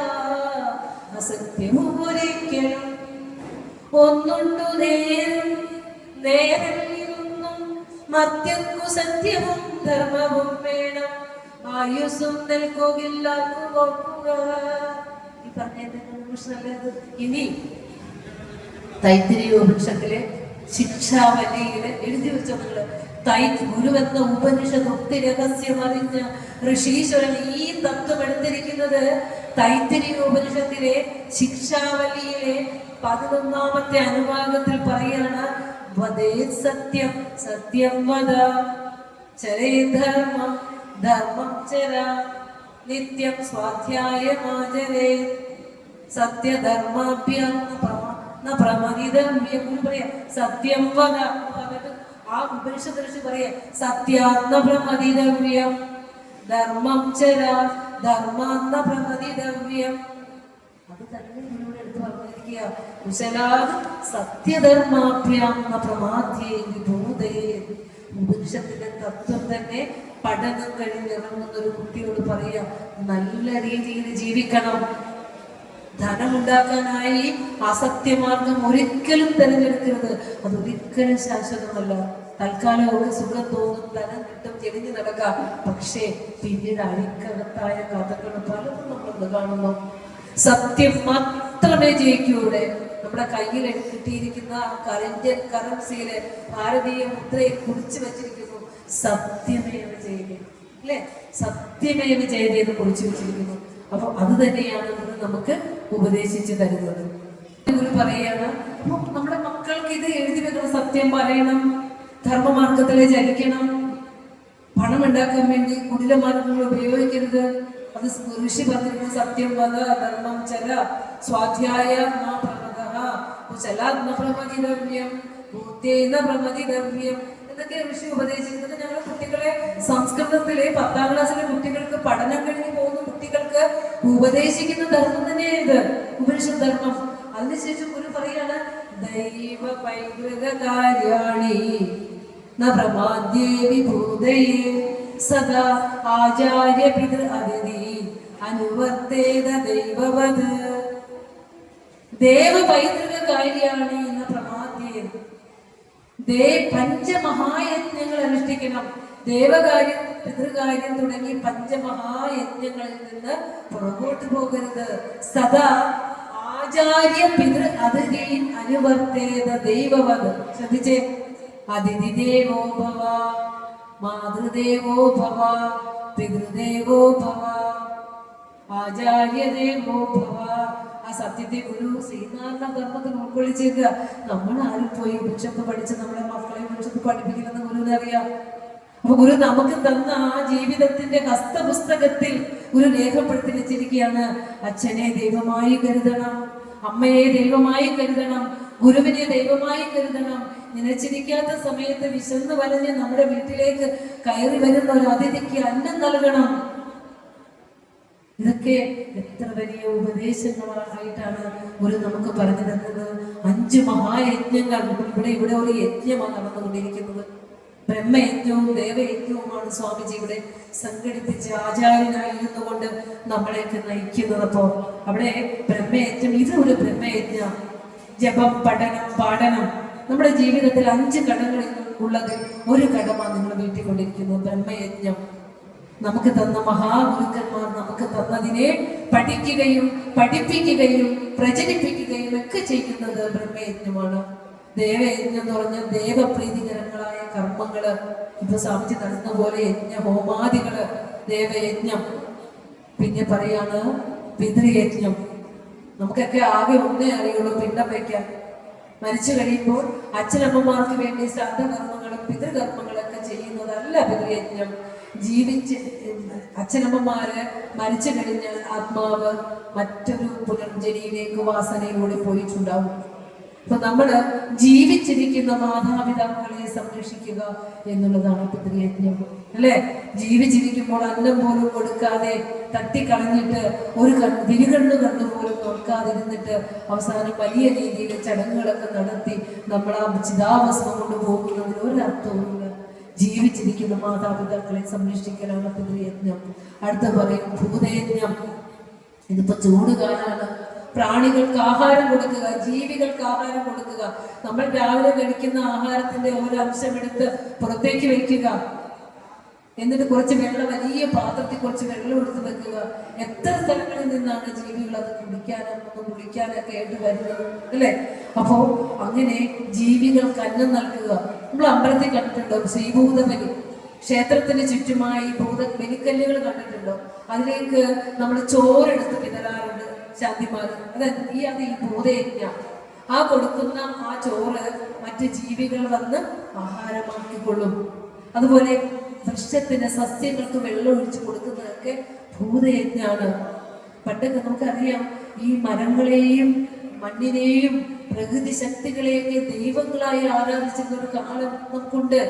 അസത്യവും ഒരിക്കലും. ഒന്നുണ്ടു നേരിരുന്നും മർത്യർക്കു സത്യവും ധർമ്മവും വേണം, ആയുസ്സും നിൽക്കുകയില്ല. ഈ പറഞ്ഞത് ഇനി തൈത്തിരീയ ഉപനിഷത്തിലെ ശിക്ഷാവലിയില് എഴുതി വെച്ച ഗുരുവെന്ന ഉപനിഷത്ത് ഒത്തി രഹസ്യമറിഞ്ഞ ഋഷീശ്വരൻ ഈ തത്വം എടുത്തിരിക്കുന്നത് തൈത്തിരീയ ഉപനിഷത്തിലെ ശിക്ഷാവലിയിലെ 11ാമത്തെ അനുഭാഗത്തിൽ പറയാണ്, സത്യം സത്യം വദ, ചരേ ധർമ്മം ധർമ്മം ചര, നിത്യം സ്വാധ്യായമാചരേ, സത്യധർമാഭ്യം പ്രമദിതവ്യം. പറയാ സത്യം വദ, ആ ഉപനിഷത്ത് പറയാ സത്യാന്ന പ്രമദിതവ്യം, ധർമ്മം ചര ധർമാന്ന പ്രമദിതവ്യം. അത് തന്നെ ഗുരുവിടെ എടുത്ത് പറഞ്ഞിരിക്കുക. കുശലാത് സത്യധർമാഭ്യം പ്രമാദ്യേ വിഭൂതേ. ഉപനിഷത്തിന്റെ തത്വം തന്നെ പഠനം കഴിഞ്ഞിറങ്ങുന്ന ഒരു കുട്ടിയോട് പറയാ, നല്ല രീതിയിൽ ജീവിക്കണം. ധനമുണ്ടാക്കാനായി അസത്യമാർഗം ഒരിക്കലും തിരഞ്ഞെടുക്കരുത്. അതൊരിക്കലും ശാശ്വതമല്ല. തൽക്കാലം ഒരു സുഖം തോന്നും, ധനം കിട്ടും, ചെരിഞ്ഞു നടക്കാം. പക്ഷേ പിന്നീട് അഴിക്കകത്തായ കഥകൾ പലതും നമ്മൾ കാണുന്നു. സത്യം മാത്രമേ ജയിക്കൂടെ. നമ്മുടെ കയ്യിൽ കിട്ടിയിരിക്കുന്ന കറൻസിയിലെ ഭാരതീയ മുദ്രയെ കുറിച്ച് വെച്ചിരിക്കുന്നു, സത്യമേവ ജയതേ, അല്ലെ? സത്യമേവ ജയതേ എന്ന് കുറിച്ച് വെച്ചിരിക്കുന്നു. അപ്പൊ അത് തന്നെയാണ് ഗുരു നമുക്ക് ഉപദേശിച്ചു തരുന്നത്. ഗുരു പറയാണ്, അപ്പൊ നമ്മുടെ മക്കൾക്ക് ഇത് എഴുതി വെക്കണം, സത്യം പറയണം, ധർമ്മമാർഗത്തിലെ ചലിക്കണം, പണം ഉണ്ടാക്കാൻ വേണ്ടി കുടില മാർഗങ്ങൾ ഉപയോഗിക്കരുത്. അത് ഋഷി പറഞ്ഞിരിക്കുന്ന സത്യം വദ, ധർമ്മം ചര, സ്വാധ്യായ പ്രമദിതവ്യം, പ്രമദിതവ്യം എന്നൊക്കെ ഋഷി ഉപദേശിക്കുന്നത്. ഞങ്ങൾ കുട്ടികളെ സംസ്കൃതത്തിലെ 10ാം ക്ലാസ്സിലെ കുട്ടികൾക്ക്, പഠനം കഴിഞ്ഞ് പോകുന്ന കുട്ടികൾക്ക് ഉപദേശിക്കുന്ന ധർമ്മം തന്നെയാണ് ഇത്, ഉപനിഷത് ധർമ്മം. അതിനുശേഷം ഗുരു പറയാണ്, ദൈവ പൈതൃക കാര്യാണി ന പ്രമാദ്യേ വിഭൂതേ, സദാ ആചാര്യ പിതൃ അതിഥി അനുവർത്തേത ദൈവവത്. ദേവ പൈതൃക കാര്യാണി ന പ്രമാദ്യേ. പഞ്ചമഹായജ്ഞങ്ങൾ അനുഷ്ഠിക്കണം. ദേവകാര്യം, പിതൃകാര്യം തുടങ്ങി പഞ്ചമഹായജ്ഞങ്ങളിൽ നിന്ന് പുറകോട്ട് പോകരുത്. സദാ ആചാര്യ പിതൃ അതിഥി അനുവർത്തേത ദൈവവത്. ശ്രദ്ധിച്ചേ, അതിഥി ദേവോ ഭവ, മാതൃദേവോ ഭവ, പിതൃദേവോ ഭവ, ആചാര്യദേവോ ഭവ. ആ സത്യത്തെ ഗുരു ശ്രീനാരായണ ധർമ്മത്തിൽ ഉൾക്കൊള്ളിച്ചേക്കുക. നമ്മൾ ആരും പോയി ഉപനിഷത്ത് പഠിച്ച് നമ്മളെ മക്കളെ ഉപനിഷത്ത് പഠിപ്പിക്കില്ലെന്ന് ഗുരുവിനറിയാം. അപ്പൊ ഗുരു നമുക്ക് തന്ന ആ ജീവിതത്തിന്റെ ഹസ്തപുസ്തകത്തിൽ ഗുരു രേഖപ്പെടുത്തി വെച്ചിരിക്കുകയാണ്, അച്ഛനെ ദൈവമായി കരുതണം, അമ്മയെ ദൈവമായി കരുതണം, ഗുരുവിനെ ദൈവമായി കരുതണം. നിലച്ചിരിക്കാത്ത സമയത്ത് വിശന്ന് വലഞ്ഞ് നമ്മുടെ വീട്ടിലേക്ക് കയറി വരുന്ന ഒരു അതിഥിക്ക് അന്നം നൽകണം. ഇതൊക്കെ എത്ര വലിയ ഉപദേശങ്ങളായിട്ടാണ് ഒരു നമുക്ക് പറഞ്ഞു തന്നത്. 5 മഹായജ്ഞങ്ങൾ ഇവിടെ ഒരു യജ്ഞമാണ് നടന്നുകൊണ്ടിരിക്കുന്നത്. ബ്രഹ്മയജ്ഞവും ദേവയജ്ഞവുമാണ് സ്വാമിജി ഇവിടെ സംഘടിപ്പിച്ച് ആചാര്യനായിരുന്നു കൊണ്ട് നമ്മളെയൊക്കെ നയിക്കുന്നത്. അപ്പോ അവിടെ ബ്രഹ്മയജ്ഞം, ഇത് ഒരു ബ്രഹ്മയജ്ഞ. ജപം, പഠനം, പാഠനം, നമ്മുടെ ജീവിതത്തിൽ 5 കടങ്ങളിൽ ഉള്ളത് ഒരു കടമാണ് നിങ്ങൾ വീട്ടിക്കൊണ്ടിരിക്കുന്നത്. ബ്രഹ്മയജ്ഞം നമുക്ക് തന്ന മഹാഗുരുക്കന്മാർ നമുക്ക് തന്നതിനെ പഠിക്കുകയും പഠിപ്പിക്കുകയും പ്രചരിപ്പിക്കുകയും ഒക്കെ ചെയ്യുന്നത് ബ്രഹ്മയജ്ഞമാണ്. ദേവയജ്ഞം എന്ന് പറഞ്ഞാൽ ദേവപ്രീതികരങ്ങളായ കർമ്മങ്ങള്. ഇപ്പൊ സ്വാമിജി നടന്ന പോലെ യജ്ഞ ഹോമാദികള് ദേവയജ്ഞം. പിന്നെ പറയാണ് പിതൃയജ്ഞം. നമുക്കൊക്കെ ആകെ ഒന്നേ അറിയുള്ളൂ, പിണ്ടം വയ്ക്കാൻ. മരിച്ചു കഴിയുമ്പോൾ അച്ഛനമ്മമാർക്ക് വേണ്ടി ശ്രാദ്ധകർമ്മങ്ങളും പിതൃകർമ്മങ്ങളൊക്കെ ചെയ്യുന്നതല്ല പിതൃയജ്ഞം. ജീവിച്ച് അച്ഛനമ്മമാര് മരിച്ചു കഴിഞ്ഞാൽ ആത്മാവ് മറ്റൊരു പുനർജനിയിലേക്ക് വാസനയിലൂടെ പോയിട്ടുണ്ടാവും. അപ്പൊ നമ്മള് ജീവിച്ചിരിക്കുന്ന മാതാപിതാക്കളെ സംരക്ഷിക്കുക എന്നുള്ളതാണ് പിതൃയജ്ഞം, അല്ലെ? ജീവിച്ചിരിക്കുമ്പോൾ അന്നം പോലും കൊടുക്കാതെ തട്ടിക്കളഞ്ഞിട്ട് ഒരു തിരുകണ്ണു കണ്ണു പോലും നോക്കാതിരുന്നിട്ട് അവസാനം വലിയ രീതിയിൽ ചടങ്ങുകളൊക്കെ നടത്തി നമ്മൾ ആ ചിതാഭസ്മം കൊണ്ട് പോകുന്നതിന് ഒരർത്ഥവുമില്ല. ജീവിച്ചിരിക്കുന്ന മാതാപിതാക്കളെ സംരക്ഷിക്കലാണ് പിതൃയജ്ഞം. അടുത്ത പറയും ഭൂതയജ്ഞം. ഇതിപ്പോ ചൂടുകാലാണ്. പ്രാണികൾക്ക് ആഹാരം കൊടുക്കുക, ജീവികൾക്ക് ആഹാരം കൊടുക്കുക. നമ്മൾ രാവിലെ കഴിക്കുന്ന ആഹാരത്തിന്റെ ഓരോ അംശം എടുത്ത് പുറത്തേക്ക് വെക്കുക. എന്നിട്ട് കുറച്ച് വെള്ളം, വലിയ പാത്രത്തിൽ കുറച്ച് വെള്ളം എടുത്ത് വെക്കുക. എത്ര സ്ഥലങ്ങളിൽ നിന്നാണ് ജീവികൾ അത് കുടിക്കാനൊക്കെ ആയിട്ട് വരുന്നത്, അല്ലെ? അപ്പോ അങ്ങനെ ജീവികൾക്ക് അന്നം നൽകുക. നമ്മൾ അമ്പലത്തിൽ കണ്ടിട്ടുണ്ടോ ശ്രീഭൂതബലി? ക്ഷേത്രത്തിന് ചുറ്റുമായി ബലിക്കല്ലുകൾ കണ്ടിട്ടുണ്ടോ? അതിലേക്ക് നമ്മൾ ചോറെടുത്ത് വിതരാറുണ്ട് ശാന്തിമാര്. അത് ഈ ഭൂതയജ്ഞ. ആ കൊടുക്കുന്ന ആ ചോറ് മറ്റ് ജീവികൾ വന്ന് ആഹാരമാക്കിക്കൊള്ളും. അതുപോലെ വൃക്ഷത്തിന്, സസ്യങ്ങൾക്ക് വെള്ളം ഒഴിച്ചു കൊടുക്കുന്നതൊക്കെ ഭൂതയജ്ഞാണ്. പണ്ടൊക്കെ നമുക്കറിയാം, ഈ മരങ്ങളെയും മണ്ണിനെയും പ്രകൃതി ശക്തികളെയൊക്കെ ദൈവങ്ങളായി ആരാധിച്ചിരുന്ന ഒരു കാലം നമുക്കുണ്ട്.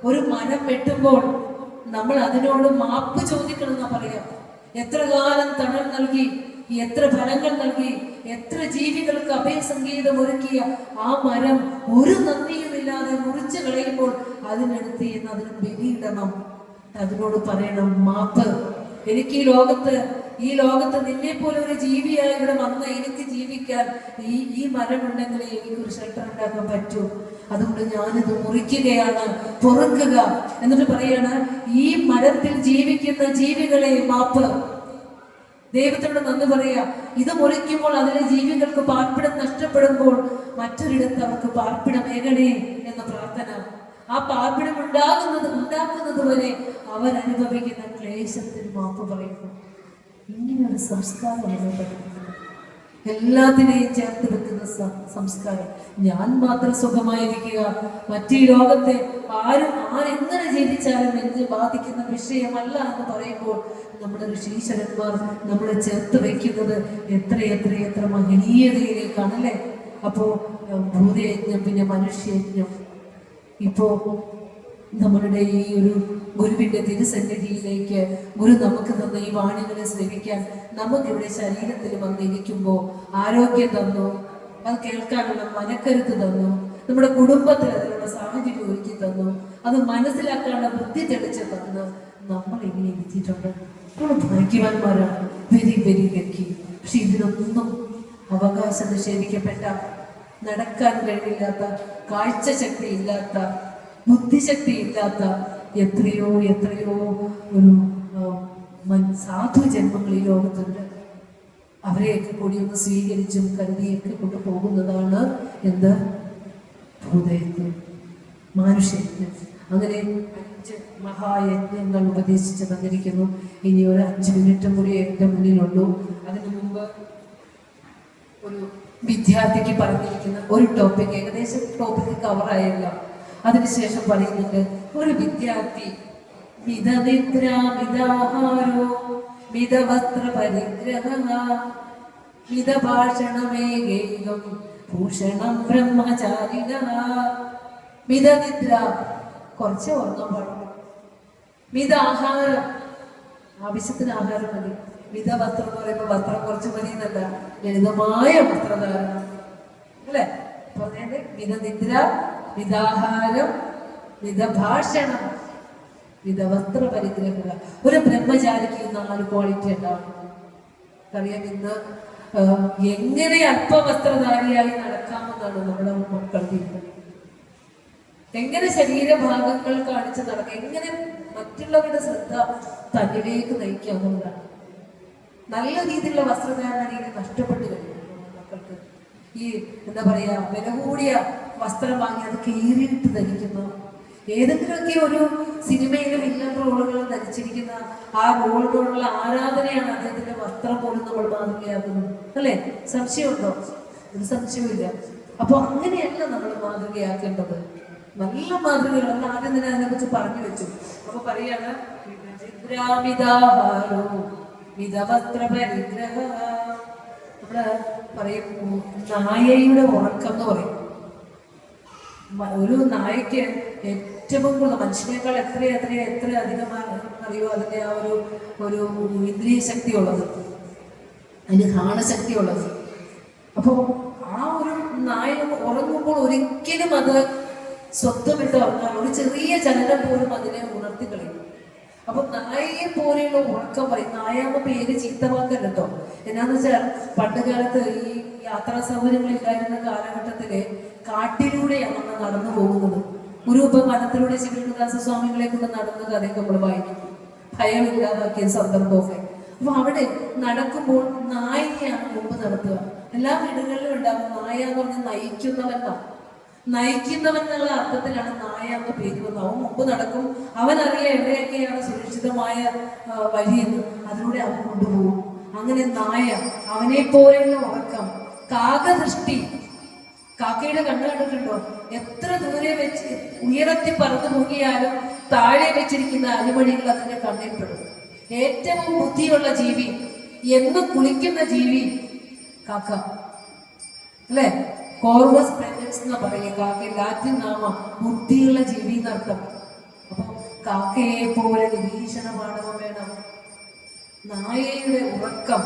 ഒരു മരം വെട്ടുമ്പോൾ നമ്മൾ അതിനോട് മാപ്പ് ചോദിക്കണം എന്നാ പറയാം. എത്ര കാലം തണൽ നൽകി, എത്ര ഫലങ്ങൾ നൽകി, എത്ര ജീവികൾക്ക് അഭയസംഗീതം ഒരുക്കിയ ആ മരം ഒരു നന്ദിയുമില്ലാതെ മുറിച്ചു കളയുമ്പോൾ അതിനടുത്ത് എന്ന് അതിന് ബലിയിടണം. അതിനോട് പറയണം മാപ്പ്. എനിക്ക് ഈ ലോകത്ത് നിന്നെ പോലെ ഒരു ജീവിയായി ഇവിടെ വന്ന എനിക്ക് ജീവിക്കാൻ ഈ മരം ഉണ്ടെങ്കിലേ എനിക്കൊരു ഷെൽട്ടർ ഉണ്ടാക്കാൻ പറ്റൂ. അതുകൊണ്ട് ഞാനിത് മുറിക്കുകയാണ്, പൊറുക്കുക. എന്നിട്ട് പറയാണ് ഈ മരത്തിൽ ജീവിക്കുന്ന ജീവികളെ മാപ്പ്. ദൈവത്തോട് നന്ദി പറയുക. ഇത് മുറിക്കുമ്പോൾ അതിലെ ജീവികൾക്ക് പാർപ്പിടം നഷ്ടപ്പെടുമ്പോൾ മറ്റൊരിടത്ത് അവർക്ക് പാർപ്പിടമേകണേ എന്ന പ്രാർത്ഥന. ആ പാർപ്പിടം ഉണ്ടാക്കുന്നത് വരെ അവരനുഭവിക്കുന്ന ക്ലേശത്തിന് മാപ്പ് പറയുന്നു. ഇങ്ങനൊരു സംസ്കാരമാണ് പഠിക്കുന്നത്. എല്ലാത്തിനെയും ചേർത്ത് വെക്കുന്ന സംസ്കാരം. ഞാൻ മാത്രം സുഖമായിരിക്കുക, മറ്റീ ലോകത്തെ ആരെങ്ങനെ ജീവിച്ചാലും എന്നെ ബാധിക്കുന്ന വിഷയമല്ല എന്ന് പറയുമ്പോൾ നമ്മുടെ ഋഷീശ്വരന്മാർ നമ്മളെ ചേർത്ത് വെക്കുന്നത് എത്ര മഹനീയതയിലേക്കാണല്ലേ. അപ്പോ ഭൂതയജ്ഞം, പിന്നെ മനുഷ്യയജ്ഞം. ഇപ്പോ നമ്മളുടെ ഈ ഒരു ഗുരുവിന്റെ തിരുസന്നിധിയിലേക്ക് ഗുരു നമുക്ക് തന്ന ഈ വാണികളെ ശ്രമിക്കാൻ നമുക്കിവിടെ ശരീരത്തിൽ വന്നിരിക്കുമ്പോൾ ആരോഗ്യം തന്നു, അത് കേൾക്കാനുള്ള മനക്കരുത്ത് തന്നു, നമ്മുടെ കുടുംബത്തിൽ അതിനുള്ള സാഹചര്യം ഒരുക്കി തന്നു, അത് മനസ്സിലാക്കാനുള്ള ബുദ്ധി തെളിച്ച് തന്നു. നമ്മൾ ഇങ്ങനെ ഇരുത്തിയിട്ടുണ്ട്. നമ്മൾ ഭാഗ്യവാന്മാരാണ്. Very lucky. പക്ഷെ ഇതിനൊന്നും അവകാശം നിഷേധിക്കപ്പെട്ട, നടക്കാൻ കഴിയില്ലാത്ത, കാഴ്ചശക്തി ഇല്ലാത്ത, ബുദ്ധിശക്തി ഇല്ലാത്ത എത്രയോ ഒരു സാധു ജന്മങ്ങൾ ഈ ലോകത്തുണ്ട്. അവരെയൊക്കെ കൂടി ഒന്ന് സ്വീകരിച്ചും കരുതിയൊക്കെ കൊണ്ടുപോകുന്നതാണ് എന്ത് ഭൂതയജ്ഞം, മാനുഷ്യയജ്ഞം. അങ്ങനെ 5 മഹായജ്ഞങ്ങൾ ഉപദേശിച്ച് തന്നിരിക്കുന്നു. ഇനി ഒരു 5 മിനിറ്റും കൂടി എൻ്റെ മുന്നിലുള്ളൂ. അതിനു മുമ്പ് ഒരു വിദ്യാർത്ഥിക്ക് പറഞ്ഞിരിക്കുന്ന ഒരു ടോപ്പിക്, ഏകദേശം ടോപ്പിക് കവറായല്ല. അതിനുശേഷം പറയുന്നുണ്ട് ഒരു വിദ്യാർത്ഥി മിതനിദ്ര മിതാഹാരോ മിതവസ്ത്ര പരിഗ്രഹ മിതഭാഷണമേകൈകം ഭൂഷണം ബ്രഹ്മചാരിണ മിതനിദ്ര, കുറച്ച് ഉറങ്ങാൻ പാടുള്ളൂ. മിതാഹാരം, ആവശ്യത്തിന് ആഹാരം മതി. മിതവസ്ത്രം എന്ന് പറയുമ്പോൾ വസ്ത്രം കുറച്ച് മതി എന്നല്ല, ലളിതമായ വസ്ത്രധാരണം അല്ലെ പറഞ്ഞത്. മിതനിദ്ര, മിതാഹാരം, മിതഭാഷണം, മിതവസ്ത്ര പരിഗ്രഹ. ഒരു ബ്രഹ്മചാരിക്ക് 4 ക്വാളിറ്റി ഉണ്ടാവണം. അറിയാം, ഇന്ന് എങ്ങനെ അല്പവസ്ത്രധാരിയായി നടക്കാമെന്നാണ് നമ്മുടെ മക്കൾ തീരുന്നത്. എങ്ങനെ ശരീരഭാഗങ്ങൾ കാണിച്ച് നടക്കാം, എങ്ങനെ മറ്റുള്ളവരുടെ ശ്രദ്ധ തന്നിലേക്ക് നയിക്കാവുന്നതാണ്. നല്ല രീതിയിലുള്ള വസ്ത്രധാരണ രീതി നഷ്ടപ്പെട്ടു കഴിഞ്ഞു മക്കൾക്ക്. ഈ എന്താ പറയാ, വില കൂടിയ വസ്ത്രം വാങ്ങി അത് കീറിയിട്ട് ധരിക്കുന്നു. ഏതെങ്കിലുമൊക്കെ ഒരു സിനിമയിലെ വില്ലൻ റോളുകൾ ധരിച്ചിരിക്കുന്ന ആ റോളിനോടുള്ള ആരാധനയാണ് അദ്ദേഹത്തിന്റെ വസ്ത്രം പോലും നമ്മൾ മാതൃകയാക്കുന്നത് അല്ലേ? സംശയമുണ്ടോ? ഒരു സംശയവുമില്ല. അപ്പൊ അങ്ങനെയല്ല നമ്മൾ മാതൃകയാക്കേണ്ടത്. നല്ല മാതൃകകൾ നമ്മൾ ആദ്യം തന്നെ അതിനെ കുറിച്ച് പറഞ്ഞു വെച്ചു. അപ്പൊ പറയാണ് നമ്മള് പറയും നായയുടെ ഉറക്കം എന്ന് പറയും. ഒരു നായക്ക് ഏറ്റവും കൂടുതൽ മനുഷ്യനേക്കാൾ എത്ര അധികമാണ് അറിയോ അതിന്റെ ആ ഒരു ഇന്ദ്രിയ ശക്തി ഉള്ളത്, അതിന് ഘാണശക്തി ഉള്ളത്. അപ്പോൾ ആ ഒരു നായ ഉറങ്ങുമ്പോൾ ഒരിക്കലും അത് സ്വത്വമിട്ട് ഉറങ്ങാൻ ഒരു ചെറിയ ചലനം പോലും അതിനെ ഉണർത്തി കളയും. അപ്പൊ നായയെ പോലെയുള്ള ഉറക്കം പറയും. നായ എന്ന പേര് ചീത്തവാക്കല്ല കേട്ടോ. എന്നാന്ന് വെച്ചാൽ പണ്ട് കാലത്ത് ഈ യാത്രാ സൗകര്യങ്ങൾ ഇല്ലായിരുന്ന കാലഘട്ടത്തില് കാട്ടിലൂടെയാണ് നമ്മൾ നടന്നു പോകുന്നത്. ഗുരുപ്പ വനത്തിലൂടെ ശിവദാസ സ്വാമികളെ കൊണ്ട് നടന്ന കഥയൊക്കെ നമ്മൾ വായിക്കും, ഭയമില്ലാതാക്കിയ സന്ദർഭമൊക്കെ. അപ്പൊ അവിടെ നടക്കുമ്പോൾ നായയാണ് മുമ്പ് നടത്തുക. എല്ലാ വീടുകളിലും ഉണ്ടാകും നായ എന്ന് പറഞ്ഞാൽ നയിക്കുന്നവൻ എന്നുള്ള അർത്ഥത്തിലാണ് നായ എന്ന പേര് വന്നത്. അവൻ മുമ്പ് നടക്കും, അവൻ അറിയാം എവിടെയൊക്കെയാണ് സുരക്ഷിതമായ വഴിയെന്ന്, അതിലൂടെ അവൻ കൊണ്ടുപോകും. അങ്ങനെ നായ, അവനെ പോലെയുള്ള ഉറക്കം. കാകദൃഷ്ടി, കാക്കയുടെ കണ്ണ് കണ്ടിട്ടുണ്ടോ? എത്ര ദൂരെ വെച്ച് ഉയരത്തി പറന്നു പോകിയാലും താഴെ വെച്ചിരിക്കുന്ന അരിമണികൾ അതിന്റെ കണ്ണിൽപ്പെടും. ഏറ്റവും ബുദ്ധിയുള്ള ജീവി, എന്നും കുളിക്കുന്ന ജീവി കാക്ക അല്ലെ? കോർവസ് പ്രെനൻസ് എന്ന് പറയുക. കാക്ക ലാറ്റിൻ നാമ ബുദ്ധിയുള്ള ജീവി എന്നർത്ഥം. അപ്പൊ കാക്കയെ പോലെ നിരീക്ഷണ പാഠവും വേണം. നായയുടെ ഉറക്കം,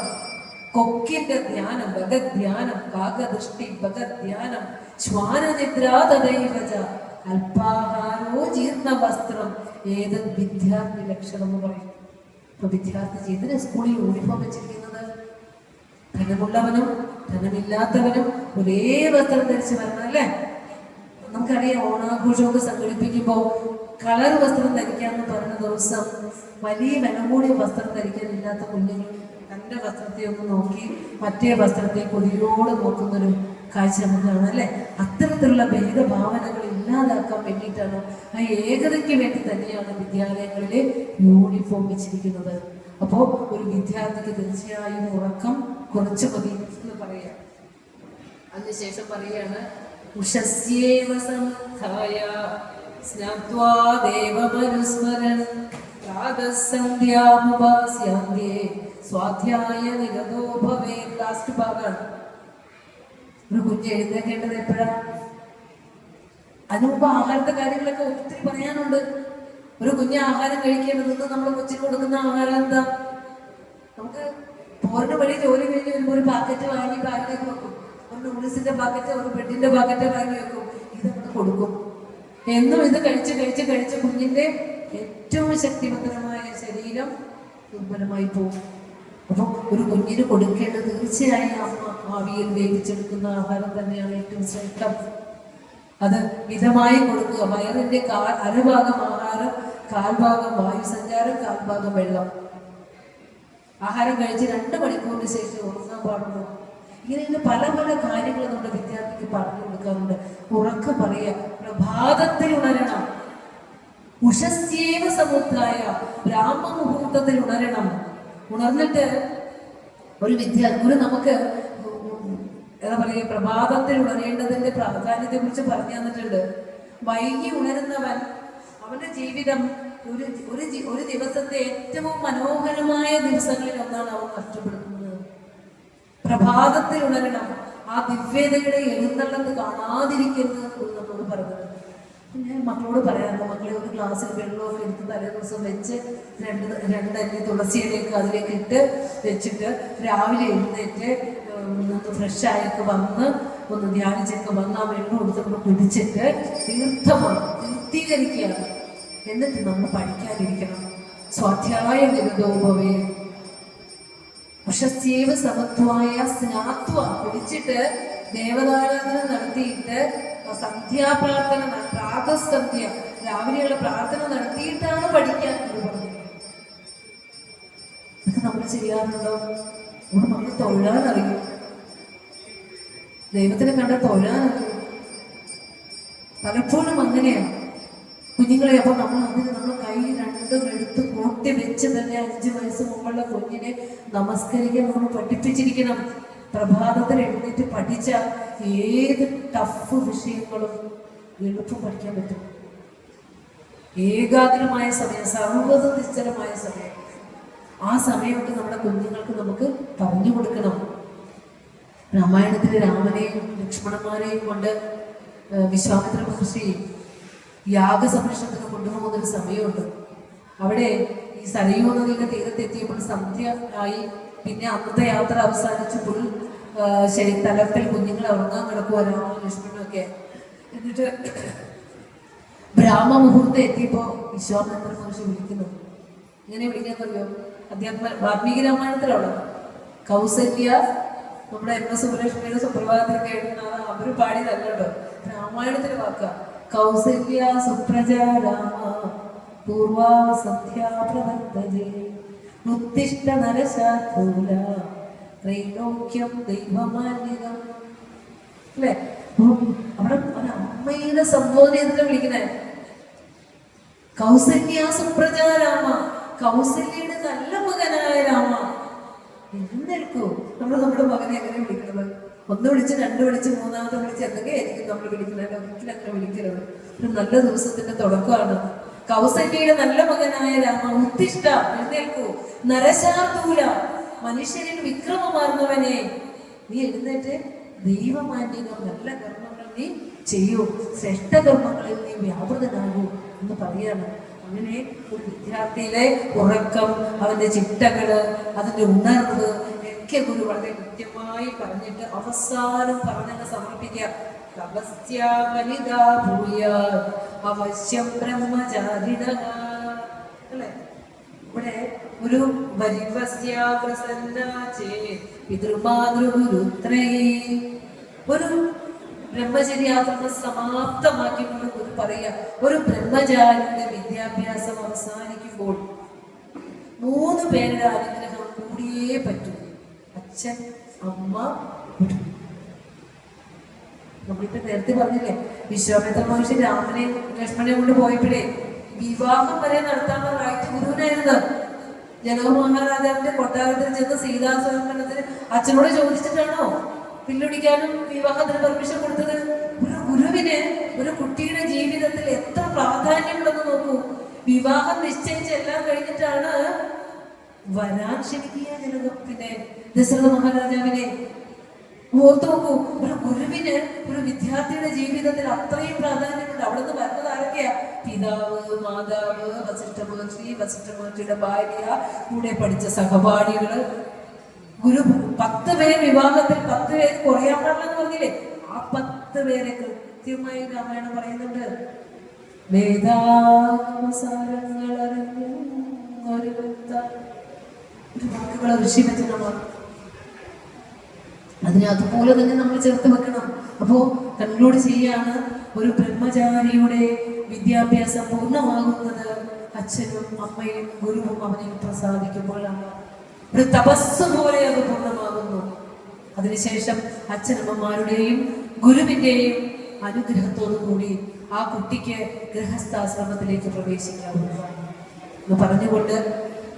കൊക്കിന്റെ ധ്യാനം, ഭഗധ്യാനം, കാകദൃഷ്ടി ഭഗധ്യാനം, ശ്വാനനിദ്രാതദൈവച അല്പാഹാരോ ജീർണ വസ്ത്രം ഏത് വിദ്യാർത്ഥി ലക്ഷണം എന്ന് പറയും. ഇപ്പൊ വിദ്യാർത്ഥി ചെയ്തിന് സ്കൂളിൽ യൂണിഫോം വെച്ചിരിക്കുന്നത് ധനമുള്ളവനും ധനമില്ലാത്തവനും ഒരേ വസ്ത്രം ധരിച്ച് വരണം അല്ലേ? നമുക്കറിയാം, ഓണാഘോഷമൊക്കെ സംഘടിപ്പിക്കുമ്പോൾ കളർ വസ്ത്രം ധരിക്കാന്ന് പറഞ്ഞ ദിവസം വലിയ വില കൂടിയ വസ്ത്രം ധരിക്കാനില്ലാത്ത കുഞ്ഞുങ്ങൾ തൻ്റെ വസ്ത്രത്തെ ഒന്ന് നോക്കി മറ്റേ വസ്ത്രത്തെ കൊതിയോട് നോക്കുന്നൊരു കാഴ്ച നമുക്ക് കാണാം അല്ലേ? അത്തരത്തിലുള്ള ഭേദഭാവനകൾ ഇല്ലാതാക്കാൻ വേണ്ടിയിട്ടാണ്, ആ ഏകതയ്ക്ക് വേണ്ടി തന്നെയാണ് വിദ്യാലയങ്ങളിലെ യൂണിഫോം വെച്ചിരിക്കുന്നത്. അപ്പോൾ ഒരു വിദ്യാർത്ഥിക്ക് തീർച്ചയായും ഉറക്കം കുറച്ച് മതി എന്ന് പറയാം. അതിനുശേഷം പറയാണ് ഉഷസ്യേവ സമുദ്ധായ സ്നാത്വാ ദേവമനുസ്മരൻ പ്രാതഃസന്ധ്യാമുപാസ്യാന്ത്യേ സ്വാധ്യായ നിരതോ ഭവേത്. ലാസ്റ്റ് ഭാഗമാണ്. ഒരു കുഞ്ഞ് എഴുന്നേക്കേണ്ടത് എപ്പോഴാണ്? അതിനു മുമ്പ് ആഹാരത്തെ കാര്യങ്ങളൊക്കെ ഒത്തിരി പറയാനുണ്ട്. ഒരു കുഞ്ഞ് ആഹാരം കഴിക്കേണ്ടത് നമ്മൾ കൊച്ചിന് കൊടുക്കുന്ന ആഹാരം എന്താ? നമുക്ക് പോറിന് വഴി ജോലി കഴിഞ്ഞ് വരുമ്പോൾ ഒരു പാക്കറ്റ് വാങ്ങി ബാഗിലേക്ക് വെക്കും. ഒരു നൂഡിൽസിന്റെ പാക്കറ്റ്, ഒരു ബ്രെഡിന്റെ പാക്കറ്റ് വാങ്ങി വെക്കും. ഇത് നമ്മൾ കൊടുക്കും. എന്നും ഇത് കഴിച്ച് കുഞ്ഞിന്റെ ഏറ്റവും ശക്തിമന്ദരമായ ശരീരം ദുർബലമായി പോകും. അപ്പൊ ഒരു കുഞ്ഞിന് കൊടുക്കേണ്ടത് തീർച്ചയായും അമ്മ ആവിയിൽ വേവിച്ചെടുക്കുന്ന ആഹാരം തന്നെയാണ് ഏറ്റവും ശ്രേഷ്ഠം. അത് മിതമായി കൊടുക്കുക. വയറിന്റെ അരഭാഗം ആഹാരം, കാൽഭാഗം വായുസഞ്ചാരം, കാൽഭാഗം വെള്ളം. ആഹാരം കഴിച്ച് 2 മണിക്കൂറിന് ശേഷം ഉറങ്ങാൻ പാടുള്ളൂ. ഇങ്ങനെ പല കാര്യങ്ങൾ നമ്മുടെ വിദ്യാർത്ഥിക്ക് പറഞ്ഞു കൊടുക്കാറുണ്ട്. ഉറക്കം പറയുക, പ്രഭാതത്തിൽ ഉണരണം, ഉഷസ്യേവ സമുദ്ധായ ബ്രാഹ്മമുഹൂർത്തത്തിൽ ഉണരണം. ഉണർന്നിട്ട് ഒരു നമുക്ക് എന്താ പറയുക, പ്രഭാതത്തിൽ ഉണരേണ്ടതിന്റെ പ്രാധാന്യത്തെ കുറിച്ച് പറഞ്ഞു തന്നിട്ടുണ്ട്. വൈകി ഉണരുന്നവൻ അവന്റെ ജീവിതം ഒരു ദിവസത്തെ ഏറ്റവും മനോഹരമായ ദിവസങ്ങളിൽ ഒന്നാണ് അവൻ നഷ്ടപ്പെടുന്നത്. പ്രഭാതത്തിൽ ഉണരണം. ആ ദിവ്യതയുടെ എഴുന്നള്ളത്ത് കാണാതിരിക്കരുത് എന്ന് നമ്മളോട് പറഞ്ഞത്. ഞാൻ മക്കളോട് പറയാറുണ്ട്, മക്കളെ ഒരു ഗ്ലാസ്സിൽ വെള്ളമൊക്കെ എടുത്ത് തലേ ദിവസം വെച്ച് രണ്ടല്ലി തുളസിയിലേക്ക് അതിലേക്ക് ഇട്ട് വെച്ചിട്ട് രാവിലെ എഴുന്നേറ്റ് ഒന്ന് ഫ്രഷായൊക്കെ വന്ന് ഒന്ന് ധ്യാനിച്ചൊക്കെ വന്ന് ആ വെള്ളം എടുത്തൊക്കെ കുടിച്ചിട്ട് തീർത്ഥീകരിക്കുകയാണ്. എന്നിട്ട് നമ്മൾ പഠിക്കാതിരിക്കണം. സ്വാധ്യായ വിരുദ്ധോപവേ ഉഷസ്യേവ സമത്വായ സ്നാത്വ കുടിച്ചിട്ട് ദേവതാരാധന നടത്തിയിട്ട് സന്ധ്യാപ്രാർത്ഥന പ്രാതസന്ധ്യ രാവിലെയുള്ള പ്രാർത്ഥന നടത്തിയിട്ടാണ് പഠിക്കാൻ പറഞ്ഞത്. ഇതൊക്കെ നമ്മൾ ചെയ്യാറുണ്ടോ? നമ്മൾ മക്കൾ തൊഴാനറിയും, ദൈവത്തിനെ കണ്ട തൊഴാനറിയും. പലപ്പോഴും അങ്ങനെയാണ് കുഞ്ഞുങ്ങളെ. അപ്പൊ നമ്മൾ കൈ രണ്ടും എടുത്ത് കൂട്ടി വെച്ച് തന്നെ 5 വയസ്സ് മുമ്പുള്ള കുഞ്ഞിനെ നമസ്കരിക്കാൻ നമ്മൾ പഠിപ്പിച്ചിരിക്കണം. പ്രഭാതത്തിൽ എഴുന്നേറ്റ് പഠിച്ച ഏത് ടഫ് വിഷയങ്ങളും എളുപ്പം പഠിക്കാൻ പറ്റും. ഏകാഗ്രമായ സമയം, സർവ്വത നിശ്ചലമായ സമയം, ആ സമയമൊക്കെ നമ്മുടെ കുഞ്ഞുങ്ങൾക്ക് നമുക്ക് പറഞ്ഞു കൊടുക്കണം. രാമായണത്തിലെ രാമനെയും ലക്ഷ്മണന്മാരെയും കൊണ്ട് വിശ്വാമിത്ര മഹർഷി യാഗസംരക്ഷണത്തിന് കൊണ്ടുപോകുന്നൊരു സമയമുണ്ട്. അവിടെ ഈ സരയൂ നദിയുടെ തീരത്തെത്തിയപ്പോൾ സന്ധ്യ ആയി. പിന്നെ അന്നത്തെ യാത്ര അവസാനിച്ചു. തലത്തിൽ കുഞ്ഞുങ്ങൾ ഉറങ്ങാൻ കിടക്കുക, രാമനും ലക്ഷ്മണനും ഒക്കെ. എന്നിട്ട് ബ്രാഹ്മമുഹൂർത്തം എത്തിയപ്പോ വിശ്വാമിത്ര മഹർഷി വിളിക്കുന്നു. ഇങ്ങനെ വിളിക്കാന്നറിയോ? അധ്യാത്മ വാൽമീകി രാമായണത്തിലുള്ള കൗസല്യ, നമ്മുടെ MS സുബ്ബലക്ഷ്മിയുടെ സുപ്രഭാതത്തിലൊക്കെ എഴുതുന്ന അവര് പാടിയതല്ലോ, രാമായണത്തിന് വാക്ക. കൗസല്യ സുപ്രജ രാമ പൂർവാ സന്ധ്യാ പ്രവർത്തജേ ഉത്തിഷ്ഠ നരശാർദൂല ത്രൈലോക്യം ദൈവമാന്യകം. അല്ലേ? അവിടെ അമ്മയുടെ സംബോധന എന്തിനാ വിളിക്കണേ? കൗസല്യ സുപ്രജ രാമ, കൗസല്യയുടെ നല്ല മകനായ രാമ. എഴുന്നേൽക്കൂ. നമ്മുടെ മകനെ എങ്ങനെ വിളിക്കുന്നത്? 1 വിളിച്ച് 2 വിളിച്ച് 3ാമത്തെ വിളിച്ച് എന്തൊക്കെയായിരിക്കും നമ്മൾ വിളിക്കുന്നത്? ഒരിക്കലും അങ്ങനെ വിളിക്കരുത്. ഒരു നല്ല ദിവസത്തിന്റെ തുടക്കമാണ്. കൗസല്യയുടെ നല്ല മകനായ രാമ, ഉത്തിഷ്ഠ എഴുന്നേൽക്കൂ, നരശാർദൂല മനുഷ്യരിൽ വിക്രമമാർന്നവനെ, നീ എഴുന്നേറ്റ് ദൈവമാന്യകം നല്ല കർമ്മങ്ങൾ നീ ചെയ്യൂ, ശ്രേഷ്ഠകർമ്മങ്ങളിൽ നീ വ്യാപൃതനാകൂ എന്ന് പറയാണ്. അങ്ങനെ ഒരു വിദ്യാർത്ഥിയിലെ ഉറക്കം, അവന്റെ ചിട്ടകള്, അതിന്റെ ഉണർവ് ഒക്കെ ഗുരു വളരെ കൃത്യമായി പറഞ്ഞിട്ട് അവസാനം പറഞ്ഞങ്ങ് സമർപ്പിക്കുക. അവശ്യം ബ്രഹ്മചാരിണ. അല്ലെ? ഇവിടെ ഒരു ഒരു ബ്രഹ്മചര്യാശ്രമം സമാപ്തമാക്കിക്കൊണ്ട് ഗുരു പറയുക, ഒരു ബ്രഹ്മചാരിയുടെ വിദ്യാഭ്യാസം അവസാനിക്കുമ്പോൾ 3 പേരുടെ അനുഗ്രഹം കൂടിയേ പറ്റൂ. അച്ഛൻ, അമ്മ, ഗുരു. നമ്മളിപ്പോ നേരത്തെ പറഞ്ഞില്ലേ, വിശ്വാമിത്ര മഹർഷി രാമനെയും ലക്ഷ്മണനെയും കൊണ്ട് പോയപ്പോഴേ വിവാഹം വരെ നടത്താനുള്ള റൈറ്റ് ഗുരുവിനായിരുന്നു. ജനക മഹാരാജാവിന്റെ കൊട്ടാരത്തിൽ ചെന്ന് സീതാസ്വയംവരത്തിന് അച്ഛനോട് ചോദിച്ചിട്ടാണോ പിന്തുടിക്കാനും വിവാഹത്തിന് പെർമിഷൻ കൊടുത്തത്? ഒരു ഗുരുവിന് ഒരു കുട്ടിയുടെ ജീവിതത്തിൽ എത്ര പ്രാധാന്യമുണ്ടെന്ന് നോക്കൂ. വിവാഹം നിശ്ചയിച്ച് എല്ലാം കഴിഞ്ഞിട്ടാണ് വരാൻ ക്ഷണിക്കുക ജനകത്തിന്റെ ദശരഥ മഹാരാജാവിനെ. ഓർത്തു നോക്കൂ, ഒരു ഗുരുവിന് ഒരു വിദ്യാർത്ഥിയുടെ ജീവിതത്തിൽ അത്രയും പ്രാധാന്യമുണ്ട്. അവിടെ നിന്ന് വരുന്നത് ആരൊക്കെയാ? പിതാവ്, മാതാവ്, വസിഷ്ഠ മഹർഷി, വസിഷ്ഠ മഹർഷിയുടെ ഭാര്യ, കൂടെ പഠിച്ച സഹപാഠികള്. ഗുരു 10 പേര് വിവാഹത്തിൽ 10 പേര് കുറയാൻ പാടില്ലെന്ന് പറഞ്ഞില്ലേ? ആ 10 പേരെ കൃത്യമായി രാമായണം പറയുന്നുണ്ട്. വേദാസാരങ്ങൾ അറിഞ്ഞു ഒരു വാക്കുകൾ ഋഷി വചനമാണ്. അതിനെ അതുപോലെ തന്നെ നമ്മൾ ചേർത്ത് വെക്കണം. അപ്പോ കൺക്ലൂഡ് ചെയ്യാണ്, ഒരു ബ്രഹ്മചാരിയുടെ വിദ്യാഭ്യാസം പൂർണ്ണമാകുന്നത് അച്ഛനും അമ്മയും ഗുരുവും അവനെ പ്രസാദിക്കുമ്പോഴാണ്. ഒരു തപസ് പോലെ അത് പൂർണ്ണമാകുന്നു. അതിനുശേഷം അച്ഛനമ്മമാരുടെയും ഗുരുവിന്റെയും അനുഗ്രഹത്തോടു കൂടി ആ കുട്ടിക്ക് ഗൃഹസ്ഥാശ്രമത്തിലേക്ക് പ്രവേശിക്കാവുന്നതാണ് എന്ന് പറഞ്ഞുകൊണ്ട്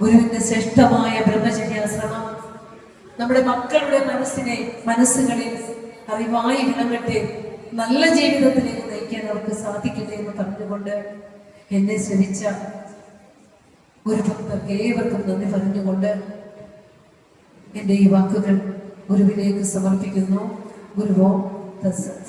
ഗുരുവിന്റെ ശ്രേഷ്ഠമായ ബ്രഹ്മചര്യാശ്രമം നമ്മുടെ മക്കളുടെ മനസ്സുകളിൽ അറിവായി വിളങ്ങട്ടെ, നല്ല ജീവിതത്തിലേക്ക് നയിക്കാൻ അവർക്ക് സാധിക്കട്ടെ എന്ന് പറഞ്ഞുകൊണ്ട് എന്നെ ശ്രമിച്ച ഗുരുഭക്തർക്ക് ഏവർക്കും നന്ദി പറഞ്ഞുകൊണ്ട് എൻ്റെ ഈ വാക്കുകൾ ഗുരുവിലേക്ക് സമർപ്പിക്കുന്നു. ഗുരുവോ തസ്സത്.